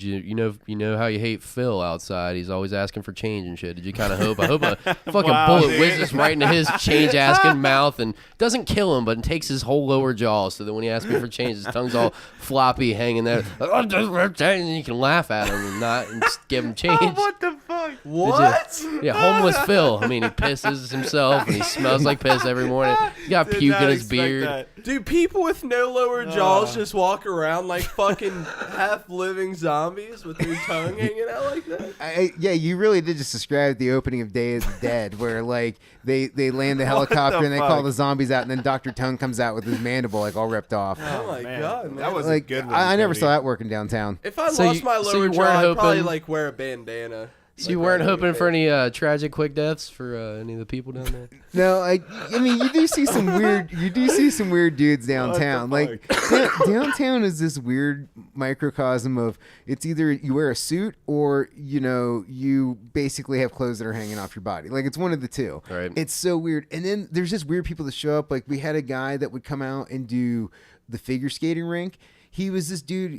S1: you know how you hate Phil outside? He's always asking for change and shit. Did you kind of hope? I hope a fucking
S2: Wow,
S1: bullet
S2: dude.
S1: whizzes right into his change asking mouth and doesn't kill him, but takes his whole lower jaw. So that when he asks me for change, his tongue's all floppy, hanging there. And you can laugh at him and just give him change.
S2: What the fuck?
S3: What?
S1: Yeah, homeless Phil. I mean, he pisses himself and he smells like piss every morning. He got
S2: Did
S1: puke
S2: not
S1: in his
S2: expect
S1: beard.
S2: that.
S3: Dude, people with no lower jaws just walk around like fucking half-living zombies with their tongue hanging out like that?
S4: Yeah, you really did just describe the opening of Day of the Dead, where like they land the helicopter and they call
S2: fuck?
S4: the zombies out, and then Dr. Tongue comes out with his mandible like all ripped off.
S3: Oh my
S2: Man,
S3: god, man.
S2: that was
S4: Like
S2: a good one.
S4: I never
S2: Cody.
S4: saw that working downtown.
S3: If I
S1: So
S3: lost
S1: you-
S3: my
S1: so
S3: lower
S1: you
S3: jaw,
S1: weren't
S3: I'd probably
S1: hoping-
S3: like wear a bandana.
S1: So you weren't hoping for any tragic quick deaths for any of the people down there?
S4: No, I mean you do see some weird dudes downtown. Like downtown is this weird microcosm of it's either you wear a suit or you basically have clothes that are hanging off your body. Like it's one of the two.
S1: Right.
S4: It's so weird. And then there's just weird people that show up. Like we had a guy that would come out and do the figure skating rink. He was this dude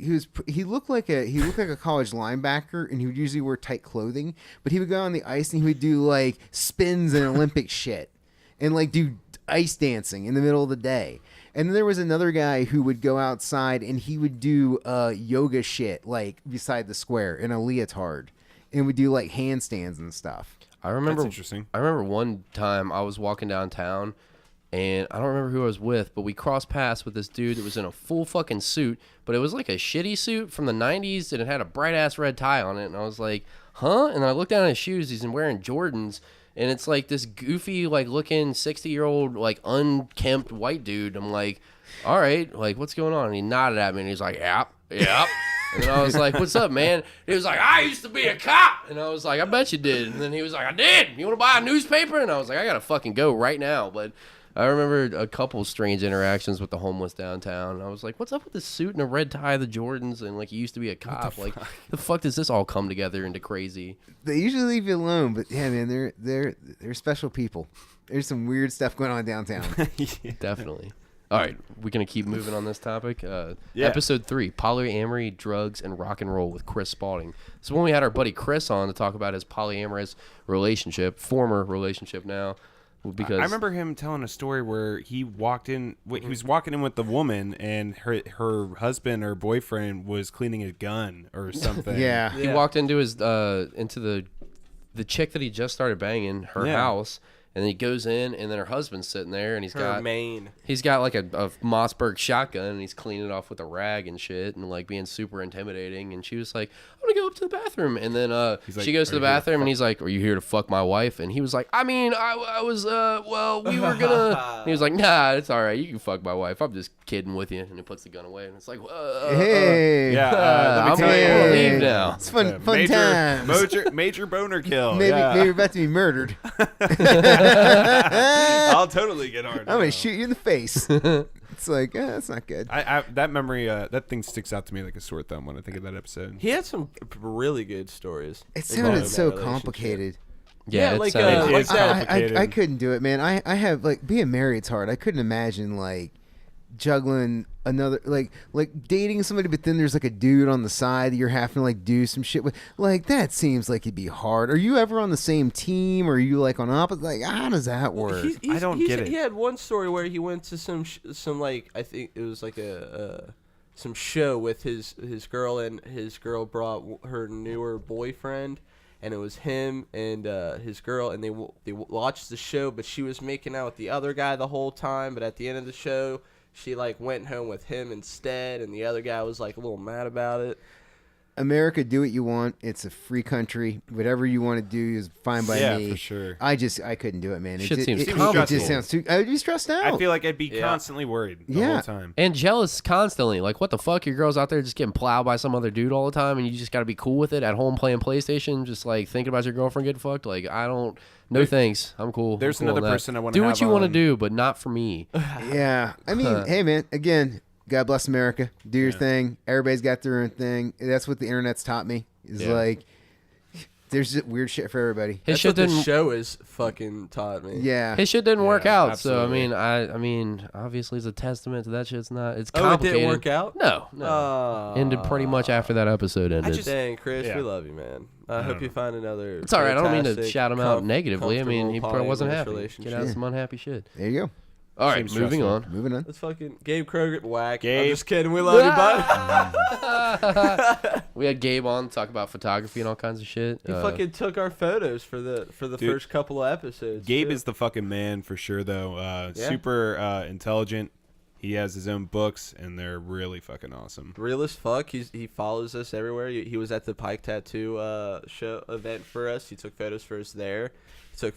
S4: he looked like a college linebacker, and he would usually wear tight clothing, but he would go on the ice and he would do like spins and Olympic shit and like do ice dancing in the middle of the day. And then there was another guy who would go outside and he would do yoga shit like beside the square in a leotard and would do like handstands and stuff.
S1: I remember.
S2: That's interesting.
S1: I remember one time I was walking downtown, and I don't remember who I was with, but we crossed paths with this dude that was in a full fucking suit, but it was like a shitty suit from the 90s, and it had a bright-ass red tie on it, and I was like, huh? And then I looked down at his shoes. He's wearing Jordans, and it's like this goofy, like, looking 60-year-old, like, unkempt white dude. I'm like, all right, like, what's going on? And he nodded at me, and he's like, yep. And then I was like, what's up, man? He was like, I used to be a cop. And I was like, I bet you did. And then he was like, I did. You want to buy a newspaper? And I was like, I got to fucking go right now. But I remember a couple strange interactions with the homeless downtown. I was like, what's up with this suit and a red tie, the Jordans, and like he used to be a cop? Like, the fuck does this all come together into crazy?
S4: They usually leave you alone, but yeah, man, they're special people. There's some weird stuff going on downtown.
S1: Definitely. All right, we're going to keep moving on this topic.
S2: Yeah.
S1: Episode 3, polyamory, drugs, and rock and roll with Chris Spalding. So when we had our buddy Chris on to talk about his polyamorous relationship, former relationship now, because
S2: I remember him telling a story where he walked in. He was walking in with the woman, and her husband or boyfriend was cleaning a gun or something.
S4: Yeah.
S1: he walked into his into the chick that he just started banging, her
S2: Yeah.
S1: house, And then he goes in, and then her husband's sitting there, and he's got like a Mossberg shotgun, and he's cleaning it off with a rag and shit, and like being super intimidating. And she was like, "I'm gonna go up to the bathroom." And then she goes to the bathroom, and he's like, "Are you here to fuck my wife?" And he was like, "I mean, I was well, we were gonna." And he was like, "Nah, it's all right. You can fuck my wife. I'm just kidding with you." And he puts the gun away, and it's like,
S4: hey,
S2: yeah,
S1: I'm gonna leave now.
S4: It's fun times.
S2: Major boner kill.
S4: Maybe you're about to be murdered.
S2: I'll totally get hard.
S4: I'm gonna shoot you in the face. It's like, that's not good.
S2: That memory, that thing sticks out to me like a sore thumb when I think of that episode.
S3: He had some really good stories.
S4: It sounded so complicated.
S1: Yeah,
S3: like
S1: that.
S4: I couldn't do it, man. I have like being married's hard. I couldn't imagine like juggling another like dating somebody, but then there's like a dude on the side that you're having to like do some shit with. Like that seems like it'd be hard. Are you ever on the same team, or are you like on opposite? Like how does that work?
S2: I don't get it.
S3: He had one story where he went to some like I think it was like some show with his girl, and his girl brought her newer boyfriend. And it was him and his girl, and they watched the show, but she was making out with the other guy the whole time. But at the end of the show, she like went home with him instead, and the other guy was like a little mad about it.
S4: America, do what you want. It's a free country. Whatever you want to do is fine by me.
S2: Yeah, for sure.
S4: I couldn't do it, man.
S1: Shit seems
S4: it
S1: complicated.
S4: just sounds too. I'd be stressed out.
S2: I feel like I'd be constantly worried the whole time.
S1: And jealous constantly. Like, what the fuck? Your girl's out there just getting plowed by some other dude all the time, and you just got to be cool with it at home playing PlayStation, just like thinking about your girlfriend getting fucked. Like, I don't. No thanks. I'm cool.
S2: There's
S1: I'm cool
S2: another
S1: on that.
S2: person I want to
S1: do
S2: have
S1: what you want to
S2: on.
S1: do, but not for me.
S4: Yeah. I mean, hey, man, again, God bless America. Do your thing. Everybody's got their own thing. That's what the internet's taught me. Is like, there's just weird shit for everybody.
S1: His
S3: That's
S1: shit
S3: what the
S1: didn't.
S3: show is fucking taught me.
S4: Yeah.
S1: His shit didn't work out.
S2: absolutely.
S1: So I mean, obviously, it's a testament to that shit's not. It's
S3: Oh, it
S1: complicated.
S3: didn't work out?
S1: No. Ended pretty much after that episode ended.
S3: Dang, Chris,
S2: Yeah.
S3: we love you, man. I hope you find another.
S1: It's all right. I don't mean to
S3: fantastic,
S1: shout him out negatively. I mean, he probably wasn't
S3: comfortable
S1: happy.
S3: polyamorous
S1: Get out of some unhappy shit.
S4: There you go.
S1: All right,
S2: Seems
S1: moving
S2: stressful.
S1: on.
S4: Moving on.
S3: Let's fucking Gabe Kroger whack. I'm
S2: Gabe.
S3: just kidding. We love you, bud.
S1: We had Gabe on to talk about photography and all kinds of shit.
S3: He fucking took our photos for the
S2: Dude,
S3: first couple of episodes.
S2: Gabe
S3: too.
S2: is the fucking man for sure, though.
S3: Yeah.
S2: Super intelligent. He has his own books, and they're really fucking awesome.
S3: real as fuck. He follows us everywhere. He was at the Pike Tattoo show event for us. He took photos for us there. He took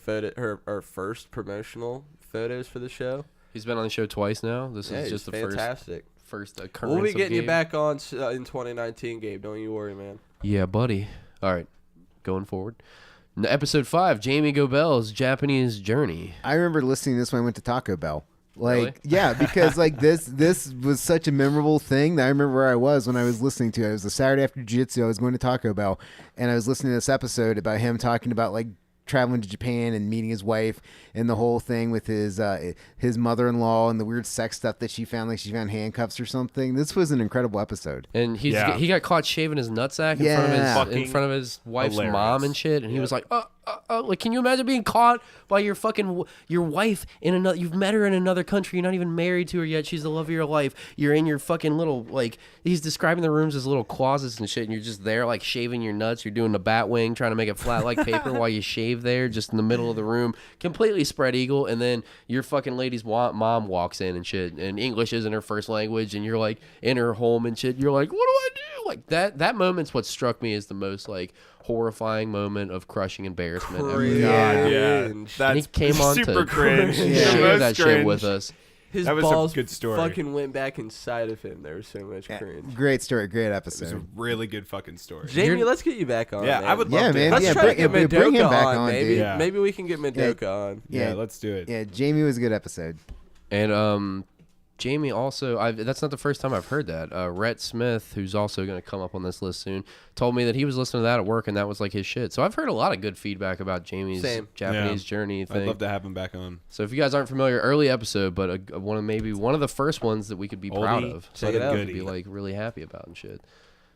S3: our first promotional photos for the show.
S1: He's been on the show twice now. This
S3: Yeah,
S1: is
S3: he's
S1: just the
S3: fantastic.
S1: first occurrence.
S3: We'll be
S1: of
S3: getting you
S1: Gabe.
S3: back on in 2019, Gabe. Don't you worry, man.
S1: Yeah, buddy. All right, going forward. Episode 5, Jamie Gobel's Japanese Journey.
S4: I remember listening to this when I went to Taco Bell. Like,
S1: Really?
S4: yeah, because like this was such a memorable thing that I remember where I was when I was listening to it. It was a Saturday after jiu-jitsu. I was going to Taco Bell, and I was listening to this episode about him talking about like traveling to Japan and meeting his wife and the whole thing with his mother-in-law and the weird sex stuff that she found, like she found handcuffs or something. This was an incredible episode.
S1: And he got caught shaving his nutsack
S4: Yeah.
S1: in front of his wife's
S2: Hilarious.
S1: mom and shit. And he was like, like, can you imagine being caught by your wife in another? You've met her in another country. You're not even married to her yet. She's the love of your life. You're in your fucking little, like, he's describing the rooms as little closets and shit. And you're just there, like, shaving your nuts. You're doing the bat wing, trying to make it flat like paper while you shave there, just in the middle of the room, completely spread eagle. And then your fucking lady's mom walks in and shit, and English isn't her first language, and you're like in her home and shit. You're like, what do I do? Like that moment's what struck me as the most like horrifying moment of crushing embarrassment ever.
S3: Cringe.
S2: God,
S1: And he came on
S2: super
S1: to
S2: cringe.
S1: share that shit with us.
S3: His
S2: That was a
S3: balls
S2: good story.
S3: fucking went back inside of him. There was so much cringe.
S4: Great story, great
S2: It was a
S4: episode.
S2: really good fucking story.
S3: Jamie, let's get you back on.
S2: Yeah,
S3: man.
S2: I would love
S4: Yeah,
S2: to.
S4: man.
S3: Let's
S4: Yeah,
S3: try to get
S4: bring
S3: Mendoka
S4: him back on,
S3: maybe.
S4: dude.
S2: Yeah.
S3: Maybe we can get Mendoka on.
S2: Yeah, let's do it.
S4: Yeah, Jamie was a good episode.
S1: And Jamie also, that's not the first time I've heard that. Rhett Smith, who's also going to come up on this list soon, told me that he was listening to that at work and that was like his shit. So I've heard a lot of good feedback about Jamie's Japanese journey thing.
S2: I'd love to have him back on.
S1: So if you guys aren't familiar, early episode, but one of the first ones that we could be proud
S2: Oldie,
S1: of.
S3: check it out.
S1: Could be like really happy about and shit.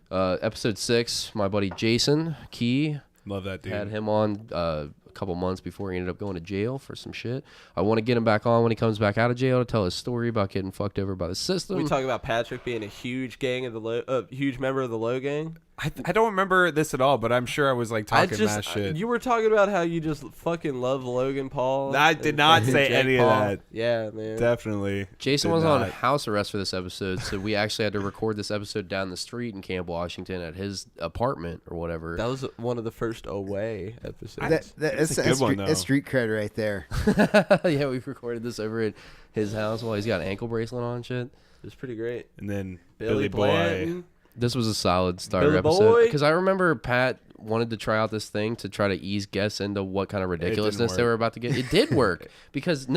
S1: Episode 6, my buddy Jason Key
S2: Love that dude.
S1: had him on a couple months before he ended up going to jail for some shit. I want to get him back on when he comes back out of jail to tell his story about getting fucked over by the system.
S3: We talk about Patrick being a huge huge member of the Low Gang.
S2: I don't remember this at all, but I'm sure I was like talking mad shit.
S3: You were talking about how you just fucking love Logan Paul.
S2: I did not say
S3: Jake
S2: any
S3: Paul.
S2: of that.
S3: Yeah, man.
S2: Definitely.
S1: Jason
S2: did
S1: was
S2: not.
S1: on house arrest for this episode, so we actually had to record this episode down the street in Camp Washington at his apartment or whatever.
S3: That was one of the first away episodes.
S4: That's
S2: a good one, though.
S4: That's street cred right there.
S1: Yeah, we recorded this over at his house while he's got an ankle bracelet on and shit.
S3: It was pretty great.
S2: And then
S3: Billy
S2: Billy Boy.
S3: Blanton.
S1: This was a solid starter
S3: Billy
S1: episode
S3: Boy.
S1: because I remember Pat wanted to try out this thing to try to ease guests into what kind of ridiculousness they
S2: work.
S1: were about to get. It did work because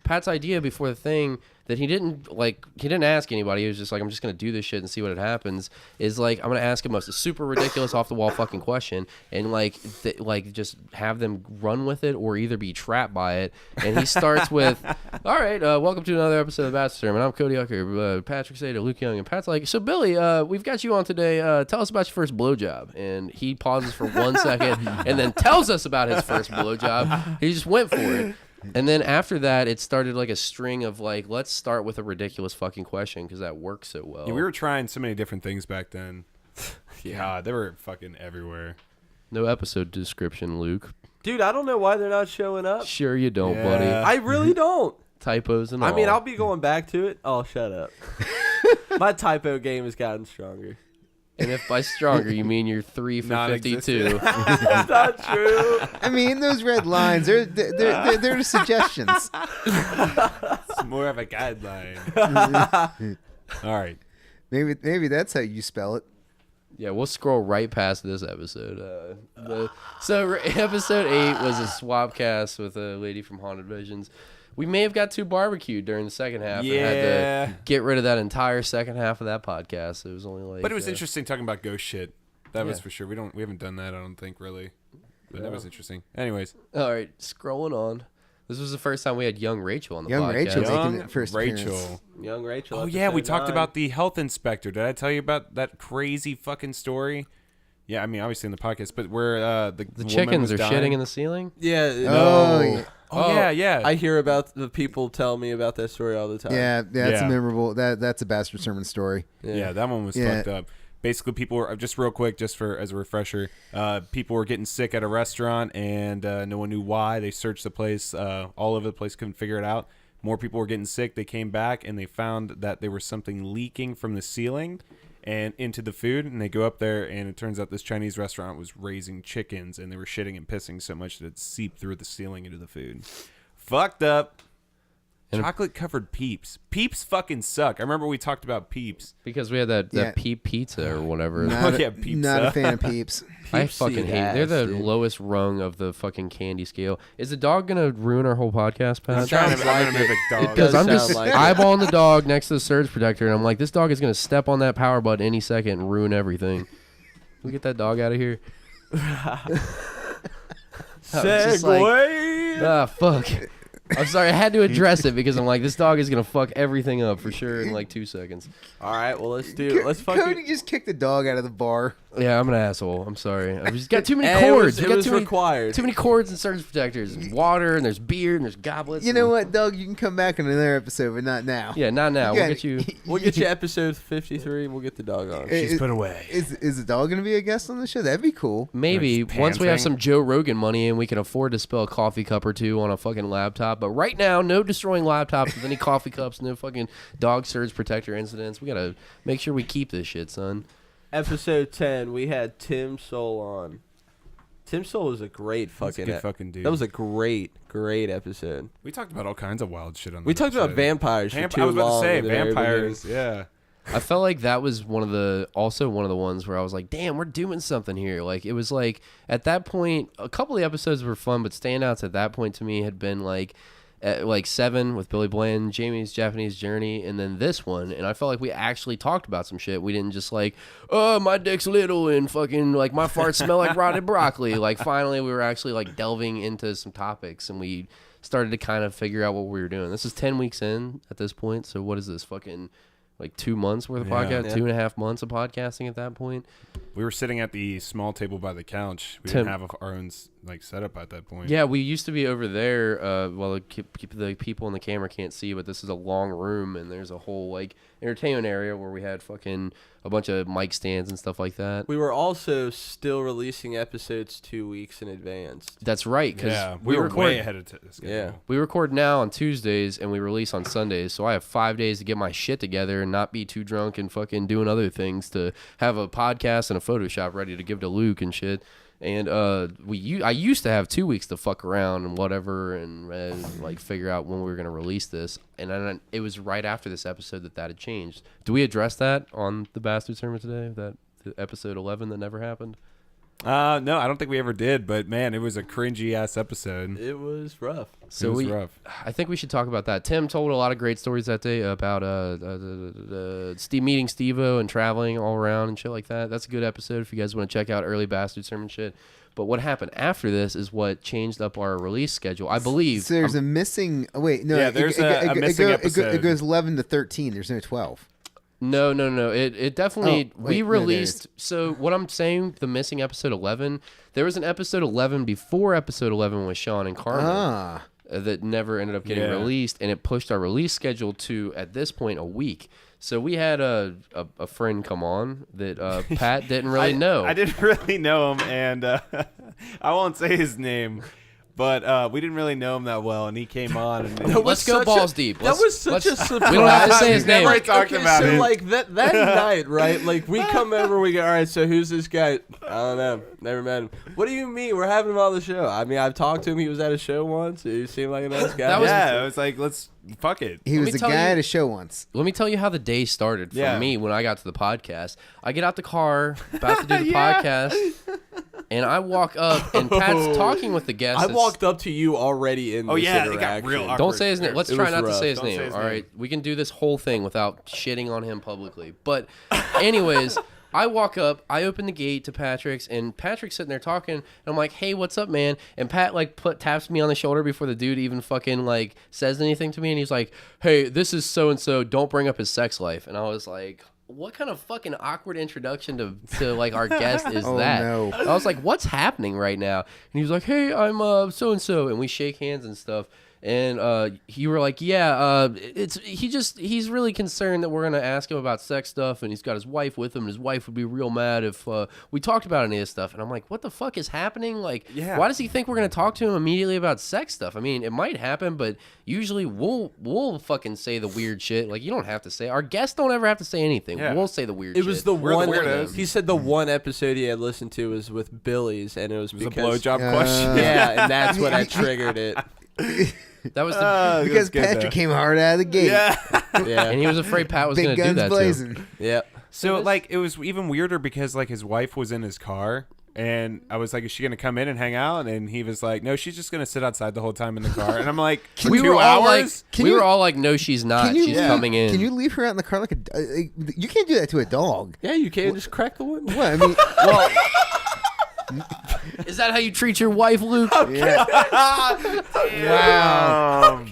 S1: Pat's idea before the thing that he didn't ask anybody. He was just like, I'm just gonna do this shit and see what happens. Is like I'm gonna ask him a super ridiculous off the wall fucking question and just have them run with it or either be trapped by it. And he starts with, all right, welcome to another episode of the Bachelor Sermon. I'm Cody Hucker, Patrick Seta, Luke Young, and Pat's like, so Billy, we've got you on today. Tell us about your first blowjob. And he pauses for 1 second and then tells us about his first blowjob. He just went for it. And then after that, it started like a string of like, let's start with a ridiculous fucking question because that works so well.
S2: Yeah, we were trying so many different things back then. Yeah, they were fucking everywhere.
S1: No episode description, Luke.
S3: Dude, I don't know why they're not showing up.
S1: Sure you don't,
S2: Yeah.
S1: buddy.
S3: I really don't.
S1: Typos and all.
S3: I mean, I'll be going back to it. Oh, shut up. My typo game has gotten stronger.
S1: And if by stronger you mean you're 3 for 52.
S3: That's not true.
S4: I mean, those red lines, they're the suggestions.
S2: It's more of a guideline. All right.
S4: Maybe that's how you spell it.
S1: Yeah, we'll scroll right past this episode. So episode 8 was a swap cast with a lady from Haunted Visions. We may have got too barbecued during the second half and had to get rid of that entire second half of that podcast. It was only like,
S2: But it was interesting talking about ghost shit. That was
S1: Yeah.
S2: for sure. We haven't done that, I don't think, really. But that was interesting. Anyways.
S1: all right, scrolling on. This was the first time we had young Rachel on the
S4: Young
S1: podcast.
S4: Rachel making
S2: Young
S4: the first appearance.
S2: Rachel.
S3: Young Rachel.
S2: Oh, yeah, we
S3: episode
S2: talked
S3: 9.
S2: about the health inspector. Did I tell you about that crazy fucking story? Yeah, I mean, obviously in the podcast, but where the woman
S1: chickens
S2: was
S1: are
S2: dying.
S1: shitting in the ceiling?
S3: Yeah.
S4: Oh, yeah.
S2: Oh, yeah.
S3: I hear about the people tell me about that story all the time.
S4: Yeah, that's
S2: Yeah.
S4: a memorable. That's a Bastard Sermon story.
S2: Yeah, that one was
S4: Yeah.
S2: fucked up. Basically, people were just real quick, just for as a refresher. People were getting sick at a restaurant, and no one knew why. They searched the place all over the place, couldn't figure it out. More people were getting sick. They came back and they found that there was something leaking from the ceiling and into the food. And they go up there, and it turns out this Chinese restaurant was raising chickens, and they were shitting and pissing so much that it seeped through the ceiling into the food. Fucked up.
S1: And
S2: Chocolate covered Peeps. Peeps fucking suck. I remember we talked about Peeps.
S1: Because we had that
S4: Yeah.
S1: Peep Pizza or whatever.
S4: Not,
S2: yeah,
S4: a,
S2: Peeps,
S4: not a fan of Peeps.
S1: I
S3: Peeps
S1: fucking
S3: eat
S1: hate. They're the
S3: ass, dude.
S1: lowest rung of the fucking candy scale. Is the dog gonna ruin our whole podcast,
S2: I'm
S1: Pat?
S2: trying to
S3: Sounds like
S2: mimic
S3: it.
S2: dog.
S3: It
S1: Because I'm
S3: does
S1: just
S3: sound like it.
S1: eyeballing the dog next to the surge protector, and I'm like, this dog is gonna step on that power button any second and ruin everything. Can we get that dog out of here? just like-
S3: Segway.
S1: Ah, fuck. I'm sorry, I had to address it because I'm like, this dog is gonna fuck everything up for sure in like 2 seconds.
S3: All right, well let's
S4: Cody
S3: fucking.
S4: just kicked the dog out of the bar.
S1: Yeah, I'm an asshole. I'm sorry. I've just got too many
S3: Hey,
S1: cords.
S3: It
S1: We got
S3: was
S1: too many,
S3: required.
S1: too many cords and surge protectors. There's water and there's beer and there's goblets.
S4: You know
S1: and-
S4: what, dog? You can come back on another episode, but not now.
S1: Yeah, not now. We'll get you.
S3: We'll get you episode 53. We'll get the dog on.
S4: She's
S2: put away.
S4: Is the dog going to be a guest on the show? That'd be cool.
S1: Maybe
S2: Nice
S1: once we have
S2: pantsing.
S1: some Joe Rogan money and we can afford to spill a coffee cup or two on a fucking laptop. But right now, no destroying laptops with any coffee cups, no fucking dog surge protector incidents. We gotta make sure we keep this shit, son.
S3: Episode 10, we had Tim Soul on. Tim Soul was a great
S2: That's a
S3: fucking.
S2: good fucking dude.
S3: That was a great episode.
S2: We talked about all kinds of wild shit on.
S3: We
S2: that
S3: talked about
S2: episode.
S3: vampires for too
S2: I was about
S3: long.
S2: to say
S3: in the very
S2: vampires.
S3: beginning.
S2: Yeah.
S1: I felt like that was one of the ones where I was like, damn, we're doing something here. Like it was like at that point, a couple of the episodes were fun, but standouts at that point to me had been like 7 with Billy Bland, Jamie's Japanese Journey, and then this one. And I felt like we actually talked about some shit. We didn't just like, oh, my dick's little and fucking like my farts smell like rotted broccoli. Like finally we were actually like delving into some topics and we started to kind of figure out what we were doing. This is 10 weeks in at this point. So what is this fucking like 2 months worth of
S2: Yeah.
S1: podcast,
S3: Yeah.
S1: 2.5 months of podcasting at that point?
S2: We were sitting at the small table by the couch. We
S1: Tim.
S2: didn't have our own like setup at that point.
S1: Yeah, we used to be over there. Well, keep the people in the camera can't see, but this is a long room, and there's a whole like entertainment area where we had fucking a bunch of mic stands and stuff like that.
S3: We were also still releasing episodes 2 weeks in advance.
S1: That's right, because
S2: Yeah, we were way ahead of schedule.
S3: Yeah.
S1: we record now on Tuesdays and we release on Sundays, so I have 5 days to get my shit together and not be too drunk and fucking doing other things to have a podcast and a Photoshop ready to give to Luke and shit. And I used to have 2 weeks to fuck around and whatever and like figure out when we were gonna release this. And then it was right after this episode that had changed. Do we address that on the Bastard Sermon today? That episode 11 that never happened?
S2: No, I don't think we ever did. But man, it was a cringy ass episode.
S3: It was rough.
S1: So
S2: it was rough.
S1: I think we should talk about that. Tim told a lot of great stories that day about Steve meeting Steve-O and traveling all around and shit like that. That's a good episode if you guys want to check out early Bastard Sermon shit. But what happened after this is what changed up our release schedule. I believe.
S4: So there's a missing. Oh wait, no.
S2: Yeah, there's a missing episode.
S4: It goes 11 to 13. There's no 12.
S1: No. It definitely we released.
S4: No,
S1: so what I'm saying, the missing episode 11. There was an episode 11 before episode 11 with Sean and Carmen. That never ended up getting released, and it pushed our release schedule to, at this point, a week. So we had a friend come on that Pat didn't really know.
S2: I didn't really know him, and I won't say his name, but we didn't really know him that well, and he came on. And
S1: Let's go balls deep.
S3: That was such a surprise.
S1: We don't have to say his name.
S2: Never talked about
S3: so
S2: it.
S3: like that night, right? Like we come over, we go, all right, so who's this guy? I don't know. Never met him. What do you mean? We're having him on the show. I mean, I've talked to him. He was at a show once. He seemed like a nice guy.
S2: I was like, let's fuck it.
S4: He was a guy at a show once.
S1: Let me tell you how the day started for me when I got to the podcast. I get out the car, about to do the podcast, and I walk up, and Pat's talking with the guest.
S3: I walked up to you already in this interaction.
S2: It got real awkward.
S1: Don't say his name. Let's try not to say his name. All right, we can do this whole thing without shitting on him publicly. But anyways, I walk up, I open the gate to Patrick's, and Patrick's sitting there talking, and I'm like, hey, what's up, man? And Pat, like, taps me on the shoulder before the dude even fucking, like, says anything to me, and he's like, hey, this is so-and-so, don't bring up his sex life. And I was like, what kind of fucking awkward introduction to like, our guest is that?
S4: No.
S1: I was like, what's happening right now? And he was like, hey, I'm so-and-so, and we shake hands and stuff. And you were like, yeah, he's really concerned that we're gonna ask him about sex stuff, and he's got his wife with him, and his wife would be real mad if we talked about any of this stuff. And I'm like, what the fuck is happening? Like, why does he think we're gonna talk to him immediately about sex stuff? I mean, it might happen, but usually we'll fucking say the weird shit. Like, you don't have to say. Our guests don't ever have to say anything.
S2: Yeah.
S1: We'll say the weird shit.
S3: It was the
S2: We're
S3: one.
S2: the weirdos.
S3: He said the one episode he had listened to was with Billy's, and it was
S2: a
S3: because
S2: blowjob question.
S3: Yeah, and that's what I triggered it.
S1: That was the
S4: Because Patrick came hard out of the gate.
S3: Yeah.
S1: and he was afraid Pat was
S4: Big
S1: gonna do
S4: guns
S1: that
S4: blazing.
S1: too.
S3: Yep.
S2: So like it was even weirder because like his wife was in his car, and I was like, is she gonna come in and hang out? And he was like, no, she's just gonna sit outside the whole time in the car. And I'm like, for
S1: We
S2: 2
S1: were all
S2: hours?
S1: like, we were all like, no, she's not. She's coming in.
S4: Can you leave her out in the car like a? You can't do that to a dog.
S3: Yeah, you can't just crack the window.
S4: What I mean,
S2: Well,
S1: Is that how you treat your wife, Luke?
S4: yeah. Wow.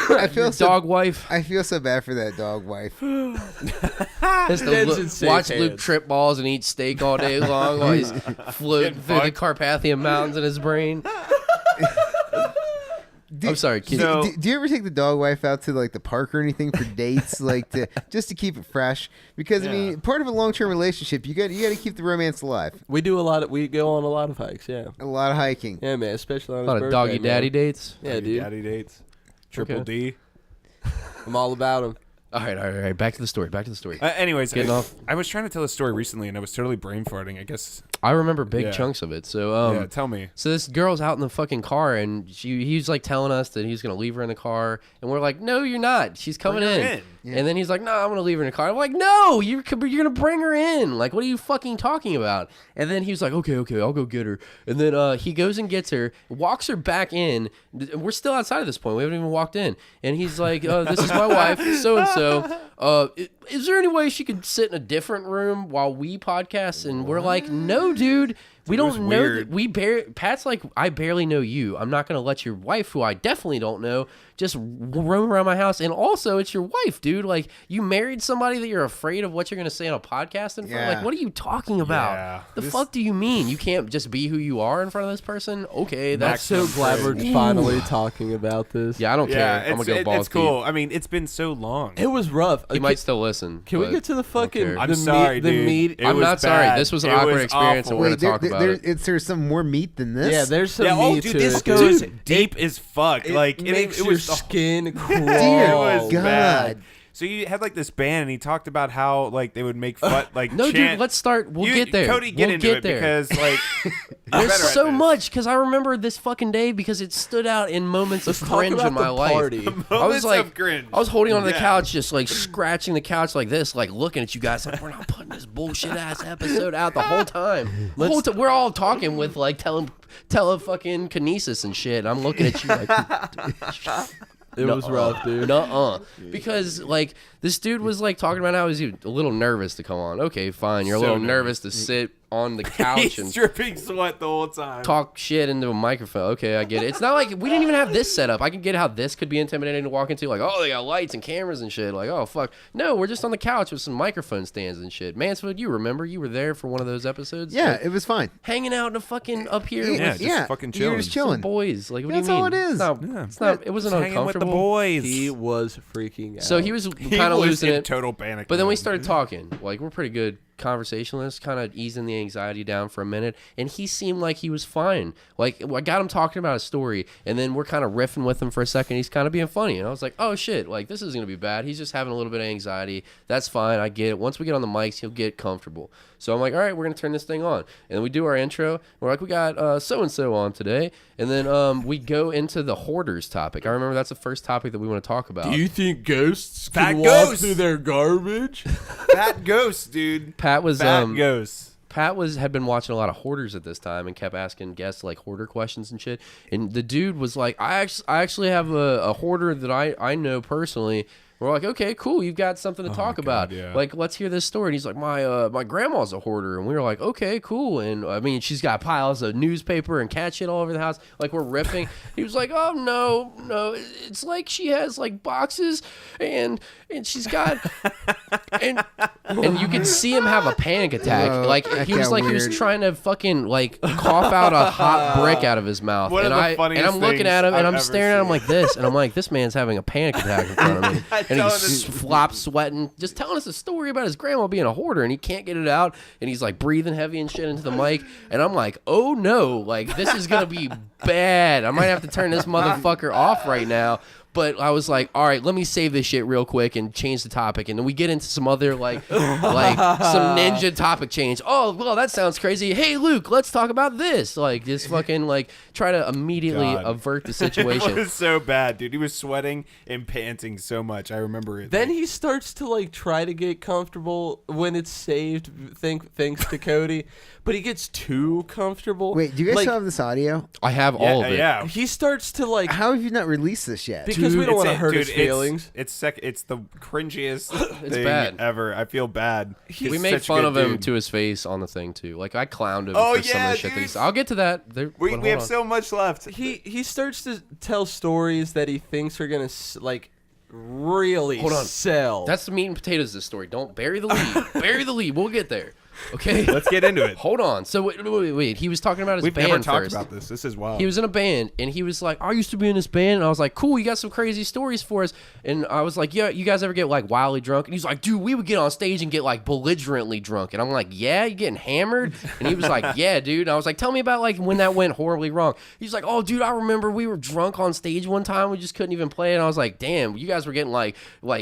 S4: I feel
S1: Dog wife.
S4: I feel so bad for that dog wife.
S1: Has to
S3: Ben's in safe
S1: watch
S3: hands.
S1: Luke trip balls and eat steak all day long while he's floating through the Carpathian Mountains in his brain. I'm sorry.
S4: Do you ever take the dog wife out to like the park or anything for dates, like just to keep it fresh? Because I mean, part of a long-term relationship, you got to keep the romance alive.
S3: We go on a lot of hikes. Yeah.
S4: A lot of hiking.
S3: Yeah, man. Especially on
S1: A
S3: his
S1: lot of
S3: birthday,
S1: doggy
S3: man.
S1: daddy dates.
S3: Yeah, dude.
S2: daddy dates, triple
S1: Okay.
S2: D.
S3: I'm all about him.
S1: All right. Back to the story.
S2: Anyways,
S1: Getting off.
S2: I was trying to tell a story recently, and I was totally brain farting. I guess.
S1: I remember big
S2: Yeah.
S1: chunks of it. So
S2: Yeah, tell me.
S1: So this girl's out in the fucking car, and he's like telling us that he's gonna leave her in the car, and we're like, no, you're not. She's coming
S2: Bring her
S1: in.
S4: Yeah.
S1: And then he's like, no, I'm gonna leave her in the car. I'm like, no, you're gonna bring her in. Like, what are you fucking talking about? And then he was like, okay, I'll go get her. And then he goes and gets her, walks her back in. We're still outside at this point. We haven't even walked in. And he's like, this is my wife, so and so. Is there any way she could sit in a different room while we podcast? And we're like, no, dude. We
S2: It was
S1: don't know.
S2: weird.
S1: Pat's like, I barely know you. I'm not gonna let your wife, who I definitely don't know, just roam around my house. And also, it's your wife, dude. Like, you married somebody that you're afraid of what you're gonna say on a podcast in front.
S4: Yeah.
S1: Like, what are you talking about?
S2: Yeah.
S1: The fuck do you mean? You can't just be who you are in front of this person? Okay,
S3: I'm
S1: that's
S3: so glad we're finally talking about this.
S1: yeah. I don't care. I'm gonna go balls
S2: it's cool. I mean, it's been so long.
S3: It was rough.
S1: deep. You might still listen.
S3: Can we
S1: but
S3: get to the fucking?
S1: care.
S2: I'm
S3: the
S2: sorry,
S3: meat,
S2: dude.
S3: The meat.
S2: It
S1: I'm
S2: was
S1: not sorry.
S2: bad.
S1: This was an
S2: It
S1: awkward
S2: was
S1: experience,
S2: awful.
S1: and we're gonna talk about it.
S4: Is there some more meat than this?
S3: Yeah, there's some
S2: Yeah,
S3: meat
S2: dude,
S3: to
S2: this
S3: it.
S2: goes
S3: Dude,
S2: deep as fuck. Like
S3: it makes
S2: it
S3: your
S2: was the
S3: skin crawl.
S4: Dear
S2: was
S4: God.
S2: bad. So you had like this band, and he talked about how like they would make fun, like
S1: No,
S2: chant.
S1: dude. Let's start. We'll get there.
S2: Cody, get
S1: we'll
S2: into
S1: get
S2: it
S1: there.
S2: because like
S1: There's
S2: better at
S1: so
S2: this.
S1: much because I remember this fucking day because it stood out in moments of
S3: Let's talk
S1: cringe
S3: about
S1: in my
S3: the
S1: life.
S3: party.
S1: I was
S2: Moments
S1: like,
S2: of cringe.
S1: I was holding onto the
S2: Yeah.
S1: couch, just like scratching the couch like this, like looking at you guys, like we're not putting this bullshit ass episode out the whole time. We're all talking with like fucking kinesis and shit. And I'm looking at you like.
S3: It was rough, dude.
S1: Because like this dude was like talking about how he's a little nervous to come on. Okay, fine. You're a
S2: So
S1: little nervous to sit on the couch
S2: he's
S1: and
S2: dripping sweat the whole time.
S1: talk shit into a microphone. Okay, I get it. It's not like we didn't even have this set up. I can get how this could be intimidating to walk into. Like, oh, they got lights and cameras and shit. Like, oh, fuck. No, we're just on the couch with some microphone stands and shit. Mansfield, you remember? You were there for one of those episodes?
S4: Yeah,
S1: Like,
S4: it was fine.
S1: hanging out in a fucking up here
S2: Yeah,
S1: with
S2: just fucking
S4: You were just
S2: chilling.
S1: some
S4: chilling.
S1: boys. Like, what
S4: That's
S1: do you
S4: all
S1: mean?
S4: it is.
S1: It's not,
S2: Yeah.
S1: it's not, it wasn't
S2: Just hanging with the
S1: uncomfortable.
S2: boys.
S3: He was freaking out.
S1: So he was
S2: He
S1: kind of
S2: was
S1: losing
S2: in
S1: it.
S2: total panic.
S1: But then we
S2: mode.
S1: started talking. Like, we're pretty good conversationalists, kind of easing the anxiety down for a minute. And he seemed like he was fine. Like, I got him talking about a story, and then we're kind of riffing with him for a second. He's kind of being funny. And I was like, oh, shit. Like, this isn't going to be bad. He's just having a little bit of anxiety. That's fine. I get it. Once we get on the mics, he'll get comfortable. So I'm like, all right, we're going to turn this thing on. And we do our intro. We're like, we got so-and-so on today. And then we go into the hoarders topic. I remember that's the first topic that we want to talk about.
S3: Do you think ghosts
S2: Fat
S3: can walk
S2: ghosts.
S3: through their garbage?
S2: Fat ghost, dude.
S1: Pat was
S2: Fat ghost.
S1: Pat had been watching a lot of hoarders at this time and kept asking guests like hoarder questions and shit. And the dude was like, I actually have a hoarder that I know personally. We're like, okay, cool. You've got something to talk about.
S2: yeah.
S1: Like, let's hear this story. And he's like, my grandma's a hoarder. And we were like, okay, cool. And I mean, she's got piles of newspaper and cat shit all over the house. Like, we're riffing. He was like, oh, no. It's like she has like boxes and she's got, and you could see him have a panic attack.
S4: Whoa,
S1: like,
S4: that
S1: he was
S4: got
S1: like, he
S4: weird.
S1: was trying to fucking like cough out a hot brick out of his mouth.
S2: One of
S1: and
S2: the funniest
S1: I'm looking at him
S2: things
S1: and I'm
S2: I've
S1: staring
S2: ever
S1: at him like this. And I'm like, this man's having a panic attack in front of me. And
S2: telling
S1: he's
S2: this-
S1: flops sweating, just telling us a story about his grandma being a hoarder and he can't get it out. And he's like breathing heavy and shit into the mic. And I'm like, oh no, like this is going to be bad. I might have to turn this motherfucker off right now. But I was like, all right, let me save this shit real quick and change the topic. And then we get into some other, like some ninja topic change. Oh, well, that sounds crazy. Hey, Luke, let's talk about this. Like, just fucking, like, try to immediately
S2: God.
S1: avert the
S2: It
S1: situation.
S2: was so bad, dude. He was sweating and panting so much. I remember it.
S3: Then he starts to like try to get comfortable when it's saved, thanks to Cody, but he gets too comfortable.
S4: Wait, do you guys
S3: like,
S4: still have this audio?
S1: I have
S2: yeah,
S1: all of it.
S2: yeah.
S3: He starts to like
S4: How have you not released this yet?
S3: because we don't want to hurt his
S2: Dude,
S3: feelings.
S2: It's the cringiest
S1: It's
S2: thing
S1: bad.
S2: ever. I feel bad.
S1: We
S2: He's
S1: made
S2: such a
S1: fun
S2: good
S1: of him
S2: dude.
S1: to his face on the thing, too. Like, I clowned him
S2: Oh,
S1: for some of
S2: yeah,
S1: the shit that
S2: dude.
S1: he's... I'll get to that.
S2: We have so much left.
S3: He starts to tell stories that he thinks are gonna like really
S1: Hold on.
S3: sell.
S1: That's the meat and potatoes of this story. Don't bury the lead. Bury the lead. We'll get there. Okay?
S2: Let's get into it.
S1: Hold on. So, wait. He was talking about his
S2: We've
S1: band
S2: never talked
S1: first.
S2: about this. This is wild.
S1: He was in a band, and he was like, I used to be in this band. And I was like, cool, you got some crazy stories for us. And I was like, yeah, you guys ever get, like, wildly drunk? And he's like, dude, we would get on stage and get, like, belligerently drunk. And I'm like, yeah, you getting hammered? And he was like, yeah, dude. And I was like, tell me about, like, when that went horribly wrong. He's like, oh, dude, I remember we were drunk on stage one time. We just couldn't even play. And I was like, damn, you guys were getting, like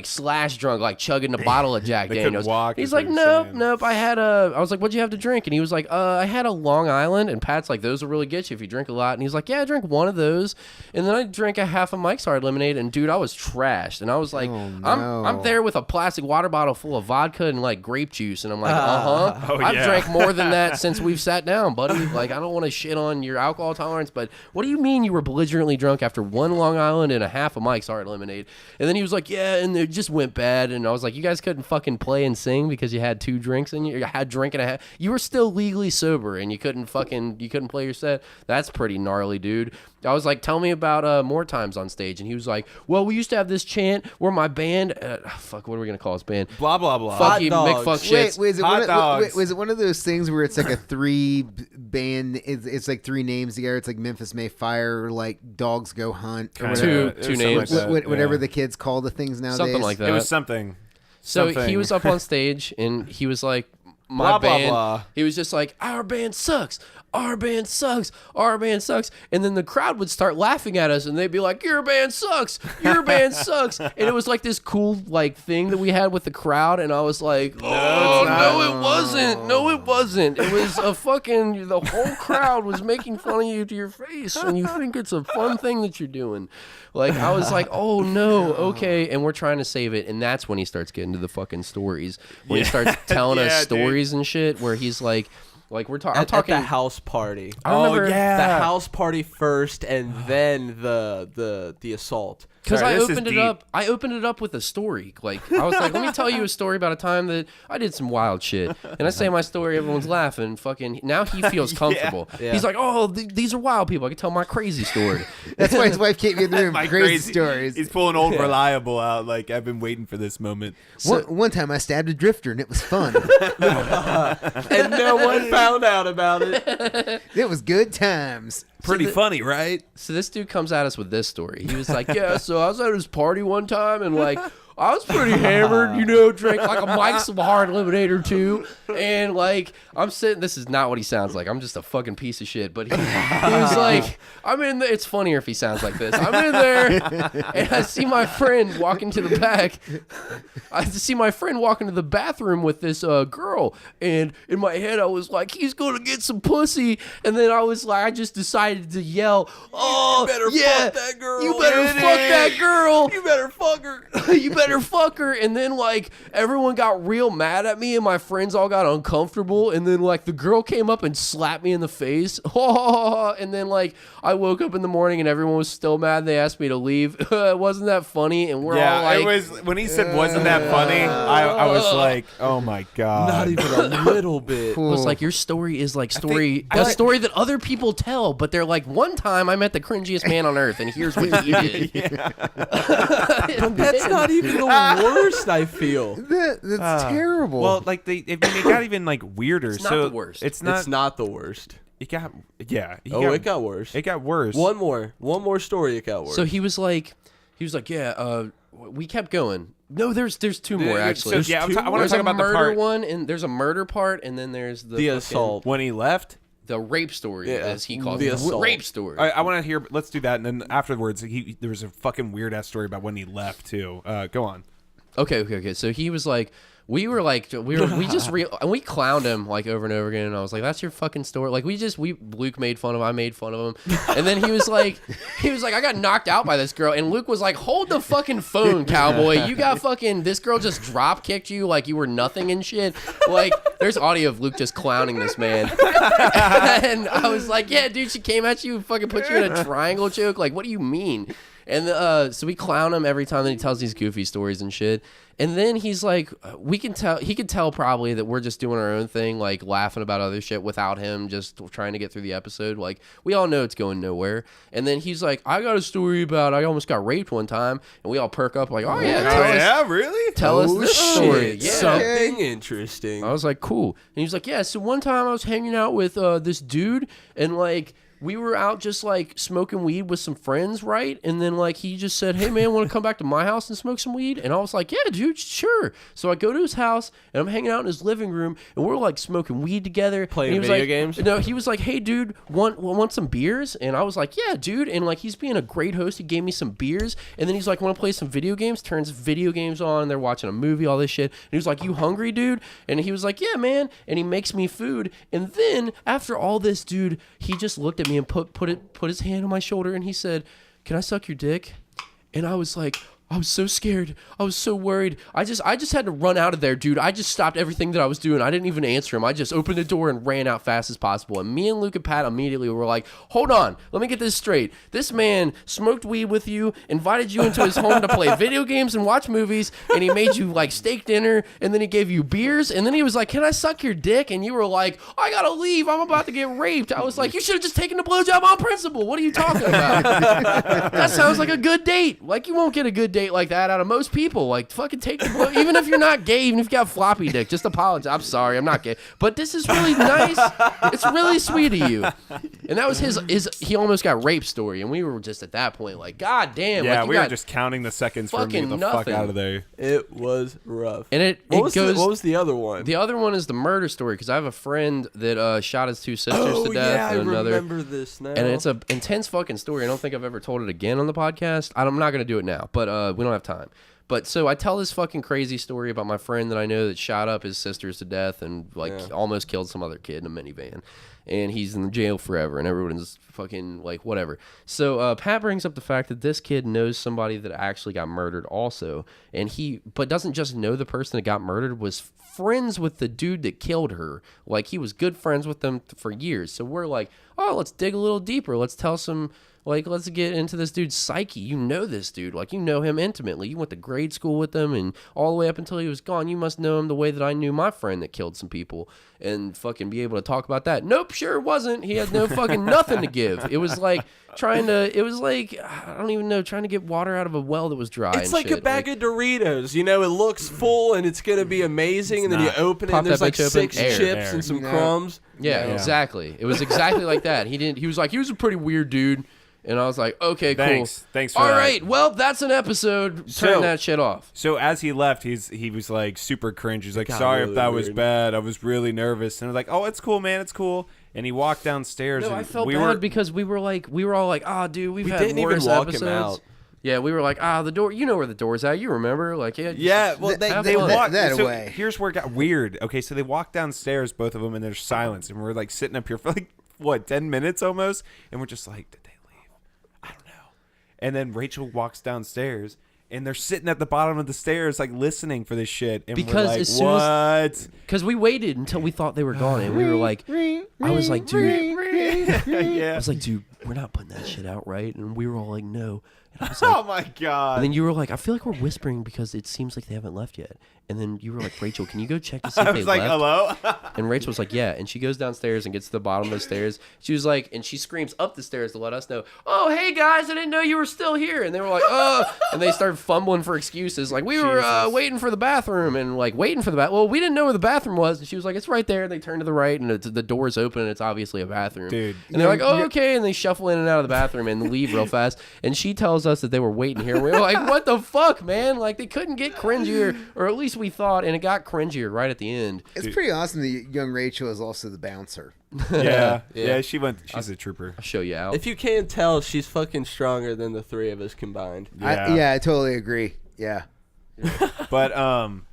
S1: slash drunk, like, chugging a bottle of Jack
S2: They couldn't
S1: Daniels.
S2: walk,
S1: He's
S2: is
S1: like,
S2: what you're
S1: nope,
S2: saying.
S1: I was like, what'd you have to drink? And he was like, I had a Long Island. And Pat's like, those will really get you if you drink a lot. And he's like, yeah, I drank one of those. And then I drank a half a Mike's Hard Lemonade. And dude, I was trashed. And I was like,
S4: Oh,
S1: I'm
S4: no.
S1: there with a plastic water bottle full of vodka and like grape juice. And I'm like,
S2: Oh,
S1: I've
S2: yeah.
S1: drank more than that since we've sat down, buddy. Like, I don't want to shit on your alcohol tolerance, but what do you mean you were belligerently drunk after one Long Island and a half a Mike's Hard Lemonade? And then he was like, yeah, and it just went bad. And I was like, you guys couldn't fucking play and sing because you had two drinks in you, you had drinking you were still legally sober and you couldn't play your set. That's pretty gnarly, dude. I was like, tell me about more times on stage. And he was like, well, we used to have this chant where my band, what are we going to call this band?
S5: Blah, blah, blah.
S1: Fuck you, McFuck shits.
S4: Was it one of those things where it's like a 3 band, it's like 3 names together? It's like Memphis May Fire, like Dogs Go Hunt. Or
S1: Two names.
S2: Like
S4: whatever the kids call the things nowadays.
S1: Something like that.
S2: It was something.
S1: So he was up on stage and he was like, my
S5: blah,
S1: band,
S5: blah, blah.
S1: He was just like, our band sucks. Our band sucks. Our band sucks. And then the crowd would start laughing at us and they'd be like, your band sucks. Your band sucks. And it was like this cool like thing that we had with the crowd. And I was like, oh, no, it wasn't. No, it wasn't. It was a fucking, the whole crowd was making fun of you to your face and you think it's a fun thing that you're doing. Like, I was like, oh, no, okay. And we're trying to save it. And that's when he starts getting to the fucking stories. When he starts telling us stories and shit where he's like we're talking. I'm talking
S3: at the house party.
S1: I remember
S3: the house party first, and then the assault.
S1: Because I opened it up with a story. Like I was like, let me tell you a story about a time that I did some wild shit. And I say my story, everyone's laughing. Fucking now he feels comfortable.
S3: Yeah.
S1: He's like, oh, these are wild people. I can tell my crazy story.
S4: That's why his wife can't be in the room.
S5: My
S4: crazy stories.
S5: He's pulling old reliable out. Like, I've been waiting for this moment.
S4: One time I stabbed a drifter and it was fun.
S3: And no one found out about it.
S4: It was good times.
S5: Pretty funny, right?
S1: So this dude comes at us with this story. He was like, yeah, so I was at his party one time and like I was pretty hammered, you know, drank like a Mike's Hard lemonade or two. And like I'm sitting, this is not what he sounds like. I'm just a fucking piece of shit. But he was like, I'm in there. It's funnier if he sounds like this. I'm in there and I see my friend walking to the back. I see my friend walking to the bathroom with this girl. And in my head, I was like, he's going to get some pussy. And then I was like, I just decided to yell, oh,
S3: You better fuck that girl.
S1: You better fuck that girl.
S3: You better fuck her.
S1: You better fuck her. And then like everyone got real mad at me and my friends all got uncomfortable. And then like the girl came up and slapped me in the face. And then like I woke up in the morning and everyone was still mad. They asked me to leave. Wasn't that funny? And we're all like,
S5: it was when he said wasn't that funny, I was like, oh my god.
S3: Not even a little bit.
S1: it was like your story is like story that other people tell, but they're like, one time I met the cringiest man on earth and here's what he did.
S3: That's not even the worst, I feel.
S4: That's terrible.
S5: Well, like it got even like weirder.
S1: It's not
S5: so
S1: the worst.
S5: It's not
S3: the worst.
S5: It got
S3: It got worse.
S5: It got worse.
S3: One more story. It got worse.
S1: So he was like, yeah, we kept going. No, there's 2 more actually.
S5: So, I want to
S1: There's
S5: talk
S1: a
S5: about the
S1: murder
S5: part
S1: one, and there's a murder part, and then there's the
S3: assault.
S5: when he left.
S1: the rape story, as he calls
S3: the
S1: it.
S3: assault.
S1: Rape story.
S5: I want to hear. Let's do that, and then afterwards, there was a fucking weird ass story about when he left too. Go on.
S1: Okay. So he was like, we clowned him like over and over again, and I was like, that's your fucking story. Like Luke made fun of him, I made fun of him, and then he was like, I got knocked out by this girl, and Luke was like, hold the fucking phone, cowboy. You got fucking, this girl just drop kicked you like you were nothing and shit. Like there's audio of Luke just clowning this man, and I was like, yeah, dude, she came at you and fucking put you in a triangle choke. Like, what do you mean? And so we clown him every time that he tells these goofy stories and shit. And then he's like, he could tell probably that we're just doing our own thing, like laughing about other shit without him just trying to get through the episode. Like, we all know it's going nowhere. And then he's like, I got a story about I almost got raped one time. And we all perk up like, oh yeah,
S5: really?
S1: Tell us this story. Yeah.
S3: Something interesting.
S1: I was like, cool. And he's like, yeah, so one time I was hanging out with this dude and like, we were out just like smoking weed with some friends, right? And then like he just said, hey man, want to come back to my house and smoke some weed? And I was like, yeah, dude, sure. So I go to his house and I'm hanging out in his living room and we're like smoking weed together.
S3: Playing video games?
S1: No, he was like, hey dude, want some beers? And I was like, yeah, dude. And like he's being a great host. He gave me some beers. And then he's like, want to play some video games? Turns video games on. They're watching a movie, all this shit. And he was like, you hungry, dude? And he was like, yeah, man. And he makes me food. And then after all this, dude, he just looked at me and put his hand on my shoulder and he said, can I suck your dick? And I was like, I was so scared. I was so worried. I just had to run out of there, dude. I just stopped everything that I was doing. I didn't even answer him. I just opened the door and ran out fast as possible. And me and Luke and Pat immediately were like, hold on, let me get this straight. This man smoked weed with you, invited you into his home to play video games and watch movies, and he made you like steak dinner, and then he gave you beers, and then he was like, can I suck your dick? And you were like, I gotta leave. I'm about to get raped. I was like, you should have just taken the blowjob on principle. What are you talking about? That sounds like a good date. Like, you won't get a good date like that out of most people. Like, fucking take the blow. Even if you're not gay, even if you got floppy dick, just apologize. I'm sorry, I'm not gay. But this is really nice. It's really sweet of you. And that was his he almost got raped story. And we were just at that point like, God damn.
S5: Yeah,
S1: like,
S5: we were just counting the seconds for him to get the fuck out of there.
S3: It was rough.
S1: And
S3: what was the other one?
S1: The other one is the murder story, because I have a friend that shot his 2 sisters to death.
S3: I
S1: and another.
S3: remember this now.
S1: And it's an intense fucking story. I don't think I've ever told it again on the podcast. I'm not going to do it now, but we don't have time. But so I tell this fucking crazy story about my friend that I know that shot up his sisters to death and almost killed some other kid in a minivan. And he's in jail forever, and everyone's fucking like, whatever. So Pat brings up the fact that this kid knows somebody that actually got murdered also. And but doesn't just know the person that got murdered, was friends with the dude that killed her. Like, he was good friends with them for years. So we're like, oh, let's dig a little deeper. Let's tell some... Like, let's get into this dude's psyche. You know this dude. Like, you know him intimately. You went to grade school with him, and all the way up until he was gone, you must know him the way that I knew my friend that killed some people, and fucking be able to talk about that. Nope, sure wasn't. He had no fucking nothing to give. It was like trying to get water out of a well that was dry.
S3: It's like a bag of Doritos. You know, it looks full, and it's going to be amazing, and then you open it, and there's like 6 chips and some crumbs.
S1: Yeah, exactly. It was exactly like that. He was like, he was a pretty weird dude. And I was like, okay, cool.
S5: Thanks for that.
S1: All right, well, that's an episode. Turn that shit off.
S5: So as he left, he was like super cringe. He's like, sorry
S3: really
S5: if that
S3: weird.
S5: was bad. I was really nervous. And I was like, oh, it's cool, man. It's cool. And he walked downstairs.
S1: No,
S5: and
S1: I felt bad because we were all like, ah, dude, we've had
S3: didn't
S1: worse
S3: even walk
S1: episodes.
S3: him out.
S1: Yeah, we were like, the door. You know where the door's at. You remember? Like,
S3: Yeah, well,
S5: They
S1: fun.
S5: walked
S4: that
S5: so
S4: away.
S5: Here's where it got weird. Okay, so they walked downstairs, both of them, and there's silence. And we're like sitting up here for like, what, 10 minutes almost? And we're just like, did they leave? I don't know. And then Rachel walks downstairs, and they're sitting at the bottom of the stairs, like listening for this shit. And
S1: Because
S5: we're like,
S1: as soon
S5: what?
S1: Because we waited until we thought they were gone, and we were like, I was like, dude,
S5: Yeah.
S1: I was like, dude, we're not putting that shit out, right? And we were all like, no. And I was like,
S5: Oh my god.
S1: and then you were like, I feel like we're whispering because it seems like they haven't left yet. And then you were like, Rachel, can you go check to see if
S5: I
S1: they
S5: was like,
S1: left?
S5: hello?
S1: And Rachel was like, yeah. And she goes downstairs and gets to the bottom of the stairs. She was like, and she screams up the stairs to let us know, oh, hey, guys, I didn't know you were still here. And they were like, oh. And they started fumbling for excuses. Like, we were waiting for the bathroom and like waiting for the bathroom. Well, we didn't know where the bathroom was. And she was like, it's right there. And they turn to the right and the door's open and it's obviously a bathroom.
S5: Dude.
S1: And they're like, oh, okay. And they shuffle in and out of the bathroom and leave real fast. And she tells us that they were waiting here. We were like, what the fuck, man? Like, they couldn't get cringier, or at least we thought, and it got cringier right at the end.
S4: It's pretty awesome that young Rachel is also the bouncer.
S5: Yeah.
S3: Yeah.
S5: She's a trooper.
S1: I'll show you out.
S3: If you can't tell, she's fucking stronger than the 3 of us combined.
S4: I totally agree. Yeah.
S5: But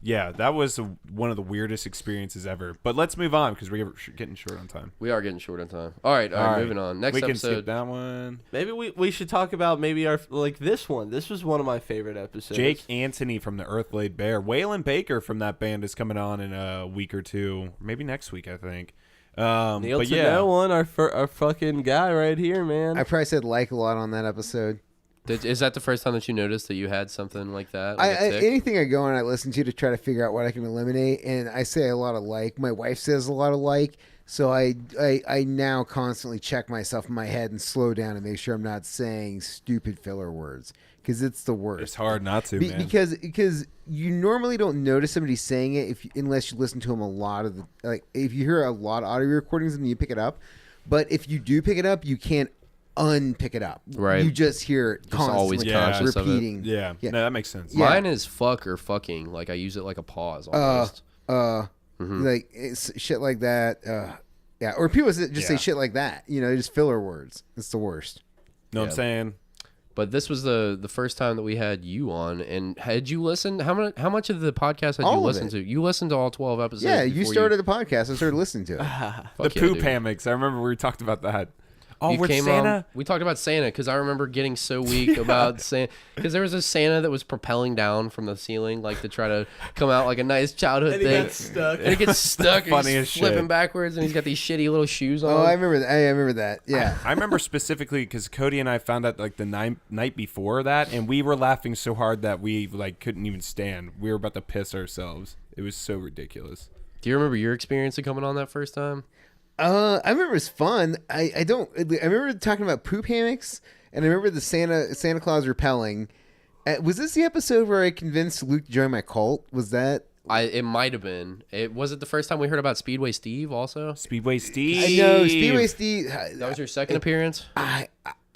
S5: yeah, that was one of the weirdest experiences ever. But let's move on because we're getting short on time.
S1: We are getting short on time. All right, moving on. Next
S5: we can
S1: episode.
S5: skip that one.
S3: Maybe we should talk about our this one. This was one of my favorite episodes.
S5: Jake Anthony from the Earth Laid Bare. Waylon Baker from that band is coming on in a week or two, maybe next week, I think.
S3: Neil
S5: but
S3: to
S5: yeah,
S3: know one, our fucking guy right here, man.
S4: I probably said like a lot on that episode.
S1: Is that the first time that you noticed that you had something like that? Like
S4: Anything I go and I listen to try to figure out what I can eliminate, and I say a lot of like. My wife says a lot of like, so I now constantly check myself in my head and slow down and make sure I'm not saying stupid filler words because it's the worst.
S5: it's hard not to, man.
S4: Because you normally don't notice somebody saying it unless you listen to them a lot of if you hear a lot of audio recordings and you pick it up, but if you do pick it up, you can't unpick it up.
S1: Right.
S4: You just hear it constantly,
S1: always conscious of it.
S4: repeating.
S5: Yeah. No, that makes sense.
S4: Yeah.
S1: Mine is fuck or fucking. Like I use it like a pause almost.
S4: Like it's shit like that. Yeah. Or people just say shit like that. You know, just filler words. It's the worst.
S5: Know what I'm saying?
S1: But this was the first time that we had you on, and had you listened? How much of the podcast had you listened to? You listened to all 12 episodes.
S4: Yeah, you started the podcast. I started listening to it.
S5: The poop hammocks. I remember we talked about that. Oh,
S1: You
S5: with
S1: came
S5: Santa?
S1: on. We talked about Santa because I remember getting so weak about Santa because there was a Santa that was propelling down from the ceiling, like to try to come out like a nice childhood
S3: And he
S1: thing.
S3: got stuck.
S1: And it gets stuck. And
S5: Funniest
S1: he's flipping
S5: shit.
S1: backwards, and he's got these shitty little shoes on.
S4: Oh, I remember that. I remember that. Yeah.
S5: I remember specifically because Cody and I found out like the night before that, and we were laughing so hard that we like couldn't even stand. We were about to piss ourselves. It was so ridiculous.
S1: Do you remember your experience of coming on that first time?
S4: I remember it was fun. I remember talking about poop hammocks, and I remember the Santa Claus repelling. Was this the episode where I convinced Luke to join my cult? Was that?
S1: It might have been. Was it the first time we heard about Speedway Steve also?
S5: Speedway Steve.
S4: I know Speedway Steve.
S1: That was your second appearance?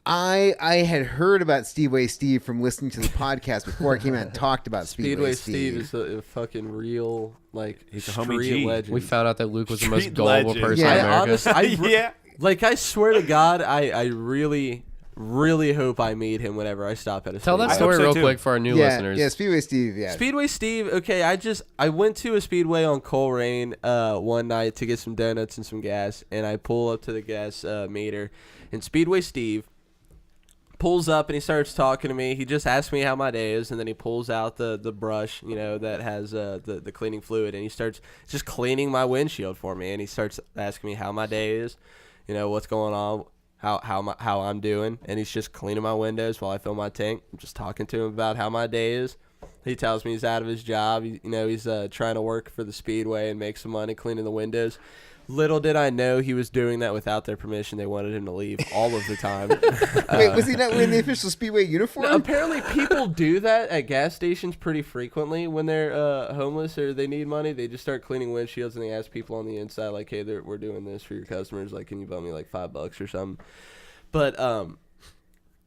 S4: I had heard about Speedway Steve from listening to the podcast before I came out and talked about
S3: Speedway
S4: Steve.
S3: Steve is a fucking real
S5: He's a homie
S3: street
S5: G.
S3: legend.
S1: We found out that Luke was the most
S5: Street
S1: gullible
S5: legend.
S1: person
S4: Yeah.
S1: in
S3: I
S1: America.
S3: honestly,
S5: Yeah.
S3: like I swear to God, I really hope I meet him whenever I stop at a
S1: Tell that
S3: Speedway.
S1: story
S5: so
S1: real
S5: too.
S1: quick for our new
S4: Yeah,
S1: listeners.
S4: yeah, Speedway Steve. Yeah,
S3: Speedway Steve. Okay, I went to a Speedway on Coleraine one night to get some donuts and some gas, and I pull up to the gas meter, and Speedway Steve pulls up and he starts talking to me. He just asks me how my day is, and then he pulls out the brush, that has the cleaning fluid, and he starts just cleaning my windshield for me, and he starts asking me how my day is, what's going on, how I'm doing, and he's just cleaning my windows while I fill my tank. I'm just talking to him about how my day is. He tells me he's out of his job. He's trying to work for the Speedway and make some money cleaning the windows. Little did I know he was doing that without their permission. They wanted him to leave all of the time.
S4: Wait, was he not wearing the official Speedway uniform?
S3: No, apparently people do that at gas stations pretty frequently when they're homeless or they need money. They just start cleaning windshields and they ask people on the inside, like, hey, we're doing this for your customers. Like, can you bum me like $5 or something? But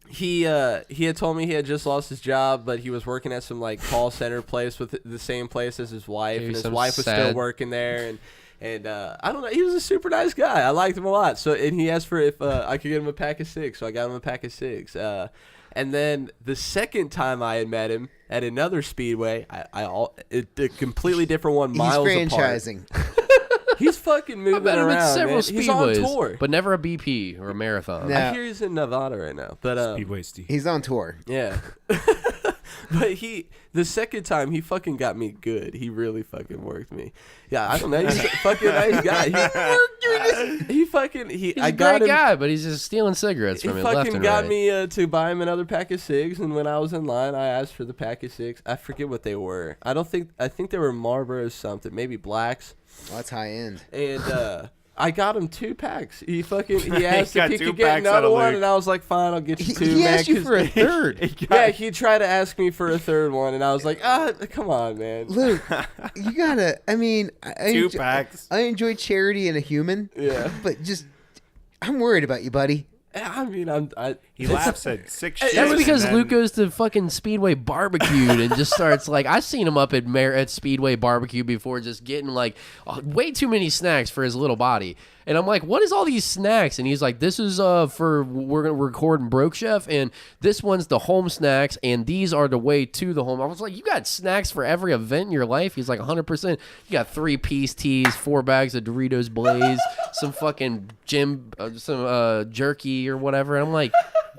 S3: he had told me he had just lost his job, but he was working at some like call center place with the same place as his wife,
S1: Maybe
S3: and his
S1: some
S3: wife was still
S1: sad-
S3: working there. And I don't know. He was a super nice guy. I liked him a lot. So, and he asked for if I could get him a pack of 6. So I got him a pack of 6. And then the second time I had met him at another Speedway, a completely different one,
S4: He's
S3: miles
S4: franchising.
S3: apart. He's fucking
S1: I
S3: moving
S1: met him
S3: around.
S1: at several
S3: Man.
S1: speedways,
S3: He's on tour.
S1: but never a BP or a marathon.
S4: No.
S3: I hear he's in Nevada right now. But
S5: Speedway Steve.
S4: He's on tour.
S3: yeah. But the second time he fucking got me good. He really fucking worked me. Yeah, I don't know. He's a fucking nice guy.
S1: He's
S3: I
S1: a
S3: got
S1: great
S3: him.
S1: guy, but he's just stealing cigarettes
S3: He
S1: from me left
S3: fucking
S1: and
S3: got
S1: right.
S3: me to buy him another pack of cigs, and when I was in line, I asked for the pack of cigs. I forget what they were. I think they were Marlboro something, maybe blacks.
S4: Oh, that's high end.
S3: And I got him 2 packs. He asked
S5: got
S3: if he
S5: 2
S3: could get
S5: packs out
S3: another
S5: of
S3: one,
S5: Luke.
S3: and I was like, fine, I'll get you 2.
S4: He
S3: man,
S4: asked you
S3: 'cause-
S4: for a third.
S3: Yeah, he tried to ask me for a third one, and I was like, come on, man.
S4: Luke, you gotta. I mean, I
S5: 2
S4: enjoy,
S5: packs.
S4: I enjoy charity and a human.
S3: Yeah.
S4: But just, I'm worried about you, buddy.
S3: I mean,
S5: He laughs at 6 shit.
S1: That's
S5: and
S1: because
S5: then-
S1: Luke goes to fucking Speedway Barbecued and just starts like I've seen him up at Speedway Barbecue before, just getting like way too many snacks for his little body. And I'm like, what is all these snacks? And he's like, this is for we're gonna record in Broke Chef, and this one's the home snacks, and these are the way to the home. I was like, you got snacks for every event in your life? He's like, 100%. You got 3-piece teas, 4 bags of Doritos Blaze, some fucking some jerky or whatever. And I'm like,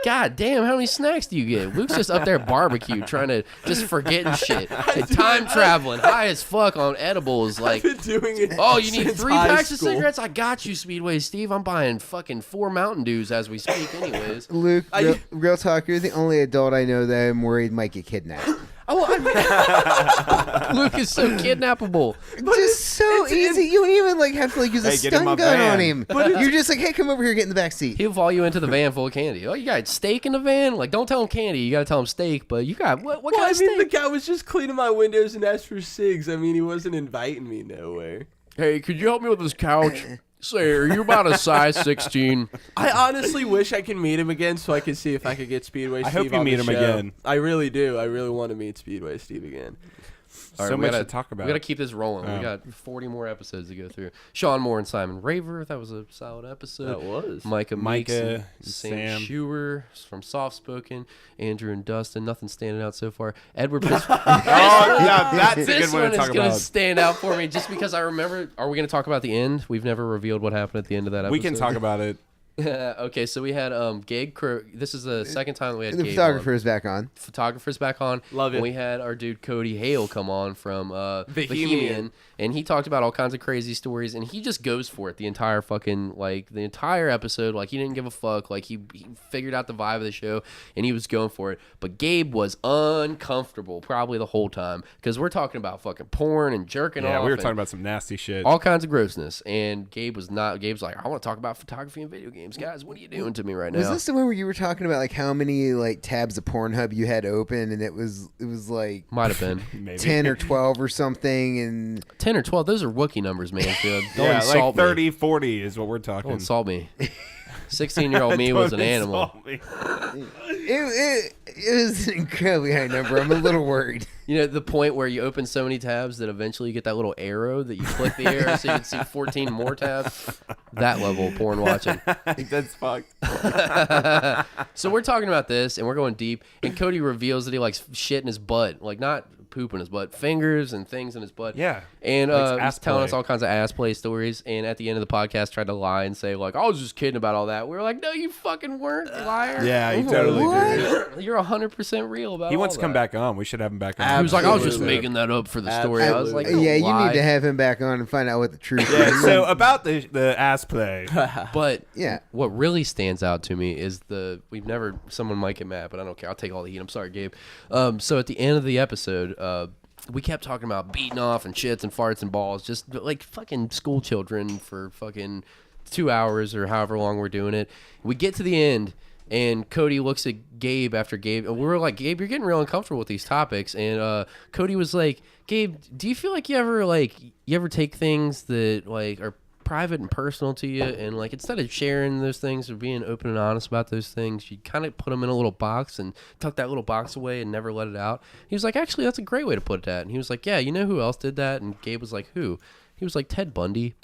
S1: God damn, how many snacks do you get? Luke's just up there barbecue trying to just forgetting shit. And time traveling, high as fuck on edibles. Like,
S3: been doing it.
S1: oh, you need
S3: since
S1: 3
S3: high
S1: packs of
S3: school.
S1: cigarettes? I got you, Speedway Steve. I'm buying fucking 4 Mountain Dews as we speak anyways.
S4: Luke, real talk, you're the only adult I know that I'm worried might get kidnapped.
S3: Oh, I mean,
S1: Luke is so kidnappable.
S4: Just so easy. You don't even like have to like use a
S5: Hey, get in my
S4: stun gun
S5: van.
S4: on him. You're just like, hey, come over here, get in the back seat.
S1: He'll follow you into the van full of candy. Oh, you got steak in the van? Like, don't tell him candy. You got to tell him steak. But you got what
S3: well,
S1: kind
S3: I
S1: of
S3: mean, the
S1: steak?
S3: guy was just cleaning my windows and asked for cigs. I mean, he wasn't inviting me nowhere.
S1: Hey, could you help me with this couch? Say, are you about a size 16?
S3: I honestly wish I could meet him again so I could see if I could get Speedway
S5: I
S3: Steve
S5: hope you
S3: on
S5: meet
S3: the
S5: him
S3: show.
S5: again.
S3: I really do. I really want to meet Speedway Steve again.
S1: All right,
S5: So
S1: we
S5: much
S1: gotta,
S5: to talk about.
S1: We got to keep this rolling.
S5: Oh.
S1: We got 40 more episodes to go through. Sean Moore and Simon Raver. That was a solid episode.
S3: That was.
S1: Micah Meeks
S5: Micah,
S1: and Sam
S5: Sam.
S1: Schuer from Soft Spoken. Andrew and Dustin. Nothing standing out so far. Edward Pittsburgh.
S5: Oh, yeah, that's a
S1: This
S5: good one
S1: one
S5: to
S1: is
S5: talk
S1: going to
S5: about.
S1: stand out for me just because I remember. Are we going to talk about the end? We've never revealed what happened at the end of that episode.
S5: We can talk about it.
S1: Okay, so we had Gabe Crow. This is the second time that we had
S4: The
S1: Gabe
S4: photographer
S1: on.
S4: is back on.
S1: Photographer's back on.
S3: Love it.
S1: And we had our dude Cody Hale come on from
S3: Bohemian.
S1: and he talked about all kinds of crazy stories, and he just goes for it the entire episode. Like, he didn't give a fuck. Like, he figured out the vibe of the show, and he was going for it. But Gabe was uncomfortable probably the whole time, because we're talking about fucking porn and jerking off.
S2: Yeah, we were
S1: and
S2: talking about some nasty shit.
S1: all kinds of grossness, and Gabe's like, I want to talk about photography and video games. Guys, what are you doing to me right now?
S4: Was this the one where you were talking about like how many like tabs of Pornhub you had open, and it was like
S1: Might have been
S2: Maybe.
S4: 10 or 12 or something, and
S1: 10 or 12. Those are Wookiee numbers, Mansfield. Don't
S2: Yeah,
S1: insult
S2: like
S1: me.
S2: 30, 40 is what we're talking.
S1: Don't insult me. 16-year-old me was an
S2: Don't
S1: animal.
S2: insult me.
S4: it was an incredibly high number. I'm a little worried.
S1: You know, the point where you open so many tabs that eventually you get that little arrow that you click the arrow so you can see 14 more tabs. That level of porn watching.
S5: That's fucked.
S1: So we're talking about this, and we're going deep, and Cody reveals that he likes shit in his butt. Like, not poop in his butt, fingers and things in his butt.
S2: Yeah.
S1: And
S2: Likes
S1: he's
S2: ass
S1: telling
S2: play.
S1: us all kinds of ass play stories, and at the end of the podcast tried to lie and say, like, I was just kidding about all that. We were like, no, you fucking weren't, liar.
S2: Yeah, he totally did.
S1: You're 100% real about
S2: He
S1: all
S2: wants to come
S1: that.
S2: back on. We should have him back on.
S1: He was like, I was just
S3: Absolutely.
S1: making that up for the story. I was like,
S3: Absolutely.
S4: Yeah,
S1: don't
S4: you
S1: lie.
S4: need to have him back on and find out what the truth
S2: Yeah,
S4: is.
S2: so about the ass play.
S1: But
S4: Yeah.
S1: what really stands out to me is someone might get mad, but I don't care. I'll take all the heat. I'm sorry, Gabe. So at the end of the episode, we kept talking about beating off and shits and farts and balls, just like fucking school children for fucking 2 hours or however long we're doing it. We get to the end, and Cody looks at Gabe after Gabe, and we were like, Gabe, you're getting real uncomfortable with these topics. And Cody was like, Gabe, do you feel like you ever take things that like are private and personal to you, and like instead of sharing those things or being open and honest about those things, you kind of put them in a little box and tuck that little box away and never let it out? He was like, actually, that's a great way to put that. And he was like, yeah, you know who else did that? And Gabe was like, who? He was like, Ted Bundy.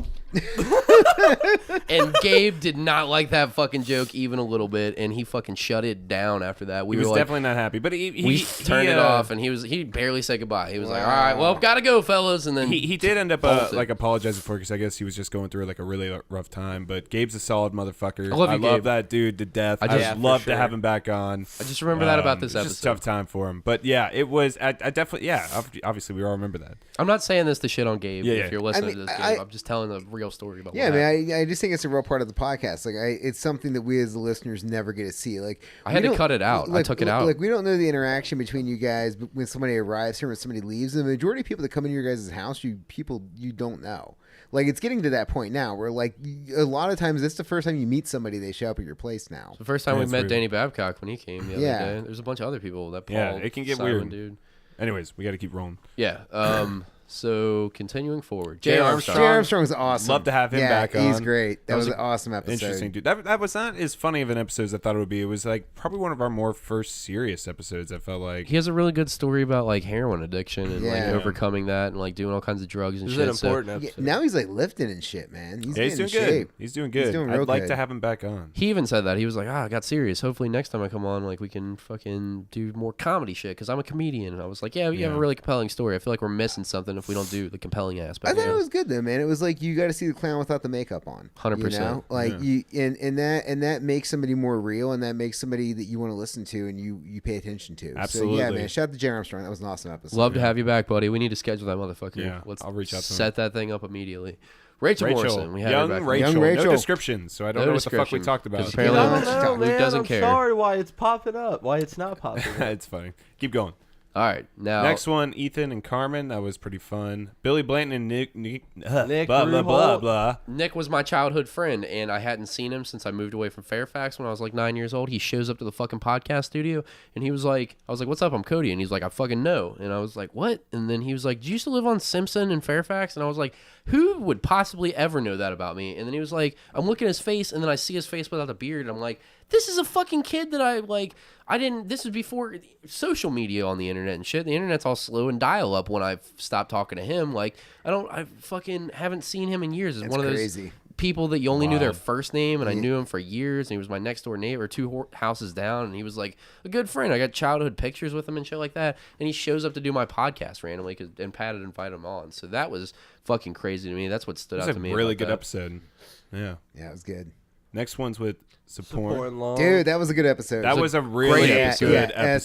S1: And Gabe did not like that fucking joke even a little bit, and he fucking shut it down after that.
S2: He was definitely not happy, but
S1: We turned it off, and he barely said goodbye. He was like, all right, well, gotta go, fellas. And then
S2: He did end up
S1: bolted.
S2: like apologizing for it, because I guess he was just going through like a really rough time. But Gabe's a solid motherfucker.
S1: I love you,
S2: love
S1: Gabe.
S2: that dude to death. I
S1: just-
S2: just
S3: Yeah, for
S2: love
S3: sure.
S2: to have him back on.
S1: I just remember that about this
S2: It's just a
S1: episode.
S2: tough time for him. But yeah, it was. I definitely, obviously we all remember that.
S1: I'm not saying this to shit on Gabe.
S2: Yeah,
S1: If
S2: yeah.
S1: you're listening
S4: I mean,
S1: to this, Gabe, I'm just telling the real story about
S4: Yeah,
S1: what happened.
S4: man, I just think it's a real part of the podcast. Like, it's something that we as the listeners never get to see. Like,
S1: I
S4: we
S1: had to
S4: don't-
S1: cut it out. I took it out.
S4: Like, we don't know the interaction between you guys when somebody arrives here, when somebody leaves. The majority of people that come into your guys' house, you don't know. Like, it's getting to that point now where, like, a lot of times it's the first time you meet somebody, they show up at your place now.
S1: The first time we
S2: That's
S1: met
S2: weird.
S1: Danny Babcock when he came the other
S4: Yeah.
S1: day. There's a bunch of other people. That Paul,
S2: Yeah, it can get
S1: Simon
S2: weird.
S1: dude.
S2: Anyways, we got to keep rolling.
S1: Yeah. So continuing forward,
S3: Jay
S1: Jay
S3: Armstrong.
S4: Jay Armstrong's awesome.
S2: Love to have him back
S4: He's
S2: on.
S4: great. That was
S2: was
S4: an awesome episode.
S2: Interesting, dude. That was not as funny of an episode as I thought it would be. It was like probably one of our more first serious episodes. I felt like.
S1: He has a really good story about like heroin addiction and like
S4: Yeah.
S1: overcoming that and like doing all kinds of drugs and
S3: This is
S1: shit.
S3: an
S1: So
S3: important
S4: Yeah,
S3: episode.
S4: now he's like lifting and shit, man. He's
S2: Yeah, he's
S4: getting
S2: doing
S4: in
S2: good.
S4: shape.
S2: He's doing good.
S4: doing real
S2: I'd like
S4: good.
S2: to have him back on.
S1: he even said that. He was like, I got serious. Hopefully next time I come on, like we can fucking do more comedy shit because I'm a comedian. And I was like, yeah, you have a
S2: Yeah.
S1: really compelling story. I feel like we're missing something if we don't do the compelling aspect.
S4: I thought
S1: you know?
S4: it was good though, man. It was like you got to see the clown without the makeup on.
S1: 100%.
S4: You know? Like you, and that makes somebody more real, and that makes somebody that you want to listen to and you pay attention to. So yeah,
S2: Absolutely.
S4: man. Shout out to Jay Armstrong. That was an awesome episode.
S1: Love to have you back, buddy. We need to schedule that motherfucker.
S2: Yeah,
S1: Let's
S2: I'll reach out to him.
S1: set that thing up immediately. Rachel Morrison. We have
S2: young
S1: her back.
S2: Rachel.
S4: Young Rachel.
S2: No description, so I don't
S1: No
S2: know what the fuck we
S1: description,
S2: talked about.
S1: 'cause apparently
S4: I
S3: I
S4: don't
S3: don't
S4: know,
S3: know,
S1: Luke
S3: man.
S1: doesn't
S3: I'm
S1: care.
S3: sorry why it's popping up. Why it's not popping up.
S2: It's funny. Keep going.
S1: All right, now
S2: Next one, Ethan and Carmen. That was pretty fun. Billy Blanton and Nick blah, blah,
S3: Ruholt.
S2: blah, blah.
S1: Nick was my childhood friend, and I hadn't seen him since I moved away from Fairfax when I was like 9 years old. He shows up to the fucking podcast studio, and he was like, I was like, what's up? I'm Cody. And he's like, I fucking know. And I was like, what? And then he was like, do you used to live on Simpson in Fairfax? And I was like, who would possibly ever know that about me? And then he was like, I'm looking at his face, and then I see his face without the beard, and I'm like, this is a fucking kid that this was before social media on the internet and shit. The internet's all slow and dial up when I stopped talking to him. Like, I fucking haven't seen him in years. It's
S4: That's
S1: one of those
S4: crazy.
S1: people that you only knew their
S2: Wild.
S1: first name, and I knew him for years, and he was my next door neighbor, two houses down, and he was like a good friend. I got childhood pictures with him and shit like that, and he shows up to do my podcast randomly, and Pat had invited him on, so that was fucking crazy to me. That's what stood
S2: It
S1: out
S2: was
S1: to
S2: a
S1: me.
S2: really
S1: about
S2: good
S1: that.
S2: episode. Yeah.
S4: Yeah, it was good.
S5: Next one's with Support.
S3: Long.
S4: Dude, that was a good episode.
S5: That was a really good
S4: That's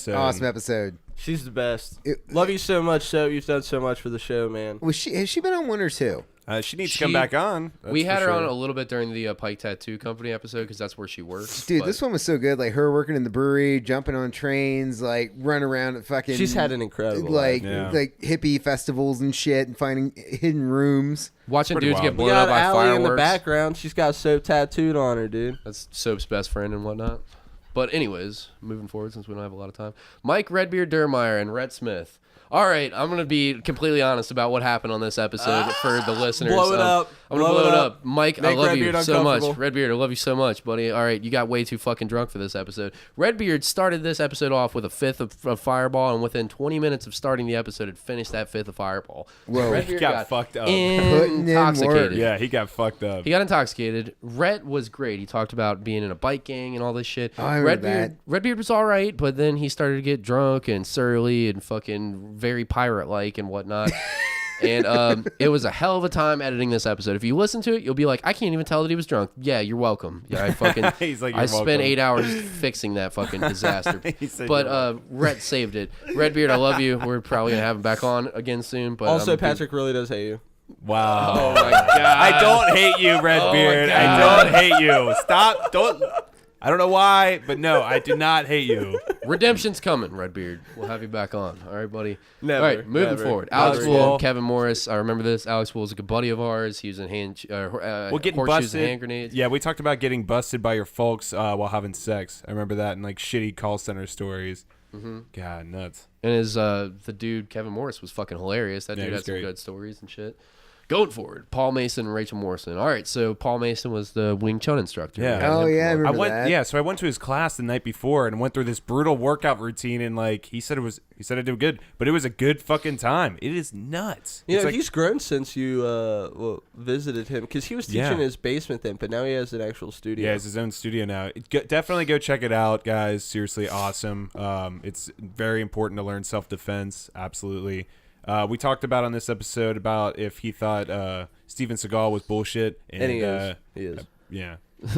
S5: episode.
S4: awesome episode.
S3: She's the best. Love you so much, so you've done so much for the show, man.
S4: Has she been on one or two?
S5: She needs to come back on.
S1: We had
S5: for
S1: her on
S5: sure.
S1: a little bit during the Pike Tattoo Company episode because that's where she works.
S4: Dude,
S1: but
S4: this one was so good. Like her working in the brewery, jumping on trains, like running around at fucking.
S3: She's had an incredible
S4: like
S3: life.
S4: like hippie festivals and shit, and finding hidden rooms.
S1: watching
S5: pretty
S1: dudes
S5: wild.
S1: get
S3: We
S1: blown
S3: got
S1: up by
S3: Allie in the
S1: fireworks.
S3: background. She's got soap tattooed on her, dude.
S1: That's Soap's best friend and whatnot. But anyways, moving forward since we don't have a lot of time. Mike Redbeard Durmeyer and Rhett Smith. All right, I'm going to be completely honest about what happened on this episode for the listeners.
S3: Blow it up.
S1: I'm going to blow it up. Mike, I
S3: Make
S1: love
S3: Redbeard
S1: you so much.
S3: uncomfortable.
S1: Redbeard, I love you so much, buddy. All right, you got way too fucking drunk for this episode. Redbeard started this episode off with a fifth of Fireball, and within 20 minutes of starting the episode, had finished that fifth of Fireball.
S4: Whoa.
S1: Redbeard
S5: Got fucked up.
S4: Putting in
S1: Intoxicated.
S4: work.
S5: Yeah, he got fucked up.
S1: He got intoxicated. Rhett was great. He talked about being in a bike gang and all this shit.
S4: Oh, I remember that.
S1: Redbeard was all right, but then he started to get drunk and surly and fucking very pirate-like and whatnot. And it was a hell of a time editing this episode. If you listen to it, you'll be like, I can't even tell that he was drunk. Yeah, you're welcome. Yeah, I fucking
S5: He's like,
S1: I
S5: "You're
S1: spent
S5: welcome."
S1: 8 hours fixing that fucking disaster.
S5: He said,
S1: But
S5: "You're
S1: Rhett saved it. Redbeard, I love you. We're probably gonna have him back on again soon. But
S3: Also,
S1: I'm-
S3: Patrick really does hate you.
S5: Wow.
S1: Oh my god.
S5: I don't hate you, Redbeard. I
S1: God.
S5: don't hate you. Stop. Don't. I don't know why, but no, I do not hate you.
S1: Redemption's coming, Redbeard. We'll have you back on. All right, buddy.
S3: Never,
S1: All right, moving
S3: never.
S1: forward. Alex
S5: Never.
S1: Wool,
S5: Wool.
S1: Kevin Morris. I remember this. Alex Wool is a good buddy of ours. He was in
S5: Well, getting
S1: horseshoes
S5: busted.
S1: and hand grenades.
S5: Yeah, we talked about getting busted by your folks while having sex. I remember that in like shitty call center stories. Mm-hmm. God, nuts.
S1: And his the dude Kevin Morris was fucking hilarious. That
S5: Yeah,
S1: dude
S5: he
S1: had
S5: was
S1: some
S5: great.
S1: good stories and shit. Going forward, Paul Mason and Rachel Morrison. All right, so Paul Mason was the Wing Chun instructor.
S5: Yeah.
S1: We had
S4: Oh,
S1: him
S4: yeah, I
S1: come on.
S4: remember
S5: went,
S4: that.
S5: yeah. So I went to his class the night before and went through this brutal workout routine, and like he said I did good, but it was a good fucking time. It is nuts.
S3: You
S5: It's
S3: know,
S5: like,
S3: he's grown since you visited him because he was teaching
S5: Yeah.
S3: in his basement then, but now he has an actual studio.
S5: yeah, it's his own studio now. Definitely go check it out, guys. Seriously, awesome. It's very important to learn self-defense. Absolutely. We talked about on this episode about if he thought Steven Seagal was bullshit,
S3: and he is. He is.
S5: Yeah,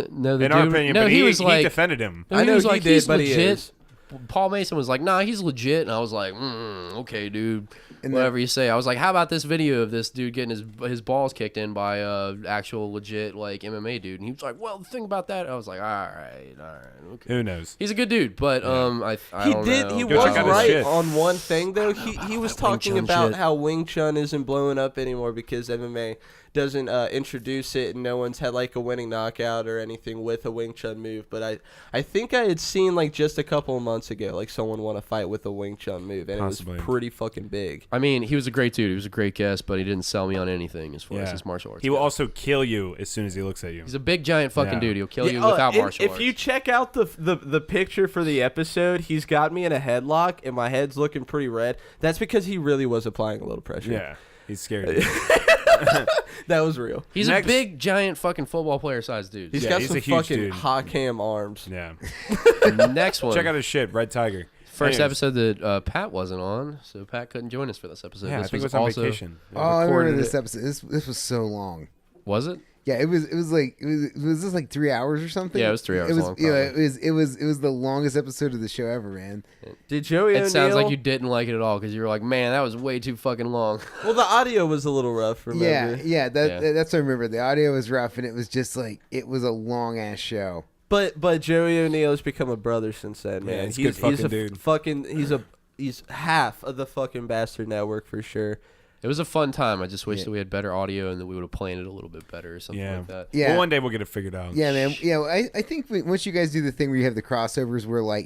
S1: No, the
S5: in our
S1: dude-
S5: opinion,
S1: no,
S5: but
S1: he was
S5: he
S1: like,
S5: defended him.
S1: no,
S3: I
S1: he
S3: know
S1: was
S3: he
S1: like,
S3: did,
S1: he's
S3: but he
S1: legit.
S3: is.
S1: Paul Mason was like, nah, he's legit. And I was like, okay, dude.
S4: And
S1: Whatever you say. I was like, how about this video of this dude getting his balls kicked in by actual legit like MMA dude? And he was like, well, the thing about that, I was like, all right, okay.
S5: Who knows?
S1: He's a good dude, but I
S3: He
S1: don't
S3: did.
S1: know.
S3: He
S5: Go
S3: was
S5: check out his
S3: right
S5: shit.
S3: on one thing though. He was talking
S1: Chun
S3: about
S1: shit.
S3: how Wing Chun isn't blowing up anymore because MMA doesn't introduce it, and no one's had like a winning knockout or anything with a Wing Chun move. But I think I had seen like just a couple of months ago, like someone won a fight with a Wing Chun move, and
S5: Possibly.
S3: it was pretty fucking big.
S1: I mean, he was a great dude. He was a great guest, but he didn't sell me on anything as far as his martial arts.
S5: He will
S1: go.
S5: also kill you as soon as he looks at you.
S1: He's a big giant fucking
S5: Yeah.
S1: dude. He'll kill you
S3: Yeah,
S1: without
S3: and
S1: martial
S3: if
S1: arts.
S3: you check out the picture for the episode, he's got me in a headlock, and my head's looking pretty red. That's because he really was applying a little pressure.
S5: Yeah, he's scary.
S3: That was real.
S1: He's
S5: Next-
S1: a big giant fucking football player sized dude.
S3: He's
S5: Yeah,
S3: got
S5: he's
S3: some
S5: a huge
S3: fucking
S5: dude.
S3: hot cam arms.
S5: Yeah,
S1: Next one.
S5: check out his shit, Red Tiger.
S1: First
S5: Anyways.
S1: episode that Pat wasn't on, so Pat couldn't join us for this episode.
S5: Yeah, I
S1: this
S5: think it
S1: was
S5: was on
S1: also,
S5: vacation.
S4: Oh, I remember
S1: recorded
S4: this
S1: it.
S4: episode. This was so long.
S1: Was it?
S4: Yeah, it was like was this like 3 hours or something?
S1: Yeah, it was 3 hours
S4: It was
S1: long,
S4: yeah,
S1: probably.
S4: it was the longest episode of the show ever, man.
S3: Did Joey
S1: It sounds like
S3: O'Neal-
S1: you didn't like it at all because you were like, man, that was way too fucking long.
S3: Well, the audio was a little rough. Remember?
S4: Yeah,
S1: Yeah.
S4: that's what I remember. The audio was rough, and it was just like it was a long ass show.
S3: But Joey O'Neal has become a brother since then, man.
S5: Yeah, he's a good fucking
S3: a
S5: dude.
S3: He's half of the fucking Bastard Network for sure.
S1: It was a fun time. I just wish
S4: Yeah.
S1: that we had better audio and that we would have planned it a little bit better or something
S5: Yeah.
S1: like that.
S4: Yeah.
S5: Well, one day we'll get it figured out.
S4: Yeah, man. Yeah, I think once you guys do the thing where you have the crossovers where like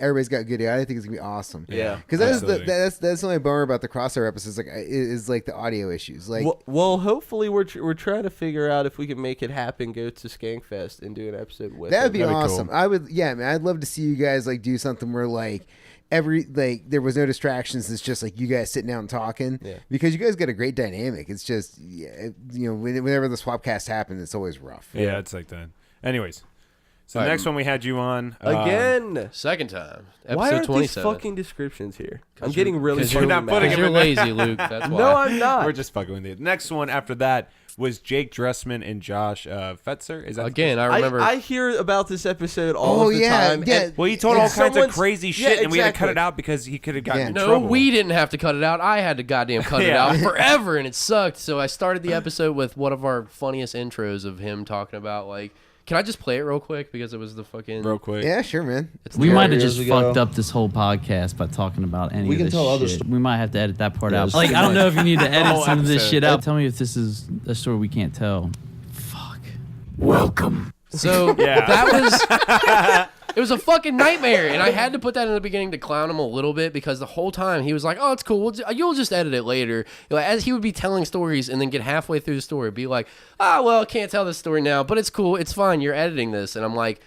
S4: everybody's got good audio, I think it's gonna be awesome.
S3: Yeah.
S4: Because
S5: Absolutely.
S4: that's the only bummer about the crossover episodes, like is like the audio issues. Like
S3: Well, hopefully we're trying to figure out if we can make it happen. Go to Skankfest and do an episode with.
S4: that would be
S3: him.
S5: That'd be
S4: awesome.
S5: cool.
S4: I would, yeah, man. I'd love to see you guys like do something where like there was no distractions. It's just like you guys sitting down and talking.
S3: Yeah.
S4: Because you guys got a great dynamic. It's just whenever the swapcast happens, it's always rough.
S5: Yeah, it's like that. Anyways, So the next one we had you on
S3: Again.
S1: Second time.
S3: Why
S1: Episode
S3: aren't
S1: 27.
S3: these fucking descriptions here? I'm getting really
S1: Because you're
S3: fucking
S1: not putting
S3: mad.
S1: You're lazy, Luke. That's why.
S3: No, I'm not.
S5: We're just fucking with you. The next one after that was Jake Dressman and Josh Fetzer. Is that
S1: Again, I remember.
S3: I hear about this episode all of the time.
S4: yeah.
S3: and
S5: Well, he told all kinds of
S3: someone's-
S5: crazy
S3: yeah,
S5: shit, and we had to cut
S3: exactly.
S5: it out because he could have gotten in
S1: no,
S5: trouble.
S1: we didn't have to cut it out. I had to goddamn cut it
S5: Yeah.
S1: out forever, and it sucked. So I started the episode with one of our funniest intros of him talking about, like, can I just play it real quick? Because it was the fucking...
S5: Real quick.
S4: Yeah, sure, man.
S1: It's
S6: We
S1: the-
S6: might have
S3: years
S6: just
S3: ago.
S6: fucked up this whole podcast by talking about any
S7: We
S6: of
S7: can
S6: this
S7: tell other
S6: shit. We might have to edit that part out.
S7: it's
S6: Like,
S7: too
S6: I don't know
S7: much.
S6: if you need to edit
S5: whole
S6: some of this
S5: episode.
S6: shit out. Tell me if this is a story we can't tell. Fuck.
S1: So
S5: Yeah.
S1: that was... It was a fucking nightmare, and I had to put that in the beginning to clown him a little bit because the whole time he was like, "Oh, it's cool. You'll just edit it later." Like, as he would be telling stories, and then get halfway through the story, be like, "Ah, well, can't tell this story now, but it's cool. It's fine. You're editing this," and I'm like,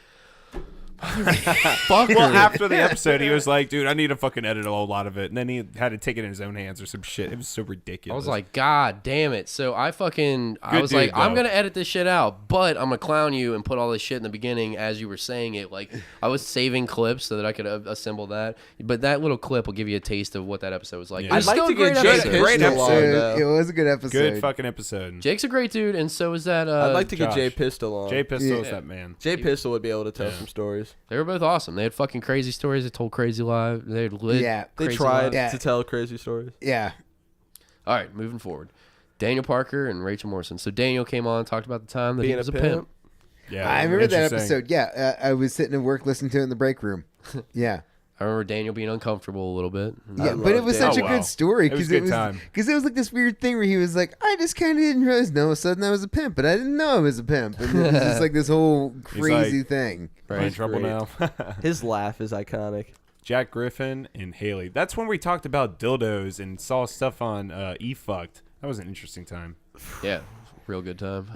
S1: "Fucker."
S5: Well, after the episode, he was like, "Dude, I need to fucking edit a whole lot of it," and then he had to take it in his own hands or some shit. It was so ridiculous.
S1: I was like, God damn it. So I was
S5: Good
S1: like,
S5: dude,
S1: I'm
S5: though.
S1: going to edit this shit out, but I'm going to clown you and put all this shit in the beginning as you were saying it. Like, I was saving clips so that I could assemble that. But that little clip will give you a taste of what that episode was like.
S5: Yeah.
S1: It was
S3: I'd like
S1: still
S3: to
S1: a great
S3: get Jake
S1: episode.
S5: Great
S3: Pistol on,
S5: episode.
S3: though.
S4: It was a good episode.
S5: good fucking episode.
S1: Jake's a great dude, and so is that.
S3: I'd like to get
S5: Josh.
S3: Jay Pistol on.
S5: Jay Pistol is
S4: Yeah.
S5: that man.
S3: Jay Pistol would be able to tell some stories.
S1: They were both awesome. They had fucking crazy stories. They told crazy lives. They had lit.
S4: Yeah.
S3: They
S1: crazy
S3: tried
S1: lives.
S4: Yeah.
S3: to tell crazy stories.
S4: Yeah.
S1: All right, moving forward. Daniel Parker and Rachel Morrison. So Daniel came on and talked about the time that
S3: Being
S1: he was
S3: a
S1: a pimp.
S5: Yeah,
S4: I remember that
S5: interesting.
S4: episode. Yeah. I was sitting at work listening to it in the break room. Yeah.
S1: I remember Daniel being uncomfortable a little bit.
S4: Yeah, but it was
S3: love
S4: such
S5: Daniel.
S4: a
S5: Oh, wow.
S4: good story
S5: It was
S4: because
S5: a
S4: it
S5: good
S4: was
S5: time.
S4: because it was like this weird thing where he was like, I just kind of didn't realize. No, all of a sudden I was a pimp, but I didn't know I was a pimp, and it was just like this whole crazy
S5: like-
S4: thing.
S5: Am I in trouble
S3: great.
S5: now?
S3: His laugh is iconic.
S5: Jack Griffin and Haley. That's when we talked about dildos and saw stuff on eFucked. That was an interesting time.
S1: Yeah, real good time.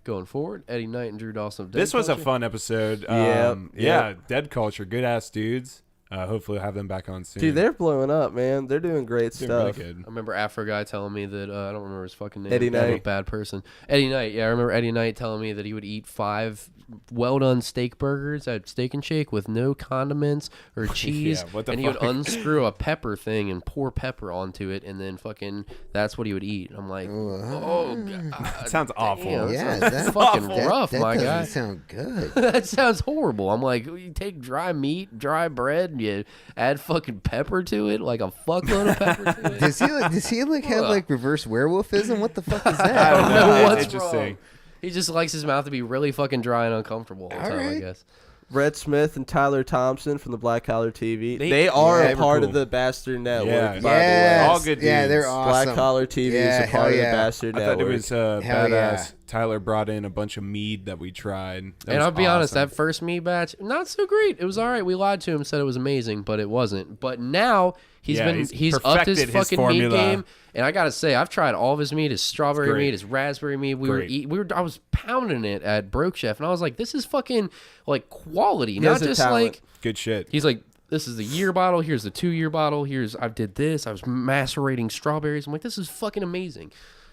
S1: Going forward, Eddie Knight and Drew Dawson. Of Dead
S5: This was a
S1: Culture.
S5: fun episode.
S3: Yep,
S5: Yeah,
S3: yep.
S5: Dead Culture, good ass dudes. Hopefully, we'll have them back on soon.
S3: Dude, they're blowing up, man. They're doing great
S5: Doing really
S3: stuff.
S5: good.
S1: I remember Afro guy telling me that I don't remember his fucking name.
S3: Eddie
S1: I'm a
S3: Knight.
S1: bad person. Eddie Knight. Yeah, I remember Eddie Knight telling me that he would eat 5 well done steak burgers at Steak and Shake with no condiments or cheese,
S5: Yeah, what the
S1: and he would
S5: fuck?
S1: unscrew a pepper thing and pour pepper onto it, and then fucking that's what he would eat. I'm like, oh god,
S5: That sounds awful.
S1: damn,
S4: Yeah,
S1: that sounds fucking rough,
S4: that
S1: my
S4: doesn't
S1: guy.
S4: sound good.
S1: That sounds horrible. I'm like, you take dry meat, dry bread, and you add fucking pepper to it, like a fuckload of pepper to it.
S4: Does he like have like reverse werewolfism? What the fuck is
S5: I
S4: that?
S5: don't
S1: know
S5: know.
S1: what's
S5: It's interesting.
S1: wrong. He just likes his mouth to be really fucking dry and uncomfortable all the time, I
S4: Alright.
S1: guess.
S3: Red Smith and Tyler Thompson from the Black Collar TV.
S5: They-
S3: They are
S4: yeah,
S3: a
S5: they were
S3: part
S5: cool.
S3: of the Bastard Network,
S5: Yeah.
S3: by the
S4: Yes.
S3: way.
S5: All good
S4: Yeah,
S5: dudes.
S4: they're awesome.
S3: Black Collar TV
S4: Yeah,
S3: is a
S4: hell
S3: part of the
S4: yeah.
S3: Bastard
S5: I
S3: Network.
S5: thought it was
S4: Hell
S5: badass.
S4: yeah.
S5: Tyler brought in a bunch of mead that we tried. That
S1: And
S5: was
S1: I'll be honest,
S5: awesome.
S1: that first meat batch, not so great. It was all right. We lied to him, said it was amazing, but it wasn't. But now he's
S5: Yeah,
S1: he's upped
S5: perfected
S1: his
S5: his
S1: fucking meat
S5: formula.
S1: game. And I gotta say, I've tried all of his meat, his strawberry
S5: great.
S1: meat, his raspberry meat.
S5: Great.
S1: I was pounding it at Broke Chef, and I was like, this is fucking like quality,
S3: He
S1: not
S3: has a
S1: just
S3: talent.
S1: like.
S5: good shit.
S1: He's like, this is the year bottle. Here's the 2-year bottle. I did this. I was macerating strawberries. I'm like, this is fucking amazing.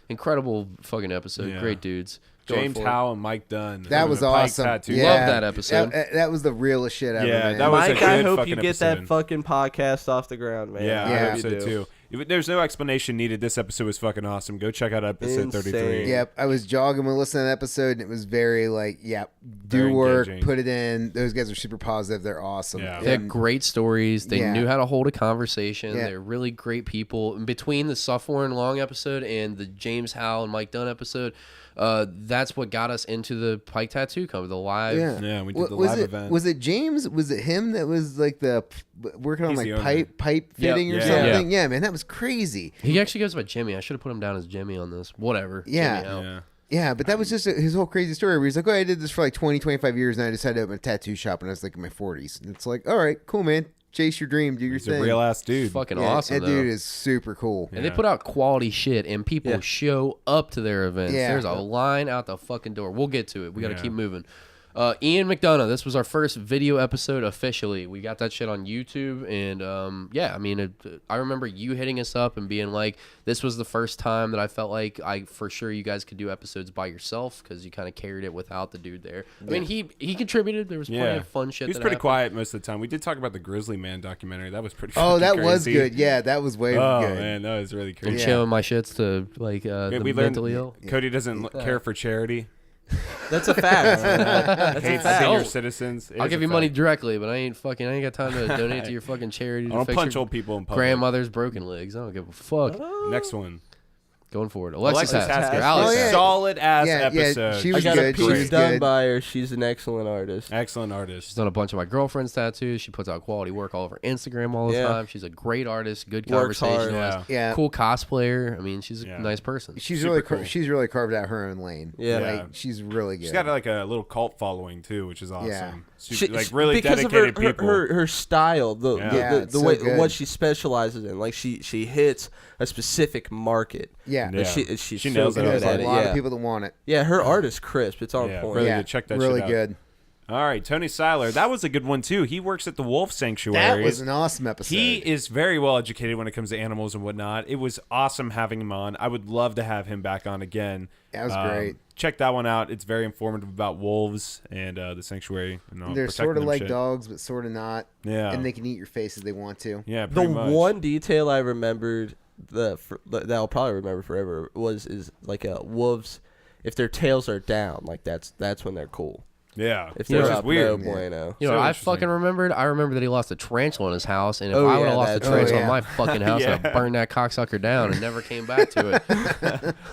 S1: Incredible fucking episode.
S5: Yeah.
S1: Great dudes. Going
S5: James
S1: forward.
S5: Howe and Mike Dunn.
S4: That
S5: With
S4: was
S5: the Pike
S4: awesome.
S5: tattoo.
S4: Yeah.
S1: Love that episode.
S4: That was the realest shit ever.
S5: Yeah,
S4: man.
S5: that was a
S3: Mike, I
S5: good
S3: hope
S5: fucking
S3: you get that
S5: episode.
S3: fucking podcast off the ground, man.
S5: Yeah,
S3: I
S5: I
S3: hope
S5: hope
S3: you
S5: so
S3: do.
S5: too. There's no explanation needed. This episode was fucking awesome. Go check out episode
S3: Insane.
S5: 33.
S4: Yep, I was jogging when listening to that episode, and it was very like, yep, do
S5: Very
S4: work,
S5: engaging.
S4: put it in. Those guys are super positive. They're awesome.
S5: Yeah.
S1: They had great stories. They
S4: Yeah.
S1: knew how to hold a conversation.
S4: Yeah.
S1: They're really great people. In between the Sophomore and Long episode and the James Howell and Mike Dunn episode, that's what got us into the Pike Tattoo Company, the live.
S5: Yeah, we did the
S4: was
S5: live
S4: it,
S5: event.
S4: Was it James? Was it him that was like the working on
S5: He's
S4: like
S5: the owner.
S4: pipe
S1: Yep.
S4: fitting or
S5: Yeah.
S4: something? Yeah, man, that was crazy.
S1: He actually goes by Jimmy. I should have put him down as Jimmy on this. Whatever.
S4: Yeah.
S1: Jimmy out.
S5: Yeah.
S4: Yeah, but that was just his whole crazy story where he's like, oh, I did this for like 20, 25 years, and I decided to open a tattoo shop, and I was like in my 40s. And it's like, all right, cool, man. Chase your dream. Do your
S5: He's
S4: thing.
S5: a real ass dude.
S1: Fucking
S4: Yeah,
S1: awesome,
S4: that
S1: though.
S4: dude is super cool.
S1: And they
S5: Yeah.
S1: put out quality shit, and people
S3: Yeah.
S1: show up to their events.
S4: Yeah.
S1: There's a line out the fucking door. We'll get to it. We got to
S5: Yeah.
S1: keep moving. Ian McDonough. This was our first video episode officially. We got that shit on YouTube, and yeah, I mean, I remember you hitting us up and being like, "This was the first time that I felt like for sure you guys could do episodes by yourself because you kind of carried it without the dude there." I mean, he contributed. There was plenty of fun shit.
S5: He was pretty quiet most of the time. We did talk about the Grizzly Man documentary. That was pretty.
S4: Oh, that
S5: crazy.
S4: was good. Yeah, that was way good.
S5: Oh man, that was really crazy.
S1: And showing my shits to like the mentally ill.
S5: Cody doesn't care for charity.
S3: That's a fact. That's a
S5: Hates
S3: fact.
S5: senior citizens.
S1: I'll give you money directly, but I ain't got time to donate to your fucking charity.
S5: I don't
S1: fix
S5: punch
S1: your
S5: old people in public.
S1: grandmother's broken legs. I don't give a fuck.
S5: Next one.
S1: Going forward, Alexis Hasker.
S5: Alex.
S4: Oh, yeah.
S5: Solid ass
S4: Yeah,
S5: episode.
S4: she
S3: I
S4: was
S3: got
S4: good.
S3: a
S4: She was
S3: piece done
S4: good.
S3: by her. She's an excellent artist.
S5: Excellent
S1: She's
S5: artist.
S1: done a bunch of my girlfriend's tattoos. She puts out quality work all over Instagram all the
S3: Yeah.
S1: time. She's a great artist, good
S3: Works hard.
S1: conversationalist,
S4: Yeah.
S1: cool cosplayer. I mean, she's a
S5: Yeah.
S1: nice person.
S4: She's
S5: Super
S4: really
S5: cool.
S4: she's really carved out her own lane.
S3: Yeah.
S4: Like, she's really good.
S5: She's got like a little cult following too, which is awesome.
S4: Yeah.
S5: Like really
S3: because
S5: dedicated
S3: of her,
S5: people.
S3: her style, the
S4: Yeah,
S3: the
S4: it's so
S3: way
S4: good.
S3: what she specializes in. Like she hits a specific market.
S4: yeah.
S3: And
S5: Yeah.
S3: she's
S5: She
S3: so
S5: nails it
S3: good
S5: all
S4: There's
S5: the
S3: at
S5: time.
S4: a
S3: it.
S4: lot
S3: Yeah.
S4: of people that want it.
S3: Yeah, her art is crisp. It's on
S5: Yeah,
S3: point.
S5: really
S4: yeah,
S5: good. Check that
S4: really
S5: shit out.
S4: good.
S5: All right, Tony Seiler. That was a good one too. He works at the Wolf Sanctuary.
S4: That was an awesome episode.
S5: He is very well educated when it comes to animals and whatnot. It was awesome having him on. I would love to have him back on again.
S4: That was great.
S5: Check that one out. It's very informative about wolves and the sanctuary. And all,
S4: They're
S5: protecting
S4: sort of
S5: them
S4: like
S5: shit.
S4: dogs, but sort of not.
S5: Yeah.
S4: And they can eat your face if they want to.
S5: Yeah,
S3: The
S5: pretty much.
S3: one detail I remembered that I'll probably remember forever is like wolves, if their tails are down, like that's when they're cool.
S5: Yeah,
S3: If
S5: which
S3: they're
S5: is
S3: up,
S5: weird.
S3: no bueno.
S1: You know,
S5: So
S1: what I
S5: interesting.
S1: fucking remembered. I remember that he lost a tarantula in his house, and if
S3: Oh,
S1: I would have
S3: yeah,
S1: lost a
S3: that's-
S1: tarantula
S4: oh,
S1: in
S4: yeah.
S1: my fucking house,
S5: Yeah.
S1: I'd burn that cocksucker down and never came back to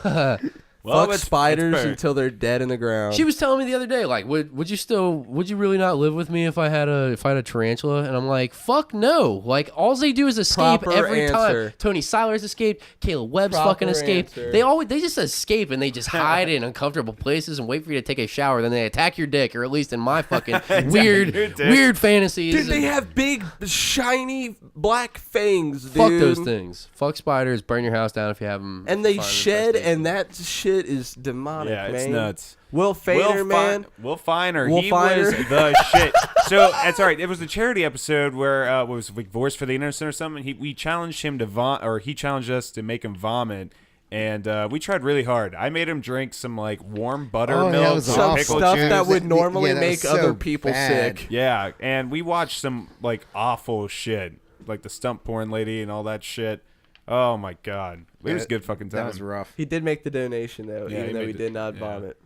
S1: it.
S5: Well,
S3: Fuck
S5: that's
S3: spiders
S5: fair.
S3: until they're dead in the ground.
S1: She was telling me the other day, like, would you really not live with me if I had a tarantula? And I'm like, fuck no. Like, all they do is escape
S3: Proper
S1: every
S3: answer.
S1: time. Tony Siler's escaped. Kayla Webb's
S3: Proper
S1: fucking escaped.
S3: answer.
S1: They just escape and they just hide in uncomfortable places and wait for you to take a shower. Then they attack your dick, or at least in my fucking weird fantasies.
S3: Dude, they have big, shiny black fangs, dude.
S1: Fuck those things. Fuck spiders. Burn your house down if you have them.
S3: And they shed, and that shit is demonic,
S5: Yeah, it's
S3: man.
S5: nuts.
S3: Will Fader, man.
S5: Will Feiner.
S3: Will
S5: He
S3: Feiner.
S5: was the shit. So that's all right. It was the charity episode where what was it, like Voice for the Innocent or something. We challenged him to he challenged us to make him vomit. And we tried really hard. I made him drink some like warm buttermilk,
S4: that was
S5: some
S4: awful.
S5: pickle
S3: Stuff
S5: juice.
S3: that would
S4: Yeah,
S3: normally
S4: that
S3: make
S4: was so
S3: other people
S4: bad.
S3: sick.
S5: Yeah, and we watched some like awful shit, like the stump porn lady and all that shit. Oh my god, it was a good fucking time.
S4: That was rough.
S3: He did make the donation, though,
S5: Yeah,
S3: even
S5: he
S3: though
S5: made
S3: he
S5: the-
S3: did not
S5: yeah.
S3: vomit.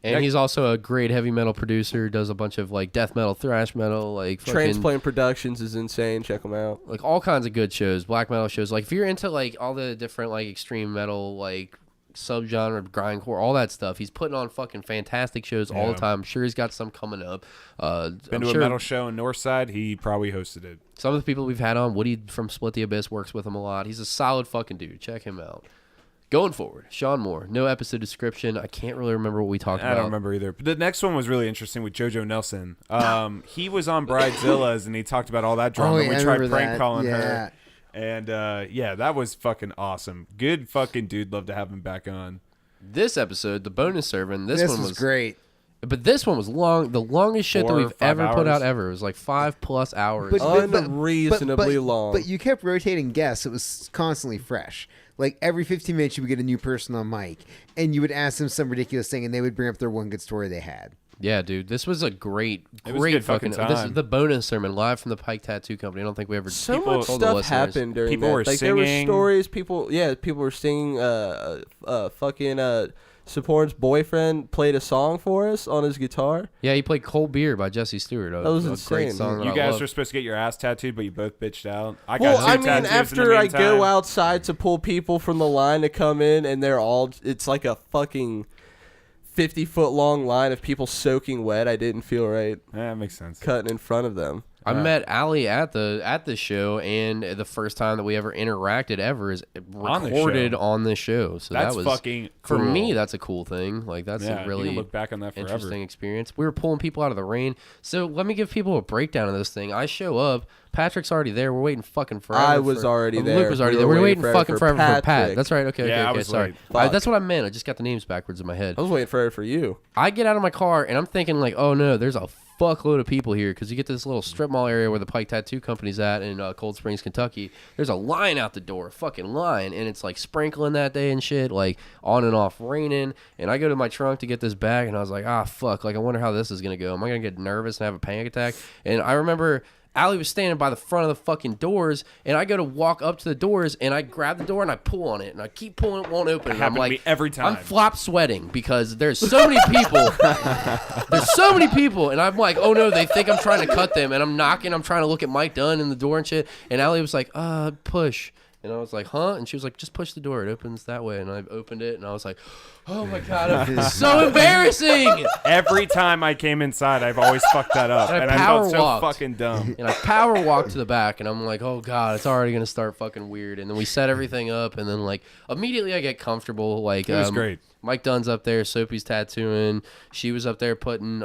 S1: And he's also a great heavy metal producer. Does a bunch of like death metal, thrash metal, like fucking,
S3: Transplant Productions is insane. Check him out.
S1: like all kinds of good shows, black metal shows. Like if you're into like all the different like extreme metal, like subgenre, grindcore, all that stuff, he's putting on fucking fantastic shows all
S5: Yeah.
S1: the time. I'm sure he's got some coming up.
S5: Been
S1: I'm
S5: to
S1: sure
S5: a metal show in Northside. He probably hosted it.
S1: some of the people we've had on, Woody from Split the Abyss works with him a lot. He's a solid fucking dude. Check him out. Going forward, Sean Moore. No episode description. I can't really remember what we talked
S5: I
S1: about.
S5: don't remember either. But the next one was really interesting with JoJo Nelson. He was on Bridezilla's and he talked about all that drama.
S4: Oh, yeah,
S5: we
S4: I
S5: tried
S4: remember
S5: prank
S4: that.
S5: calling
S4: Yeah.
S5: her. And yeah, that was fucking awesome. Good fucking dude. Love to have him back on.
S1: This episode, the bonus servant, this one
S4: was great.
S1: But this one was long, the longest shit that
S5: 4 or
S1: we've
S5: 5
S1: ever put
S5: hours.
S1: out ever. It was like 5+ hours.
S3: Unreasonably long.
S4: But you kept rotating guests. It was constantly fresh. Like every 15 minutes, you would get a new person on mic, and you would ask them some ridiculous thing, and they would bring up their one good story they had.
S1: Yeah, dude, this was a great
S5: It was a good fucking
S1: This is
S5: time.
S1: the bonus sermon live from the Pike Tattoo Company. I don't think we ever
S3: so
S5: people
S3: much
S1: told the
S3: stuff
S1: listeners.
S3: happened during
S5: People
S3: that.
S5: were
S3: Like there were
S5: singing.
S3: stories. People were singing. Fucking Saporn's boyfriend played a song for us on his guitar.
S1: Yeah, he played "Cold Beer" by Jesse Stewart.
S3: That was
S1: a great
S3: insane.
S1: song.
S5: You
S1: that I
S5: guys
S1: love.
S5: were supposed to get your ass tattooed, but you both bitched out. I got
S3: Well,
S5: 2
S3: I mean,
S5: tattoos
S3: after
S5: in the
S3: I go
S5: meantime.
S3: outside to pull people from the line to come in, and they're all, it's like a fucking 50-foot long line of people soaking wet. I didn't feel right
S5: Yeah, that makes sense.
S3: cutting in front of them.
S1: I met Allie at the show, and the first time that we ever interacted ever is recorded on the show. So
S5: That's
S1: that was
S5: fucking
S1: for
S5: cool.
S1: me. That's a cool thing. Like that's
S5: Yeah,
S1: a
S5: you
S1: really
S5: can look back on that forever.
S1: interesting experience. We were pulling people out of the rain. So let me give people a breakdown of this thing. I show up, Patrick's already there. We're waiting fucking forever.
S3: I was already there.
S1: Luke was already there. We're waiting fucking forever for Pat.
S3: Patrick.
S1: That's right. Okay,
S5: Yeah, I
S1: okay,
S5: was
S1: sorry.
S5: late.
S1: That's what I meant. I just got the names backwards in my head.
S3: I was waiting for you.
S1: I get out of my car and I'm thinking like, oh no, there's a fuckload of people here because you get this little strip mall area where the Pike Tattoo Company's at in Cold Springs, Kentucky. There's a line out the door, a fucking line, and it's like sprinkling that day and shit, like on and off raining. And I go to my trunk to get this bag and I was like, fuck, like I wonder how this is gonna go. Am I gonna get nervous and have a panic attack? And I remember Allie was standing by the front of the fucking doors, and I go to walk up to the doors, and I grab the door and I pull on it, and I keep pulling, it won't open. And I'm
S5: happened to
S1: like,
S5: me every time.
S1: I'm flop sweating because there's so many people. There's so many people, and I'm like, oh no, they think I'm trying to cut them, and I'm knocking. I'm trying to look at Mike Dunn in the door and shit, and Allie was like, push. And I was like, huh? And she was like, just push the door. It opens that way. And I opened it, and I was like, oh, my God. It's so embarrassing.
S5: Every time I came inside, I've always fucked that up.
S1: And I
S5: And I felt so
S1: power-walked.
S5: fucking dumb.
S1: And I power walked to the back, and I'm like, oh, God, it's already going to start fucking weird. And then we set everything up, and then, like, immediately I get comfortable. Like,
S5: It was great.
S1: Mike Dunn's up there. Soapy's tattooing. She was up there putting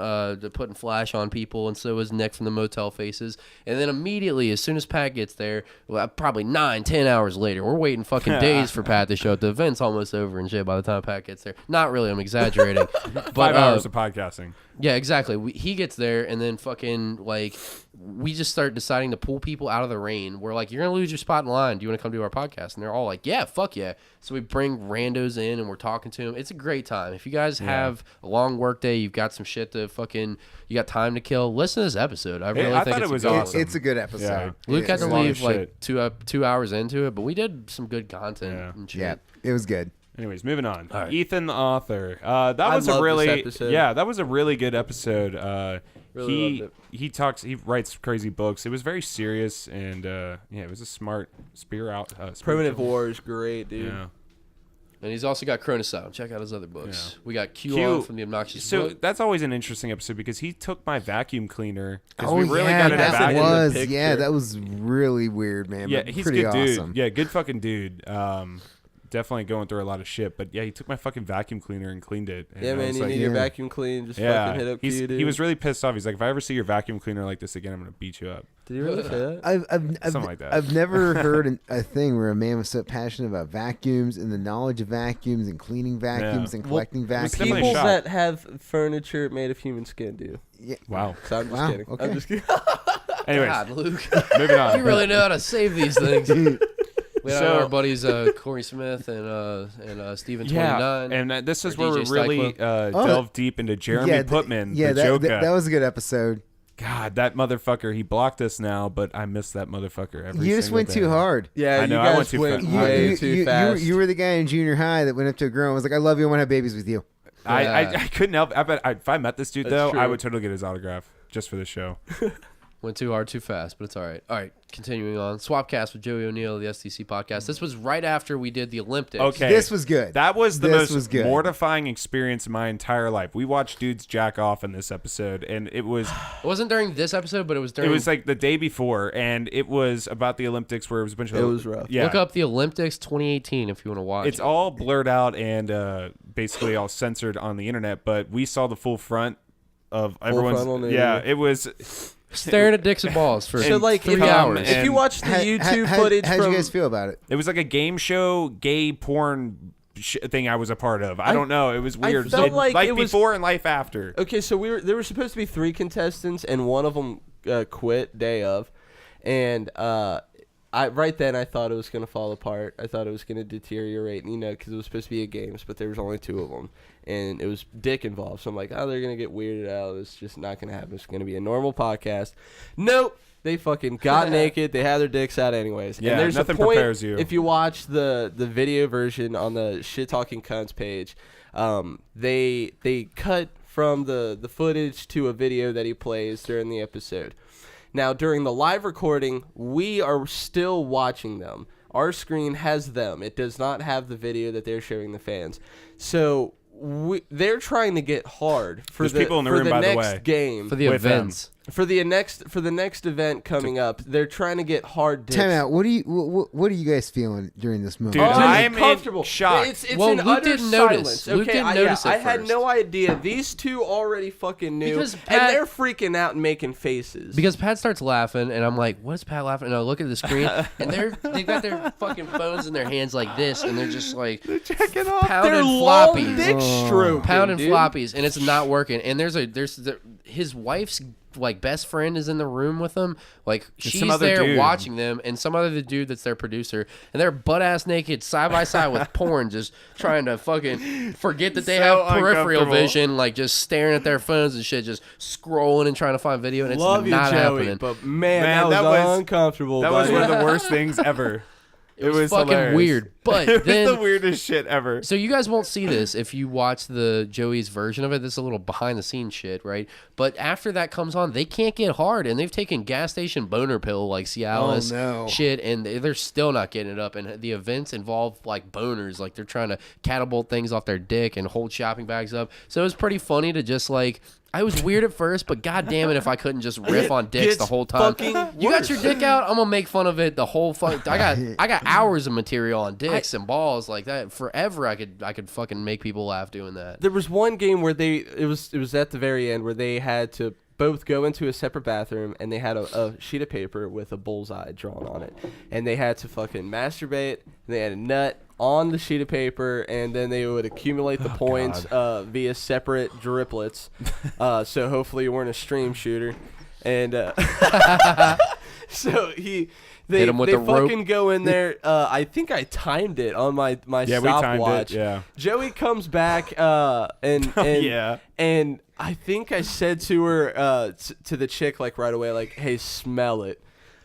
S1: flash on people, and so was Nick from the Motel Faces. And then immediately, as soon as Pat gets there, well, probably 9-10 hours later, we're waiting fucking days for Pat to show up. The event's almost over and shit by the time Pat gets there. Not really. I'm exaggerating. But
S5: 5 hours of podcasting.
S1: yeah, exactly. He gets there, and then fucking, like, we just start deciding to pull people out of the rain. We're like, you're going to lose your spot in line. Do you want to come do our podcast? And they're all like, yeah, fuck yeah. So we bring randos in, and we're talking to them. It's a great time. If you guys have a long work day, you've got some shit to fucking, you got time to kill, listen to this episode. I really
S5: I
S1: think
S5: thought
S1: it's
S5: it was
S1: a good
S5: awesome.
S1: one.
S4: It's a good episode.
S5: Yeah.
S1: Luke had to
S5: It's a lot of
S1: leave like
S5: shit.
S1: 2 hours into it, but we did some good content
S5: Yeah.
S1: and shit.
S4: Yeah, it was good.
S5: Anyways, moving on.
S1: All right.
S5: Ethan, the author. That
S3: I
S5: was a
S3: love this
S5: really,
S3: episode.
S5: that was a really good episode.
S3: Really loved it.
S5: He writes crazy books. It was very serious, and it was a smart
S3: Primitive
S5: spiritual-
S3: War is great, dude.
S5: Yeah.
S1: And he's also got Cronus out. Check out his other books.
S5: Yeah.
S1: We got Q,
S5: Q-
S1: on from the Obnoxious
S5: So
S1: Book.
S5: that's always an interesting episode because he took my vacuum cleaner. 'Cause
S4: Oh
S5: we really
S4: yeah,
S5: got into
S3: that's
S4: that
S5: vacuum.
S3: in the
S4: was yeah,
S3: picture.
S4: that was really weird, man.
S5: Yeah,
S4: but
S5: he's a
S4: pretty
S5: good
S4: awesome.
S5: dude. Yeah, good fucking dude. Definitely going through a lot of shit, but yeah, he took my fucking vacuum cleaner and cleaned it. And
S3: Yeah,
S5: I
S3: man,
S5: was
S3: you
S5: like,
S3: need your
S4: yeah.
S3: vacuum clean. Just
S5: yeah,
S3: fucking hit up Q, dude.
S5: he was really pissed off. He's like, if I ever see your vacuum cleaner like this again, I'm gonna beat you up.
S3: Did he really say that?
S4: I've
S5: Something like that.
S4: I've never heard a thing where a man was so passionate about vacuums and the knowledge of vacuums and cleaning vacuums and collecting
S5: definitely
S4: vacuums.
S5: a
S3: People
S5: shock.
S3: that have furniture made of human skin do.
S4: Yeah.
S5: Wow.
S3: So I'm just
S4: Wow,
S3: kidding.
S4: okay.
S3: I'm just kidding.
S5: Anyways,
S1: God, Luke.
S5: moving on.
S1: You really know how to save these things. We had
S5: So-
S1: our buddies Corey Smith and Steven 29.
S5: Yeah, and this is
S1: or
S5: where we
S1: DJ
S5: really delve deep into Jeremy Putman,
S4: Yeah,
S5: the Joker.
S4: that was a good episode.
S5: God, that motherfucker. He blocked us now, but I miss that motherfucker every
S4: You just
S5: single
S4: went
S5: day.
S4: too hard.
S3: Yeah,
S5: I
S3: you
S5: know, I
S3: guys
S5: went too
S3: went
S5: fast.
S3: way too fast.
S4: You were the guy in junior high that went up to a girl and was like, "I love you. I want to have babies with you."
S5: I couldn't help. I bet if I met this dude
S3: That's
S5: though, I
S3: true.
S5: would totally get his autograph just for the show.
S1: Went too hard, too fast, but it's all right. All right, continuing on. Swapcast with Joey O'Neill, the SDC podcast. This was right after we did the Olympics.
S5: Okay,
S4: This was good.
S5: That was the
S4: This was
S5: most
S4: good.
S5: mortifying experience in my entire life. We watched dudes jack off in this episode, and it was
S1: It wasn't during this episode, but it was during...
S5: it was like the day before, and it was about the Olympics where it was a bunch of
S3: It was rough.
S5: Yeah,
S1: Look up the Olympics 2018 if you want to watch
S5: it's
S1: it.
S5: all blurred out and basically all censored on the internet, but we saw the full front of everyone's.
S3: frontal news.
S5: Yeah, it was.
S1: Staring at dicks and balls for
S3: So like,
S1: 3
S3: if,
S1: hours.
S3: if you watch the YouTube footage
S4: how'd
S3: from
S4: you guys feel about it?
S5: It was like a game show, gay porn thing I was a part of. I don't know. It was weird.
S3: felt like
S5: life
S3: it was-
S5: before and life after.
S3: Okay, so there were supposed to be 3 contestants, and one of them quit day of, and right then I thought it was gonna fall apart. I thought it was gonna deteriorate, because it was supposed to be a games, but there was only 2 of them, and it was dick involved. So I'm like, oh, they're gonna get weirded out. It's just not gonna happen. It's gonna be a normal podcast. Nope. They fucking got naked. They had their dicks out anyways.
S5: Yeah,
S3: and there's
S5: nothing
S3: a point,
S5: prepares you.
S3: If you watch the video version on the Shit Talking Cunts page, they cut from the footage to a video that he plays during the episode. Now, during the live recording, we are still watching them. Our screen has them. It does not have the video that they're showing the fans. So they're trying to get hard for
S5: There's people in the room,
S3: the
S5: by the
S3: next
S5: way.
S3: game.
S1: for the
S5: with them.
S1: events.
S3: For the next event coming up, they're trying to get hard dicks.
S4: Time out. What are you guys feeling during this moment?
S5: Dude, I'm
S3: comfortable.
S5: shocked.
S3: It's
S1: Well,
S3: in
S1: Luke
S3: utter
S1: didn't notice.
S3: silence.
S1: Luke
S3: Okay,
S1: didn't notice
S3: I
S1: at
S3: had
S1: first.
S3: no idea. These two already fucking knew,
S1: Because
S3: and
S1: Pat-
S3: they're freaking out and making faces.
S1: Because Pat starts laughing, and I'm like, "What's Pat laughing?" And I look at the screen, and they've got their fucking phones in their hands like this, and they're just like
S5: Checking off.
S1: pounding
S3: they're long
S1: floppies,
S3: dick stroking,
S1: pounding
S3: dude.
S1: floppies, and it's not working. And there's his wife's like best friend is in the room with them. Like she's
S5: some other
S1: there
S5: dude.
S1: watching them, and some other dude that's their producer, and they're butt ass naked side by side with porn, just trying to fucking forget that they
S5: So
S1: have peripheral
S5: uncomfortable.
S1: vision, like just staring at their phones and shit, just scrolling and trying to find video, and it's
S3: Love you,
S1: not
S3: Joey,
S1: happening.
S3: but man,
S5: Man,
S3: that
S5: that was-
S3: was uncomfortable.
S5: That was
S3: buddy.
S5: one of the worst things ever. It was
S1: fucking
S5: hilarious.
S1: weird. But
S5: it was
S1: then
S5: the weirdest shit ever.
S1: so you guys won't see this if you watch the Joey's version of it. This is a little behind the scenes shit, right? But after that comes on, they can't get hard, and they've taken gas station boner pill like Cialis
S4: no.
S1: shit, and they're still not getting it up. And the events involve like boners, like they're trying to catapult things off their dick and hold shopping bags up. So it was pretty funny to just like. I was weird at first, but god damn it if I couldn't just riff on dicks the
S3: gets
S1: whole time.
S3: fucking
S1: You got
S3: worse.
S1: your dick out, I'm gonna make fun of it the whole I got hours of material on dicks and balls like that. Forever I could fucking make people laugh doing that.
S3: There was one game where it was at the very end where they had to both go into a separate bathroom, and they had a sheet of paper with a bullseye drawn on it, and they had to fucking masturbate, and they had a nut on the sheet of paper, and then they would accumulate the points via separate driplets. So hopefully you weren't a stream shooter, and so they
S1: Hit 'em with the rope.
S3: fucking go in there. I think I timed it on my
S5: Yeah, we timed
S3: stopwatch.
S5: it. Yeah.
S3: Joey comes back and
S5: Yeah.
S3: and I think I said to her to the chick like right away like, hey, smell it.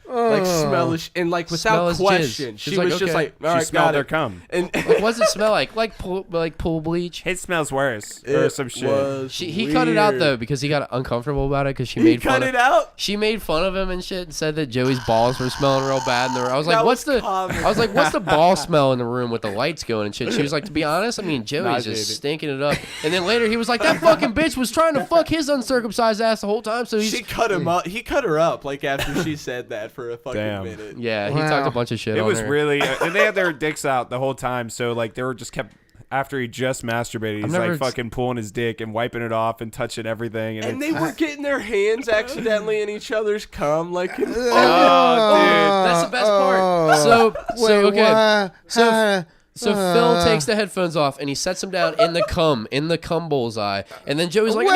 S3: Like smell it, and like
S1: Smell
S3: without
S1: his
S3: question,
S1: jizz.
S3: she
S1: She's
S3: was
S1: like,
S3: just
S1: okay.
S3: like, all
S5: She
S3: right,
S5: smelled
S3: got
S5: their
S3: it.
S5: cum.
S3: And
S1: Like, what does it smell like? Like pool bleach?
S5: It smells worse. Or some shit.
S1: He cut it out
S3: weird.
S1: though because he got uncomfortable about it because she
S3: He
S1: made
S3: cut
S1: fun
S3: it
S1: of
S3: out.
S1: She made fun of him and shit and said that Joey's balls were smelling real bad. And I was like,
S3: That
S1: "What's
S3: was
S1: the?"
S3: common.
S1: I was like, "What's the ball smell in the room with the lights going and shit?" She was like, "To be honest, I mean, Joey's just
S5: Nauseated.
S1: stinking it up." And then later he was like, "That fucking bitch was trying to fuck his uncircumcised ass the whole time." So he's
S3: She cut him up. He cut her up like after she said that for a fucking
S5: Damn.
S3: minute.
S1: yeah, he
S4: Wow.
S1: talked a bunch of shit.
S5: It
S1: on
S5: was
S1: her.
S5: really, and they had their dicks out the whole time. So like they were just kept after he just masturbated. He's
S1: never
S5: like fucking pulling his dick and wiping it off and touching everything.
S3: And
S5: it's-
S3: they were getting their hands accidentally in each other's cum, like.
S5: oh, dude.
S1: That's the best part. So okay. So Phil takes the headphones off and he sets them down in the cum bullseye. And then Joey's like,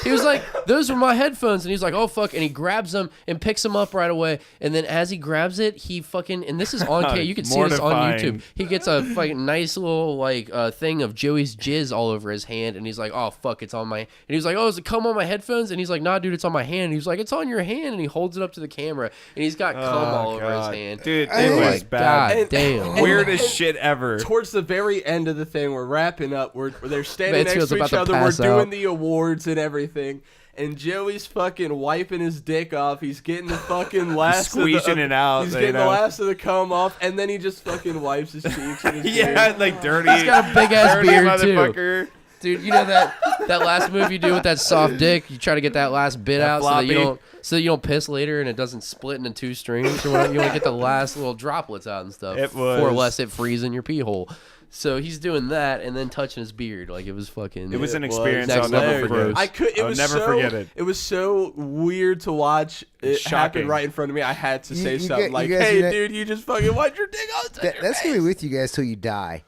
S1: he was like, those are my headphones. And he's like, oh fuck. And he grabs them and picks them up right away. And then as he grabs it, he fucking, and this is on K, you can see this on
S5: Mortifying.
S1: YouTube. He gets a fucking nice little like thing of Joey's jizz all over his hand. And he's like, oh fuck, it's on my, and he's like, oh, is it cum on my headphones? And he's like, nah, dude, it's on my hand. And he's like, it's on your hand. And he holds it up to the camera and he's got cum all over his hand.
S5: Dude,
S1: Oh
S5: it
S1: my
S5: was bad.
S1: God damn.
S5: Weirdest shit ever.
S3: Towards the very end of the thing, we're wrapping up. They're standing next
S1: Mansfield's
S3: to
S1: about
S3: each
S1: to
S3: other. We're
S1: pass
S3: doing
S1: out.
S3: the awards and everything. And Joey's fucking wiping his dick off. He's getting the fucking last
S5: Squeezing
S3: of the,
S5: it out,
S3: He's
S5: you
S3: getting the
S5: know.
S3: last of the cum off, and then he just fucking wipes his cheeks. And his
S5: Yeah,
S3: beard.
S5: like dirty.
S1: He's got a big ass
S5: dirty
S1: beard too.
S5: motherfucker.
S1: Dude, you know that last move you do with that soft dick? You try to get that last bit
S5: That
S1: out so that you
S5: floppy.
S1: don't piss later and it doesn't split into two strings or whatever. You want to get the last little droplets out and stuff.
S5: It
S1: Or
S5: was-
S1: less it frees in your pee hole. So he's doing that and then touching his beard like it was fucking.
S5: It was an
S3: It was
S5: experience
S1: next
S5: I'll never
S1: level
S5: forget.
S1: gross.
S3: I could. It
S5: I'll
S3: was
S5: never
S3: so,
S5: forget it.
S3: It was so weird to watch. It
S5: Shocking.
S3: happened right in front of me. I had to say
S4: You
S3: something
S4: get-
S3: like,
S4: you guys
S3: "Hey,
S4: do that-
S3: dude, you just fucking wiped your dick off."
S4: That's gonna be with you guys till you die.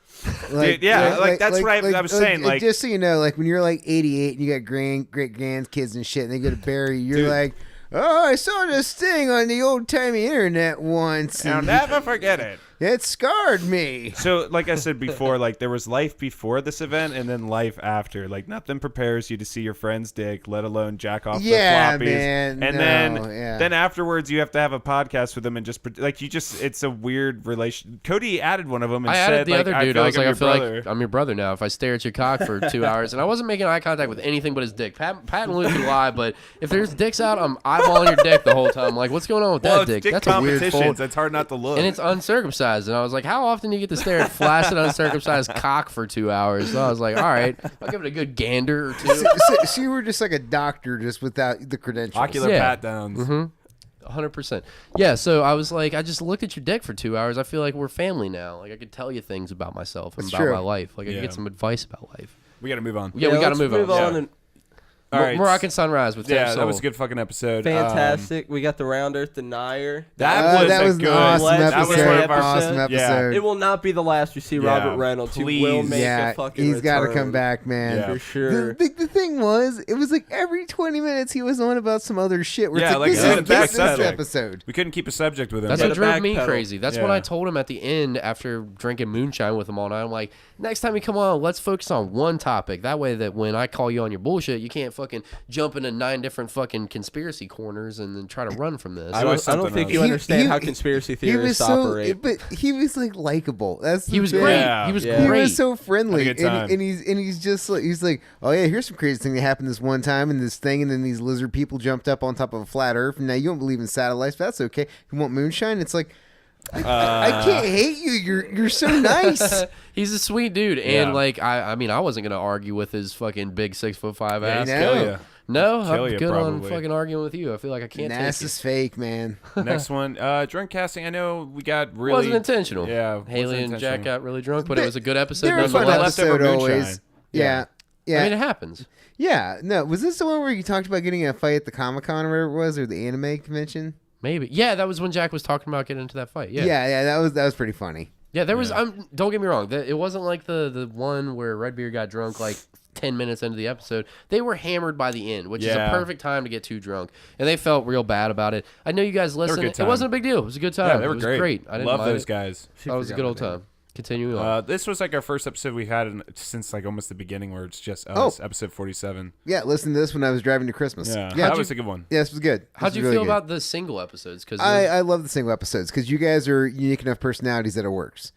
S5: Dude, yeah, like, that's what I was saying, like-
S4: just so you know, like when you're like 88 and you got great grandkids and shit, and they go to bury you, you're
S5: Dude.
S4: like, oh, I saw this thing on the old timey internet once.
S5: I'll
S4: And
S5: never forget it.
S4: it scarred me.
S5: So, like I said before, like there was life before this event and then life after. Like nothing prepares you to see your friend's dick, let alone jack off
S4: Yeah,
S5: the floppies.
S4: man,
S5: And
S4: no, yeah.
S5: then afterwards, you have to have a podcast with them and just like it's a weird relation. Cody added one of them and
S1: I
S5: said,
S1: added the
S5: like,
S1: other
S5: I
S1: dude.
S5: feel
S1: I
S5: like
S1: was like, I
S5: I'm
S1: feel
S5: your
S1: like
S5: brother.
S1: I'm your brother now. If I stare at your cock for 2 hours, and I wasn't making eye contact with anything but his dick. Pat and Luke can lie, but if there's dicks out, I'm eyeballing your dick the whole time. Like, what's going on with
S5: Well,
S1: that
S5: it's
S1: dick?
S5: dick
S1: That's a weird
S5: competitions.
S1: fold.
S5: It's hard not to look.
S1: And it's uncircumcised. uncircumcised, and I was like, how often do you get to stare at flaccid uncircumcised cock for 2 hours? So I was like, all right, I'll give it a good gander or two.
S4: So you were just like a doctor, just without the credentials.
S5: Ocular pat downs.
S1: 100%. Yeah, so I was like, I just looked at your dick for 2 hours. I feel like we're family now. Like I could tell you things about myself and
S4: That's
S1: about
S4: true.
S1: my life. Like I could
S5: Yeah.
S1: get some advice about life.
S5: We got to move on.
S1: Yeah, we got to
S3: let's
S1: move on.
S5: Yeah.
S3: And
S5: All right.
S1: Moroccan Sunrise with Tim
S5: Yeah, that
S1: Soul.
S5: was a good fucking episode.
S3: fantastic. We got the Round Earth Denier.
S5: That was
S4: an
S5: good.
S4: awesome
S3: That was
S4: episode.
S3: one of our-
S4: Awesome
S5: Yeah.
S4: episode.
S3: It will not be the last you see
S5: Yeah,
S3: Robert Reynolds. He
S5: please.
S3: will make
S4: Yeah,
S3: a fucking
S4: he's got to
S3: return.
S4: come back, man.
S5: Yeah.
S3: For sure.
S4: The thing was, it was like every 20 minutes he was on about some other shit. Where
S5: Yeah,
S4: it's
S5: like
S4: this
S5: he
S4: is
S5: didn't pick a
S4: this
S5: subject.
S4: episode.
S5: We couldn't keep a subject with him.
S1: That's
S3: Yeah.
S1: what
S3: The
S1: drove me
S3: backpedal.
S1: crazy. That's what
S5: Yeah.
S1: I told him at the end after drinking moonshine with him all night. I'm like, next time you come on, let's focus on one topic. That way that when I call you on your bullshit, you can't fucking jump into 9 different fucking conspiracy corners and then try to run from this.
S3: I
S5: always
S3: don't
S5: something
S3: think
S5: else.
S3: you
S4: He-
S3: understand
S4: he-
S3: how conspiracy
S4: He was
S3: theorists
S4: so,
S3: operate.
S4: but he was like likable. That's the
S1: He was
S4: thing.
S1: great.
S5: Yeah.
S1: He was
S3: Yeah.
S4: He
S1: great.
S4: was so friendly,
S5: Had a good time.
S4: and he's just like oh yeah, here's some crazy thing that happened this one time, and this thing, and then these lizard people jumped up on top of a flat Earth, and now you don't believe in satellites, but that's okay. You want moonshine? It's like I can't hate you. You're so nice.
S1: He's a sweet dude,
S5: Yeah.
S1: and like I mean, I wasn't gonna argue with his fucking big 6'5" ass.
S4: I
S5: Kill
S4: know.
S5: ya.
S1: No,
S5: Kill
S1: I'm
S5: ya,
S1: good on
S5: probably.
S1: fucking arguing with you. I feel like I can't take
S4: NASA's
S1: it.
S4: fake, man.
S5: Next one, drunk casting. I know we got really
S1: Wasn't intentional.
S5: Yeah,
S1: Haley
S5: wasn't
S1: and Jack
S5: intentional.
S1: got really drunk, but it was a good episode
S4: They're a fun
S1: nonetheless.
S5: leftover
S4: episode
S5: moonshine.
S4: always. Yeah.
S1: I
S4: Yeah.
S1: mean, it happens.
S4: Yeah. No, was this the one where you talked about getting in a fight at the Comic-Con or whatever it was, or the anime convention?
S1: Maybe. Yeah, that was when Jack was talking about getting into that fight. Yeah.
S4: Yeah, that was pretty funny.
S1: Yeah, there was. Don't get me wrong. It wasn't like the one where Redbeard got drunk like 10 minutes into the episode. They were hammered by the end, which is a
S5: Yeah.
S1: perfect time to get too drunk, and they felt real bad about it. I know you guys listened.
S5: good
S1: It
S5: time.
S1: wasn't a big deal. It was a good time.
S5: Yeah, they were
S1: it was
S5: great.
S1: I didn't
S5: Love
S1: mind
S5: those
S1: it.
S5: guys.
S1: That was a good old time. Continuing on.
S5: This was like our first episode we had since like almost the beginning, where it's just us. Episode 47.
S4: Yeah, listen to this when I was driving to Christmas.
S5: Yeah,
S4: yeah,
S5: that was a good one.
S4: yeah, this was good.
S1: How'd
S4: This
S1: you
S4: was really
S1: feel
S4: good.
S1: about the single episodes? Because
S4: I love the single episodes because you guys are unique enough personalities that it works.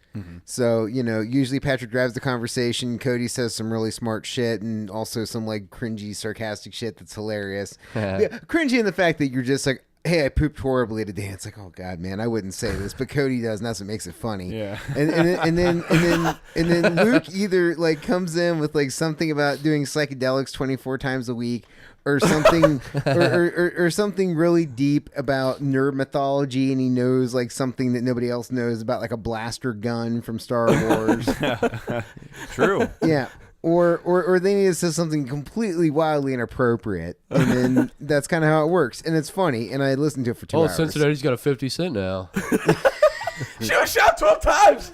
S4: So, usually Patrick drives the conversation. Cody says some really smart shit and also some like cringy, sarcastic shit that's hilarious. Yeah, cringy in the fact that you're just like, hey, I pooped horribly today. It's like, oh God, man, I wouldn't say this, but Cody does, and that's what makes it funny.
S5: Yeah.
S4: And then Luke either like comes in with like something about doing psychedelics 24 times a week, or something, or something really deep about nerd mythology, and he knows like something that nobody else knows about, like a blaster gun from Star Wars.
S5: True.
S4: Yeah. Or then he says something completely wildly inappropriate, and then that's kind of how it works, and it's funny. And I listened to it for 2 hours.
S1: Cincinnati's got a 50 cent now.
S3: She was shot 12 times.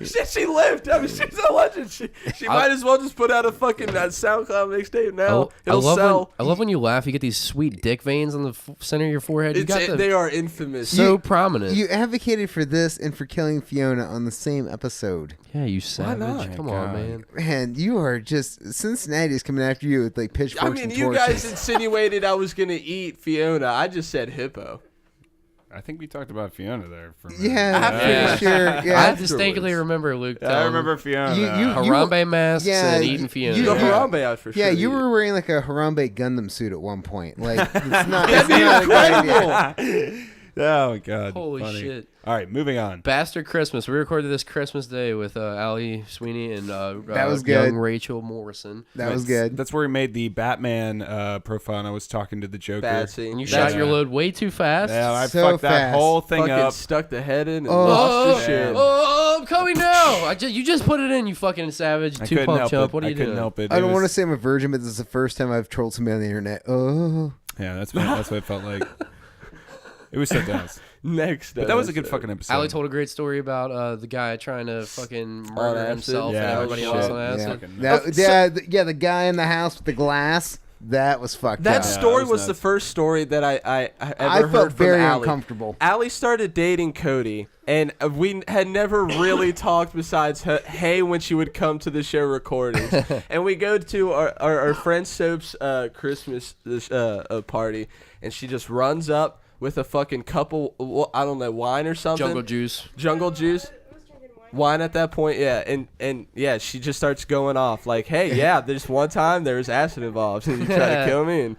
S3: Shit, she lived. I mean, she's a legend. She might as well just put out a fucking SoundCloud mixtape now. It'll sell.
S1: I love when you laugh. You get these sweet dick veins on the center of your forehead. You got
S3: They are infamous.
S1: so prominent.
S4: You advocated for this and for killing Fiona on the same episode.
S1: Yeah, you savage.
S3: not?
S1: Come
S5: God.
S1: on, man.
S4: Man, you are just Cincinnati's coming after you with like pitchforks
S3: I mean,
S4: and
S3: you
S4: torches.
S3: guys insinuated I was gonna eat Fiona. I just said hippo.
S5: I think we talked about Fiona there for a minute.
S4: Yeah, pretty sure. Yeah.
S1: I distinctly remember Luke.
S5: I remember Fiona.
S1: Harambe masks
S4: yeah,
S1: and eating Fiona.
S3: The Harambe out for sure.
S4: Yeah, you were wearing like a Harambe Gundam suit at one point. Like, it's not.
S3: That'd
S4: it's
S3: be
S4: not a good
S3: incredible.
S4: idea.
S5: Oh my God.
S1: Holy
S5: Funny.
S1: shit.
S5: All right, moving on.
S1: Bastard Christmas. We recorded this Christmas Day with Ali Sweeney and
S4: That was good.
S1: young Rachel Morrison.
S4: That was good.
S5: That's where we made the Batman profile, and I was talking to the Joker.
S3: Batsy.
S1: And you
S5: That's-
S1: shot your load way too fast.
S5: Yeah, I
S4: So
S5: fucked that
S4: fast.
S5: whole thing
S3: Fucking
S5: up.
S3: stuck the head in and
S4: Oh,
S3: lost your shit.
S1: Oh, I'm coming now. You just put it in, you fucking savage.
S5: I
S1: Two
S5: couldn't
S1: pump
S5: help
S1: chump.
S5: it.
S1: What are
S5: I
S1: you
S5: couldn't
S1: doing?
S5: help it.
S4: I
S5: It
S4: don't want to
S5: was-
S4: say I'm a virgin, but this is the first time I've trolled somebody on the internet. Oh.
S5: Yeah, that's what it felt like. It was so dense.
S3: Next,
S5: But that was a good fucking episode.
S1: Ali told a great story about the guy trying to fucking murder
S3: acid?
S1: himself
S5: Yeah,
S1: and everybody
S5: shit.
S1: else on
S4: Yeah.
S1: acid.
S5: Fucking
S4: The guy in the house with the glass. That was fucked
S3: That
S4: up.
S3: story
S5: that was
S3: was the
S5: nuts.
S3: first story that I ever
S4: I
S3: heard
S4: felt
S3: from
S4: very
S3: Allie.
S4: uncomfortable.
S3: Allie started dating Cody, and we had never really talked besides hey when she would come to the show recordings. And we go to our friend Soap's Christmas party, and she just runs up with a fucking couple, I don't know, wine or something. Jungle juice. Wine at that point, yeah, and yeah, she just starts going off like, "Hey, yeah, there's one time there was acid involved, and you try to kill me." And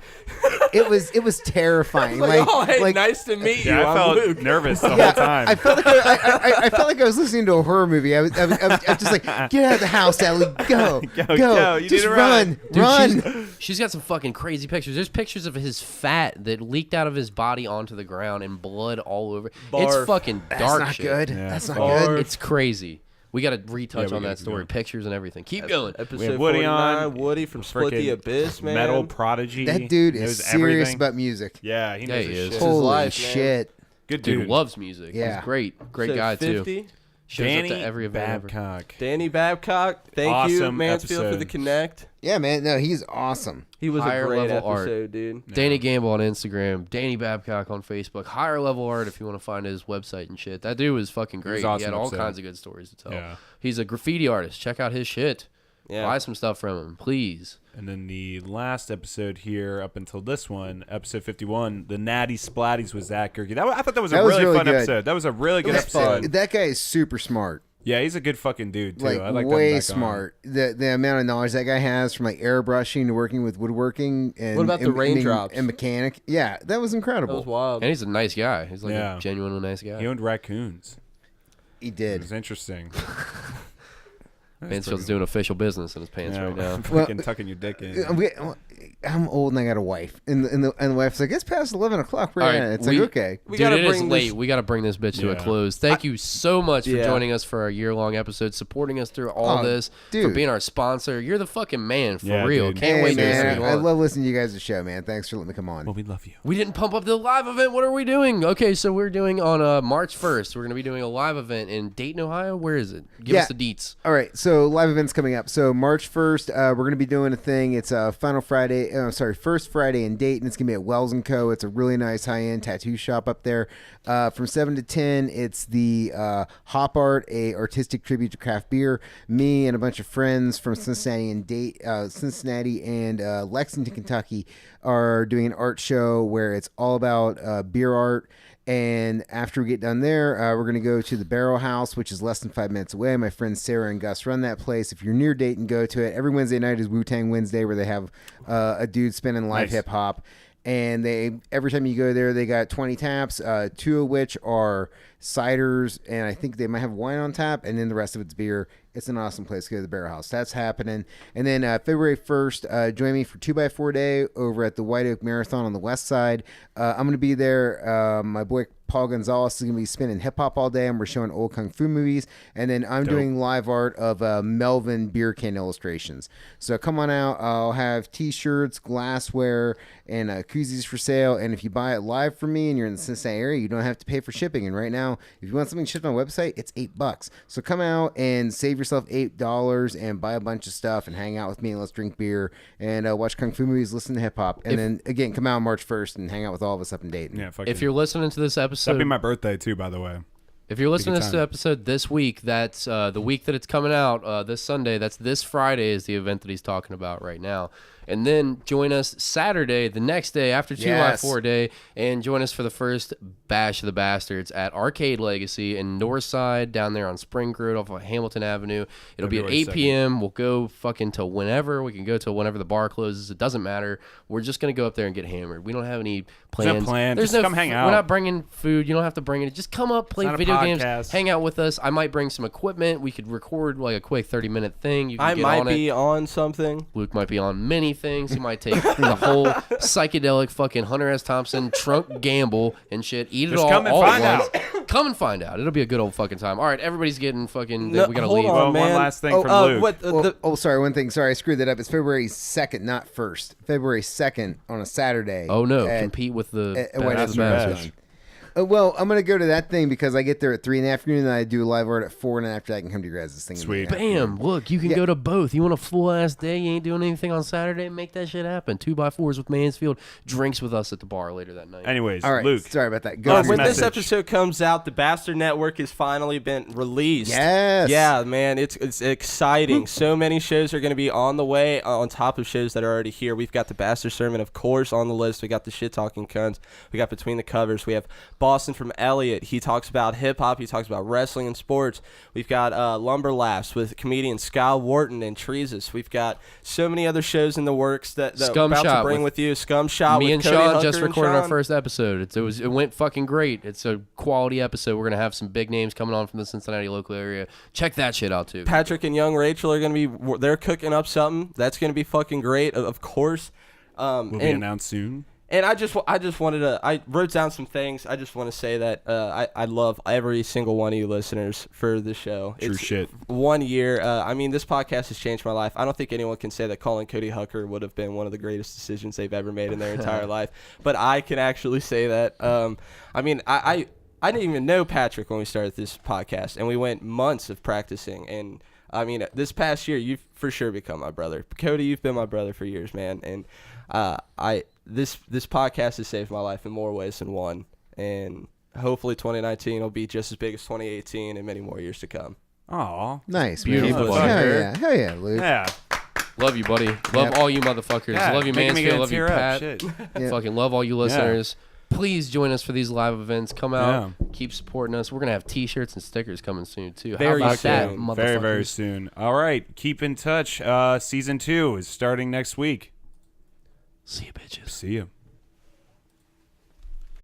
S4: it was terrifying.
S3: oh, hey, nice to meet you.
S2: Yeah, I
S3: I'm
S2: felt
S3: Luke.
S2: nervous the whole time.
S4: I felt like I felt like I was listening to a horror movie. I was just like, get out of the house, Ellie. Go.
S5: Go. You
S4: Just
S5: need to
S4: run.
S1: Dude,
S4: Run.
S1: she's got some fucking crazy pictures. There's pictures of his fat that leaked out of his body onto the ground and blood all over. It's
S3: Barf.
S1: fucking
S4: That's
S1: dark
S4: not
S1: shit.
S4: good.
S2: Yeah.
S4: That's not
S3: Barf.
S4: good.
S1: It's crazy. We got to retouch
S2: we
S1: on
S2: gotta
S1: that
S2: keep
S1: story,
S2: going.
S1: pictures and everything. Keep going.
S3: Episode
S5: We have Woody
S3: 49,
S5: on.
S3: Woody from Split the
S2: Frickin'
S3: Abyss, man.
S2: Metal prodigy.
S4: That dude
S2: knows
S4: is serious
S2: everything.
S4: about music.
S2: Yeah, he knows
S1: Yeah, he
S2: his
S1: is.
S2: shit.
S3: his
S4: Holy
S3: life, man.
S4: shit.
S2: Good
S1: Dude
S2: dude.
S1: loves music.
S4: Yeah.
S1: He's great. Great
S3: So
S1: guy,
S3: 50?
S1: too. Shows
S2: Danny
S1: up to every event ever.
S2: Babcock.
S3: Danny Babcock. Thank you,
S2: Awesome
S3: Mansfield, for the
S2: episode.
S3: connect.
S4: Yeah, man. No, he's awesome.
S3: He was
S1: Higher
S3: a great
S1: level art.
S3: episode, dude.
S1: Danny Gamble on Instagram, Danny Babcock on Facebook, Higher Level Art if you want to find his website and shit. That dude was fucking great.
S2: was awesome
S1: He had all
S2: episode.
S1: kinds of good stories to tell.
S2: Yeah.
S1: He's a graffiti artist. Check out his shit.
S3: Yeah.
S1: Buy some stuff from him, please.
S2: And then the last episode here, up until this one, episode 51, the Natty Splatties with Zach Gerke. I thought that was a
S4: That was
S2: really
S4: really
S2: fun
S4: good.
S2: episode. That was a really good
S3: was
S2: episode.
S3: fun.
S4: That guy is super smart.
S2: Yeah, he's a good fucking dude too.
S4: Like,
S2: I like
S4: way
S2: that back
S4: smart. The amount of knowledge that guy has from like airbrushing to working with woodworking and
S3: What about the raindrops?
S4: and mechanic. Yeah, that was incredible.
S3: That was wild.
S1: And he's a nice guy. He's like
S2: Yeah.
S1: a genuinely nice guy.
S2: On. He owned raccoons.
S4: He
S2: It
S4: did.
S2: was interesting.
S1: Mansfield's doing official business in his pants
S2: Yeah,
S1: right now.
S2: fucking tucking your dick in.
S4: I'm old and I got a wife, and the wife's like, it's past 11 o'clock. We're
S1: All
S4: at
S1: right,
S4: it. It's
S1: we-
S4: like, okay.
S3: We
S1: Dude,
S3: gotta
S1: it is
S3: bring
S1: late.
S3: this-
S1: We got to bring this bitch to a
S2: Yeah.
S1: close. Thank you so much for
S3: Yeah.
S1: joining us for our year-long episode, supporting us through all
S4: Oh,
S1: this, for
S4: dude.
S1: being our sponsor. You're the fucking man, for
S2: Yeah,
S1: real.
S2: dude.
S1: Can't
S4: Hey,
S1: wait to
S4: man,
S1: see you
S4: I
S1: on.
S4: love listening to you guys' show, man. Thanks for letting me come on.
S2: Well, we love you.
S1: We didn't pump up the live event. What are we doing? Okay, so we're doing on March 1st. We're going to be doing a live event in Dayton, Ohio. Where is it? Give us the deets.
S4: All right, so live events coming up. So March 1st, we're going to be doing a thing. It's first Friday in Dayton. It's going to be at Wells & Co. It's a really nice high-end tattoo shop up there. From 7 to 10, it's the Hop Art, a artistic tribute to craft beer. Me and a bunch of friends from Cincinnati and Lexington, Kentucky are doing an art show where it's all about beer art. And after we get done there, we're going to go to the Barrel House, which is less than 5 minutes away. My friends Sarah and Gus run that place. If you're near Dayton, go to it. Every Wednesday night is Wu-Tang Wednesday, where they have a dude spinning live
S2: Nice.
S4: hip-hop. And every time you go there, they got 20 taps, 2 of which are ciders, and I think they might have wine on tap, and then the rest of it's beer. It's an awesome place to go to the Barrel House. That's happening. And then February 1st, join me for 2x4 Day over at the White Oak Marathon on the west side. I'm going to be there. My boy Paul Gonzalez is going to be spinning hip-hop all day, and we're showing old kung fu movies. And then I'm doing live art of Melvin beer can illustrations. So come on out. I'll have T-shirts, glassware, and koozies for sale. And if you buy it live from me and you're in the Cincinnati area, you don't have to pay for shipping. And right now, if you want something shipped on my website, it's $8. So come out and save yourself $8 and buy a bunch of stuff and hang out with me and let's drink beer and watch kung fu movies, listen to hip-hop. And then, again, come out on March 1st and hang out with all of us up in Dayton.
S2: Yeah, fucking.
S1: If you're listening to this episode,
S2: That'd be my birthday too, by the way.
S1: if you're listening to
S2: Big
S1: this
S2: time.
S1: episode this week, that's the week that it's coming out, this Sunday. That's this Friday is the event that he's talking about right now. And then join us Saturday, the next day after 2x4 Day, and join us for the first Bash of the Bastards at Arcade Legacy in Northside, down there on Spring Road off of Hamilton Avenue. It'll be at
S2: February
S1: 8 p.m. We'll go fucking till whenever. We can go till whenever the bar closes. It doesn't matter. We're just going to go up there and get hammered. We don't have any plans.
S2: There's no plan. Just come hang out.
S1: We're not bringing food. You don't have to bring it. Just come up, play
S2: not a
S1: video games,
S2: podcast.
S1: hang out with us. I might bring some equipment. We could record like a quick 30-minute thing. You can
S3: I
S1: get
S3: might
S1: on
S3: be
S1: it.
S3: on something.
S1: Luke might be on many things. He might take the whole psychedelic fucking Hunter S. Thompson trunk gamble and shit. Eat it
S2: Just
S1: all.
S2: come and
S1: all
S2: find
S1: at once. Come and find out. It'll be a good old fucking time. All right, everybody's getting fucking.
S3: No,
S1: we gotta
S3: hold
S1: leave.
S3: on,
S2: Well, one
S3: man.
S2: last thing from Luke.
S4: Sorry, one thing. Sorry, I screwed that up. It's February 2nd, not 1st. February 2nd on a Saturday.
S1: Oh no!
S4: at-
S1: Compete with the
S4: at White
S1: Bash
S4: House
S1: of the Bastards.
S4: Marathon. Well, I'm gonna go to that thing because I get there at 3 in the afternoon, and I do live art at 4, and then after that I can come to your guys' thing.
S2: Sweet.
S1: Bam! Look, you can
S4: Yeah.
S1: go to both. You want a full ass day? You ain't doing anything on Saturday? Make that shit happen. 2x4s with Mansfield. Drinks with us at the bar later that night.
S2: Anyways,
S4: All right,
S2: Luke.
S4: sorry about that. Go
S2: Last
S3: When
S4: ahead.
S3: this
S2: message.
S3: episode comes out, the Bastard Network has finally been released.
S4: Yes.
S3: Yeah, man, it's exciting. So many shows are going to be on the way, on top of shows that are already here. We've got the Bastard Sermon, of course, on the list. We got the Shit Talking Cunts. We got Between the Covers. We have Boston from Elliot. He talks about hip-hop. He talks about wrestling and sports. We've got Lumber Laughs with comedian Skyle Wharton and Treesus. We've got so many other shows in the works that
S1: Scum
S3: about
S1: Shot
S3: to bring with you. Scum Shot
S1: Me
S3: with
S1: and
S3: Cody
S1: Sean
S3: Hucker
S1: just
S3: and
S1: recorded our
S3: Sean.
S1: first episode. It went fucking great. It's a quality episode. We're gonna have some big names coming on from the Cincinnati local area. Check that shit out too.
S3: Patrick and young Rachel are going to be, they're cooking up something. That's going to be fucking great, of course.
S5: Will be announced soon.
S3: And I just wanted to, I wrote down some things. I just want to say that I love every single one of you listeners for the show.
S5: True shit.
S3: 1 year. I mean, this podcast has changed my life. I don't think anyone can say that calling Cody Hucker would have been one of the greatest decisions they've ever made in their entire life. But I can actually say that. I mean, I didn't even know Patrick when we started this podcast, and we went months of practicing. And I mean, this past year, you've for sure become my brother. Cody, you've been my brother for years, man. And this podcast has saved my life in more ways than one. And hopefully 2019 will be just as big as 2018 and many more years to come.
S5: Aw.
S4: Nice,
S1: Beautiful,
S4: man.
S1: buddy.
S4: Hell yeah, Luke.
S5: Yeah.
S1: Love you, buddy. Love all you motherfuckers.
S5: Yeah,
S1: Love you,
S5: making me
S1: Mansfield.
S5: gonna
S1: Love you,
S5: tear up.
S1: Pat.
S5: Shit.
S4: Yeah.
S1: Fucking love all you listeners. Please join us for these live events. Come out. Keep supporting us. We're going to have T-shirts and stickers coming soon, too.
S3: Very
S1: How about that,
S3: soon.
S1: motherfuckers?
S5: Very, very soon. All right. Keep in touch. Season 2 is starting next week.
S1: See you, bitches.
S5: See you.